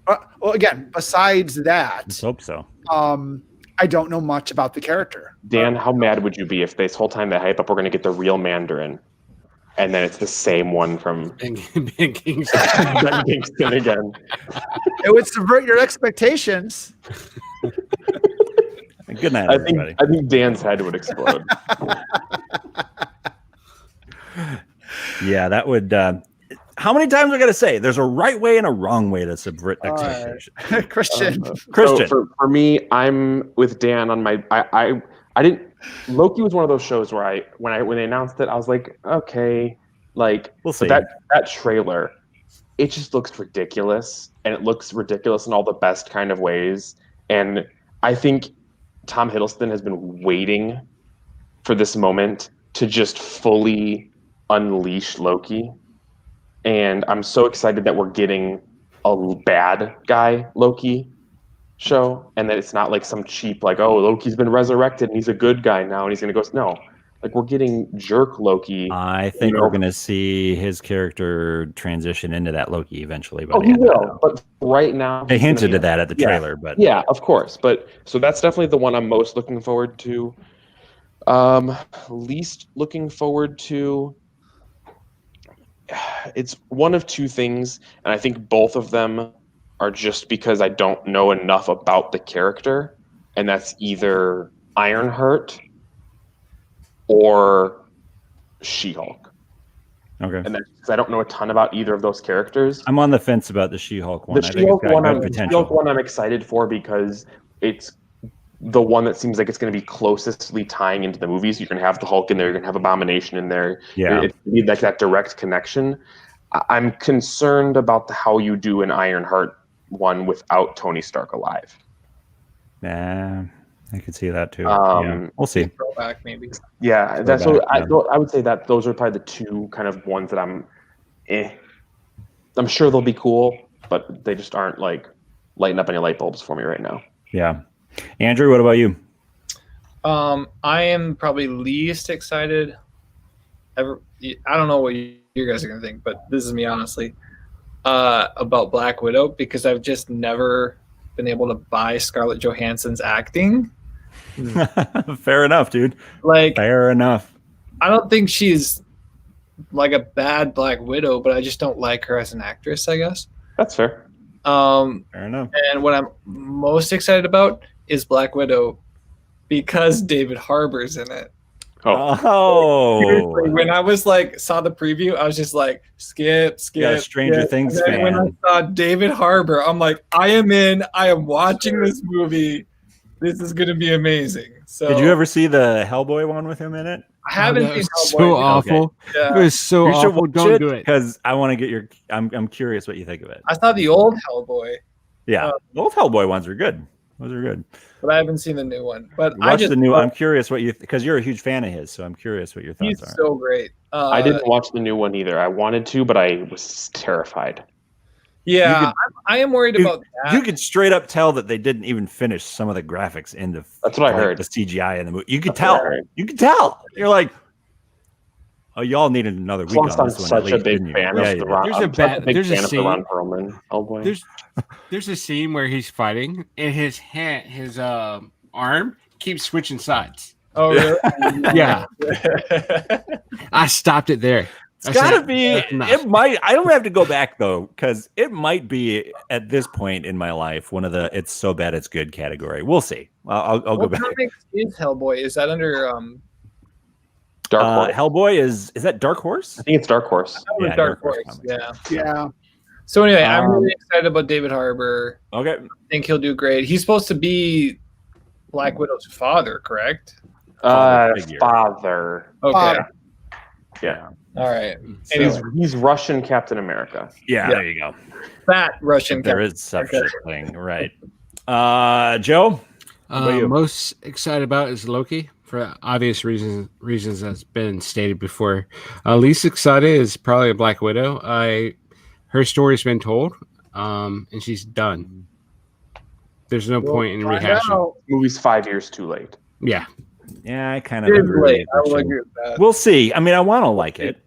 Well, again, besides that, let's hope so. I don't know much about the character. Dan, how mad would you be if this whole time they hype up we're going to get the real Mandarin, and then it's the same one from Ben Kingston again? It would subvert your expectations. Good night, everybody. I think Dan's head would explode. Yeah, that would. How many times are we going to say there's a right way and a wrong way to subvert expectations? Christian. Christian. So for me, I'm with Dan on my. I didn't. Loki was one of those shows where when they announced it, I was like, okay, like we'll see. That trailer, it just looks ridiculous, and it looks ridiculous in all the best kind of ways. And I think Tom Hiddleston has been waiting for this moment to just fully unleash Loki. And I'm so excited that we're getting a bad guy Loki show, and that it's not like some cheap, like, oh, Loki's been resurrected and he's a good guy now and he's going to go. No, like we're getting jerk Loki. I think we're going to see his character transition into that Loki eventually. He will. But right now, they hinted at that at the trailer. But yeah, of course. But so that's definitely the one I'm most looking forward to. Least looking forward to. It's one of two things, and I think both of them are just because I don't know enough about the character, and that's either Ironheart or She-Hulk. Okay. And that's because I don't know a ton about either of those characters. I'm on the fence about the She-Hulk one. The She-Hulk one I'm excited for because it's the one that seems like it's going to be closestly tying into the movies. You're going to have the Hulk in there. You're going to have Abomination in there. Yeah. It's like that direct connection. I'm concerned about how you do an Ironheart one without Tony Stark alive. Nah. I could see that too. We'll see. Throwback, maybe. Yeah, that's what I would say. That those are probably the two kind of ones that I'm sure they'll be cool, but they just aren't like lighting up any light bulbs for me right now. Yeah. Andrew, what about you? I am probably least excited ever. I don't know what you guys are gonna think, but this is me honestly about Black Widow, because I've just never been able to buy Scarlett Johansson's acting. Fair enough, dude. Like, fair enough. I don't think she's like a bad Black Widow, but I just don't like her as an actress, I guess. That's fair. Fair enough. And what I'm most excited about is Black Widow because David Harbour's in it. Seriously, when I was like saw the preview, I was just like skip. Yeah, Stranger Things and then fan. when I saw David Harbour, I'm like, I am in. I am watching this movie. This is going to be amazing. So, did you ever see the Hellboy one with him in it? I haven't seen Hellboy. So awful. Okay. Yeah. It was so awful. Don't do it because I want to get your. I'm curious what you think of it. I saw the old Hellboy. Yeah, the old Hellboy ones are good. Those are good. But I haven't seen the new one. But watch the new. I'm curious what you because you're a huge fan of his, so I'm curious what your thoughts are. He's so great. I didn't watch the new one either. I wanted to, but I was terrified. Yeah, I am worried about that. You could straight up tell that they didn't even finish some of the graphics in the. That's what I heard. The CGI in the movie. You could tell. You could tell. You're like, oh, y'all needed another week on this one. Such a big fan of the Ron. There's a scene. Ron Perlman. Hellboy. There's a scene where he's fighting and his arm keeps switching sides. Oh, really? Yeah. I stopped it there. It's gotta be. It might. I don't have to go back though, because it might be at this point in my life one of the "it's so bad it's good" category. We'll see. I'll go back. What comics is Hellboy? Is that under Dark Horse? Hellboy is that Dark Horse? I think it's Dark Horse. Yeah, Dark Horse. Yeah. So anyway, I'm really excited about David Harbour. Okay. I think he'll do great. He's supposed to be Black Widow's father, correct? Father. Okay. Yeah. All right. He's Russian Captain America. Yeah, there you go. Fat Russian There Captain is such a thing, right? Joe? Most excited about is Loki for obvious reasons that's been stated before. Least excited is probably Black Widow. Her story's been told, and she's done. There's no point in rehashing. Movie's 5 years too late. Yeah. Yeah, I kind of agree. I will agree with that. We'll see. I mean, I want to like it.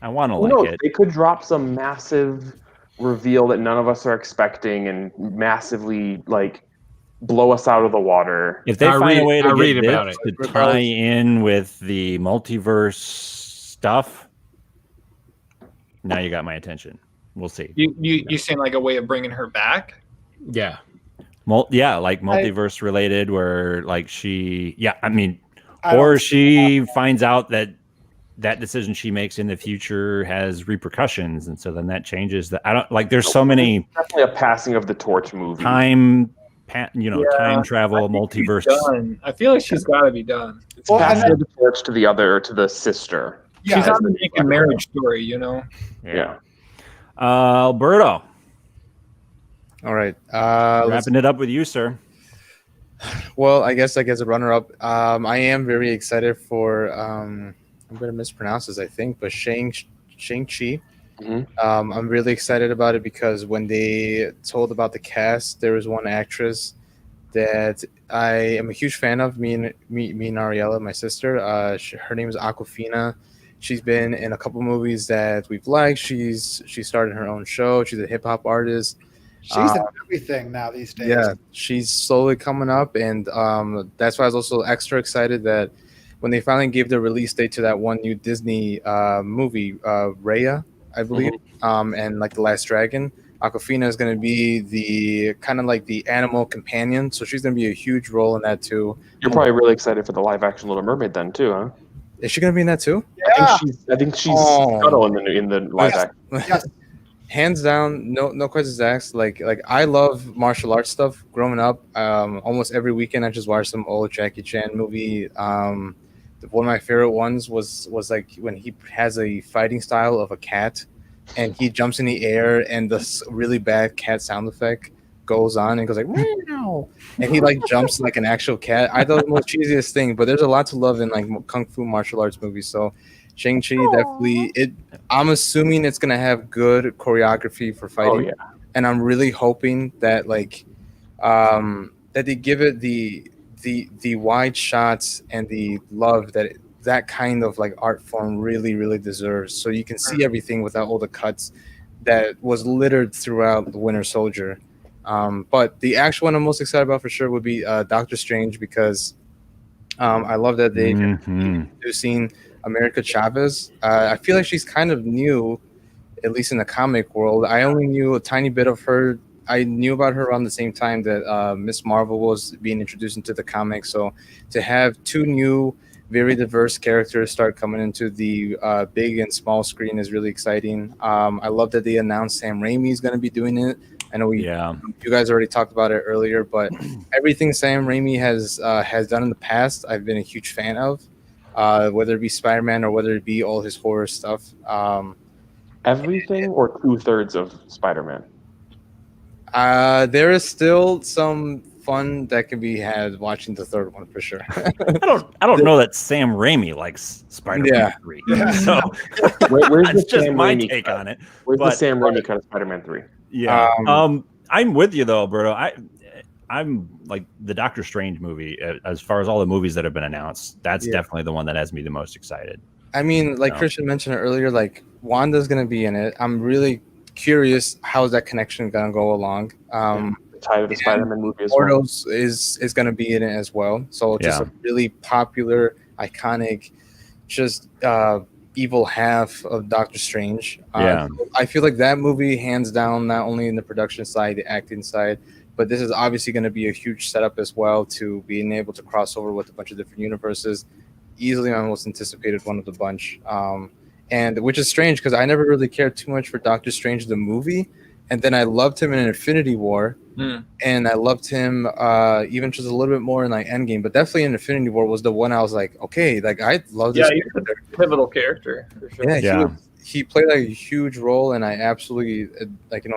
They could drop some massive reveal that none of us are expecting and massively like blow us out of the water. If they find a way to get this to tie in with the multiverse stuff, now you got my attention. We'll see. You seem like a way of bringing her back? Yeah. Like multiverse related, where like she finds out that decision she makes in the future has repercussions, and so then that changes the. I don't like. There's so many. It's definitely a passing of the torch movie. Time travel, multiverse. I feel like she's got to be done. It's passing the torch to the sister. Yeah, she's on the naked marriage story, you know. Yeah. Alberto. All right. Wrapping it up with you, sir. Well, I guess a runner-up. I am very excited for. I'm going to mispronounce this, I think, but Shang-Chi. Mm-hmm. I'm really excited about it because when they told about the cast, there was one actress that I am a huge fan of. Me and Ariella, my sister. Her name is Awkwafina. She's been in a couple movies that we've liked. She started her own show. She's a hip hop artist. She's in everything now these days. Yeah, she's slowly coming up, and that's why I was also extra excited that when they finally gave the release date to that one new Disney movie, Raya, I believe, and like The Last Dragon, Awkwafina is going to be the kind of like the animal companion, so she's going to be a huge role in that too. You're probably really excited for the live-action Little Mermaid then too, huh? Is she going to be in that too? Yeah. I think she's Scuttle in the live action. Yes. Hands down, no questions asked. Like I love martial arts stuff. Growing up, almost every weekend I just watched some old Jackie Chan movie. One of my favorite ones was like when he has a fighting style of a cat, and he jumps in the air and this really bad cat sound effect goes on and goes like meow, and he like jumps like an actual cat. I thought it was the most cheesiest thing, but there's a lot to love in like kung fu martial arts movies. So Shang-Chi definitely it. I'm assuming it's gonna have good choreography for fighting, and I'm really hoping that like that they give it the wide shots and the love that kind of like art form really deserves, so you can see everything without all the cuts that was littered throughout the Winter Soldier. But the actual one I'm most excited about for sure would be Doctor Strange, because I love that they've introducing America Chavez. I feel like she's kind of new, at least in the comic world. I only knew a tiny bit of her. I knew about her around the same time that Miss Marvel was being introduced into the comics. So to have two new, very diverse characters start coming into the big and small screen is really exciting. I love that they announced Sam Raimi is going to be doing it. I know you guys already talked about it earlier, but everything Sam Raimi has done in the past, I've been a huge fan of, whether it be Spider-Man or whether it be all his horror stuff. Everything or 2/3 of Spider-Man? There is still some fun that can be had watching the third one for sure. I don't know that Sam Raimi likes Spider-Man 3. So where's that's just Sam my Raimi take cut? on it. Where's the Sam Raimi cut of Spider-Man 3? Yeah. I'm with you though, bro. I'm like the Doctor Strange movie, as far as all the movies that have been announced, that's definitely the one that has me the most excited. I mean, like Christian mentioned it earlier, like Wanda's gonna be in it. I'm really curious how's that connection gonna go along. The tie of the Spider-Man movie as well. well. is gonna be in it as well. So just a really popular, iconic, just evil half of Doctor Strange. I feel like that movie, hands down, not only in the production side, the acting side, but this is obviously going to be a huge setup as well to being able to cross over with a bunch of different universes. Easily my most anticipated one of the bunch. And which is strange because I never really cared too much for Doctor Strange the movie. And then I loved him in Infinity War. And I loved him even just a little bit more in like Endgame, but definitely in Infinity War was the one I was like, okay, like I love this. Yeah, he's a pivotal character for sure. Yeah, he played like a huge role, and I absolutely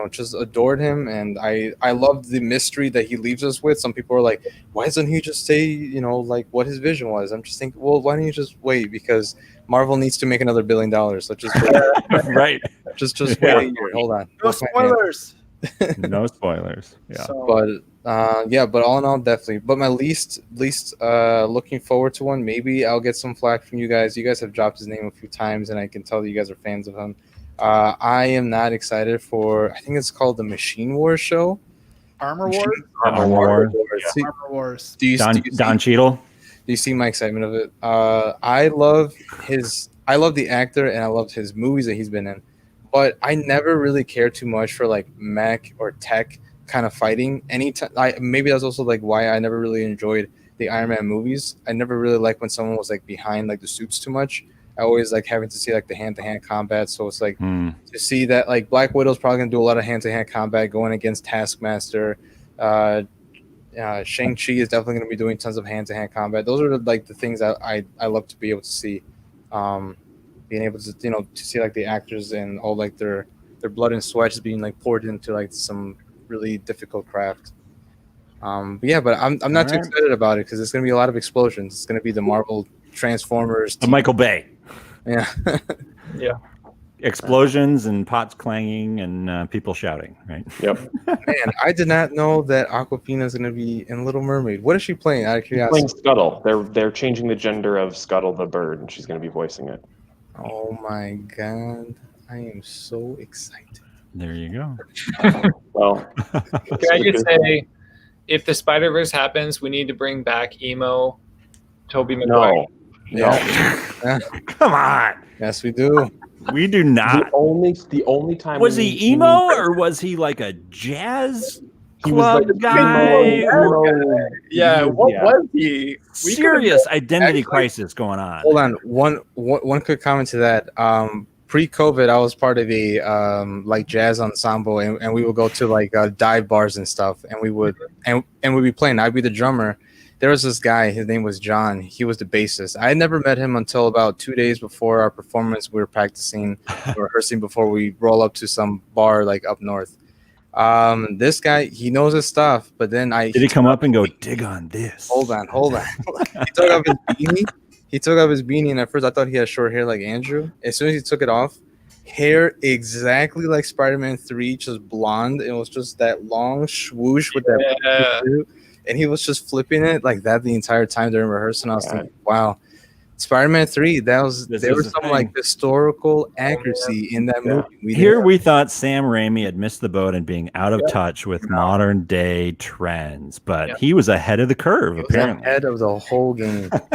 just adored him. And I loved the mystery that he leaves us with. Some people are like, why doesn't he just say like what his vision was? I'm just thinking, well, why don't you just wait, because Marvel needs to make another $1 billion. Let's just wait. Right. Just wait a year. Hold on. No spoilers. No spoilers. Yeah. But all in all, definitely. But my least looking forward to one, maybe I'll get some flack from you guys. You guys have dropped his name a few times, and I can tell that you guys are fans of him. I am not excited for, I think it's called the Machine Wars show. Armor Wars? Armor Wars. Armor Wars. Don Cheadle? Do you see my excitement of it? I love the actor, and I loved his movies that he's been in. But I never really cared too much for like mech or tech kind of fighting. Anytime, maybe that's also like why I never really enjoyed the Iron Man movies. I never really liked when someone was like behind like the suits too much. I always like having to see like the hand-to-hand combat. So it's like to see that like Black Widow's probably gonna do a lot of hand-to-hand combat going against Taskmaster. Shang-Chi is definitely gonna be doing tons of hand-to-hand combat. Those are like the things that I love to be able to see. Being able to to see like the actors and all like their blood and sweat just being like poured into like some really difficult craft. But I'm not too excited about it because it's gonna be a lot of explosions. It's gonna be the Marvel Transformers. Michael Bay. Yeah. Yeah. Explosions and pots clanging and people shouting. Right. Yep. Man, I did not know that Awkwafina is gonna be in Little Mermaid. What is she playing? Out of curiosity. Playing Scuttle. They're changing the gender of Scuttle the bird, and she's gonna be voicing it. Oh my god, I am so excited. There you go. Well, can I just say, if the Spider-Verse happens, we need to bring back emo Tobey Maguire. No. Come on. Yes, we do. We do not. The only time was he emo or was he like a jazz club like guy? What was he? Serious identity crisis going on. Hold on. One quick comment to that. Pre-COVID, I was part of a like jazz ensemble, and we would go to like dive bars and stuff, and we would we'd be playing. I'd be the drummer. There was this guy. His name was John. He was the bassist. I had never met him until about 2 days before our performance. We were practicing, rehearsing before we roll up to some bar like up north. This guy, he knows his stuff, but then Did he come up and go, dig on this? Hold on. He took off his beanie, and at first I thought he had short hair like Andrew. As soon as he took it off, hair exactly like Spider-Man 3, just blonde. It was just that long swoosh with that, and he was just flipping it like that the entire time during rehearsal. And I was thinking, wow, Spider-Man 3, there was some like historical accuracy in that movie. We thought Sam Raimi had missed the boat in being out of touch with modern day trends, but he was ahead of the curve, apparently. Ahead of the whole game. Watching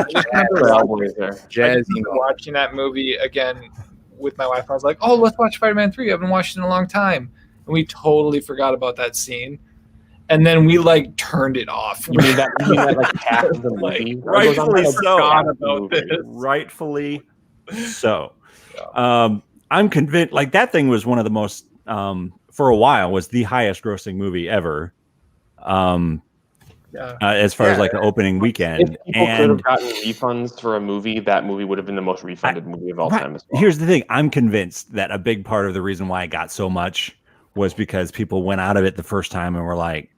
that movie again with my wife, I was like, oh, let's watch Spider-Man 3. I haven't watched it in a long time. And we totally forgot about that scene. And then we like turned it off. You mean that like half of the movie? Rightfully so. I'm convinced like that thing was one of the most for a while was the highest grossing movie ever. As far as like the opening weekend. If people could have gotten refunds for a movie, that movie would have been the most refunded movie of all time as well. Here's the thing. I'm convinced that a big part of the reason why it got so much was because people went out of it the first time and were like,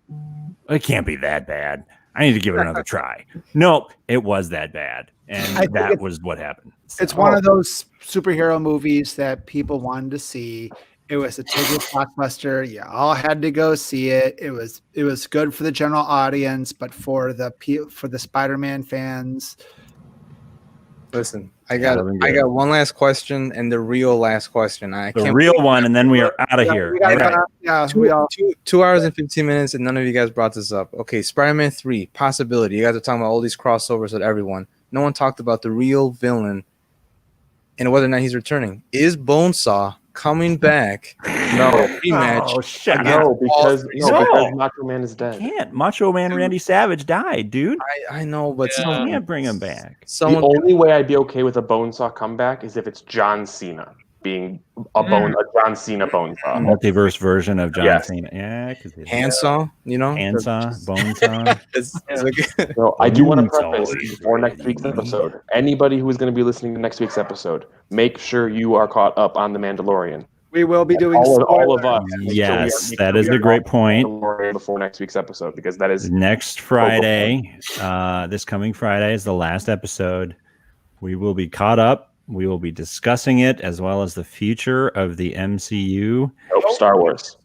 it can't be that bad. I need to give it another try. No, it was that bad. And that was what happened. So. It's one of those superhero movies that people wanted to see. It was a ticket blockbuster. You all had to go see it. It was good for the general audience, but for the Spider-Man fans. Listen, I got one last question and the real last question. The real one, and then we are out of here. 2 hours and 15 minutes, and none of you guys brought this up. Okay, Spider-Man 3, possibility. You guys are talking about all these crossovers with everyone. No one talked about the real villain and whether or not he's returning. Is Bonesaw coming back? No. Rematch. Oh, shut up. Because Macho Man is dead. Can't. Macho Man Randy Savage died, dude. I know, but you can't bring him back. The only way I'd be okay with a Bonesaw comeback is if it's John Cena being a John Cena Bonesaw. Multiverse version of John Cena. Yeah. Handsaw, Handsaw, Bonesaw. So I do want to preface before next week's episode. Anybody who is going to be listening to next week's episode, make sure you are caught up on The Mandalorian. We will be doing all of us. Yes, that is a great point. Before next week's episode, because that is next Friday. This coming Friday is the last episode. We will be caught up. We will be discussing it as well as the future of the MCU. Star Wars,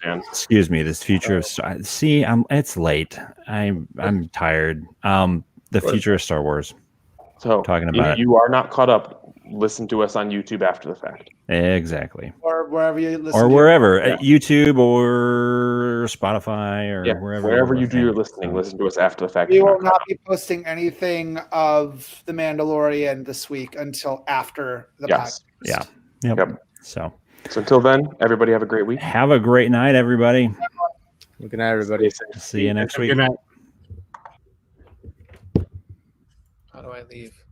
man. Excuse me. This future of see, it's late. I'm tired. The future of Star Wars. So talking about if you are not caught up, listen to us on YouTube after the fact. Exactly. Or wherever you listen. Or wherever, at YouTube or Spotify or wherever you do your listening, listen to us after the fact. We will not be posting anything of The Mandalorian this week until after the podcast. Yeah. Yep. So until then, everybody have a great week. Have a great night, everybody. Good night, everybody. See you next week. Good night. How do I leave?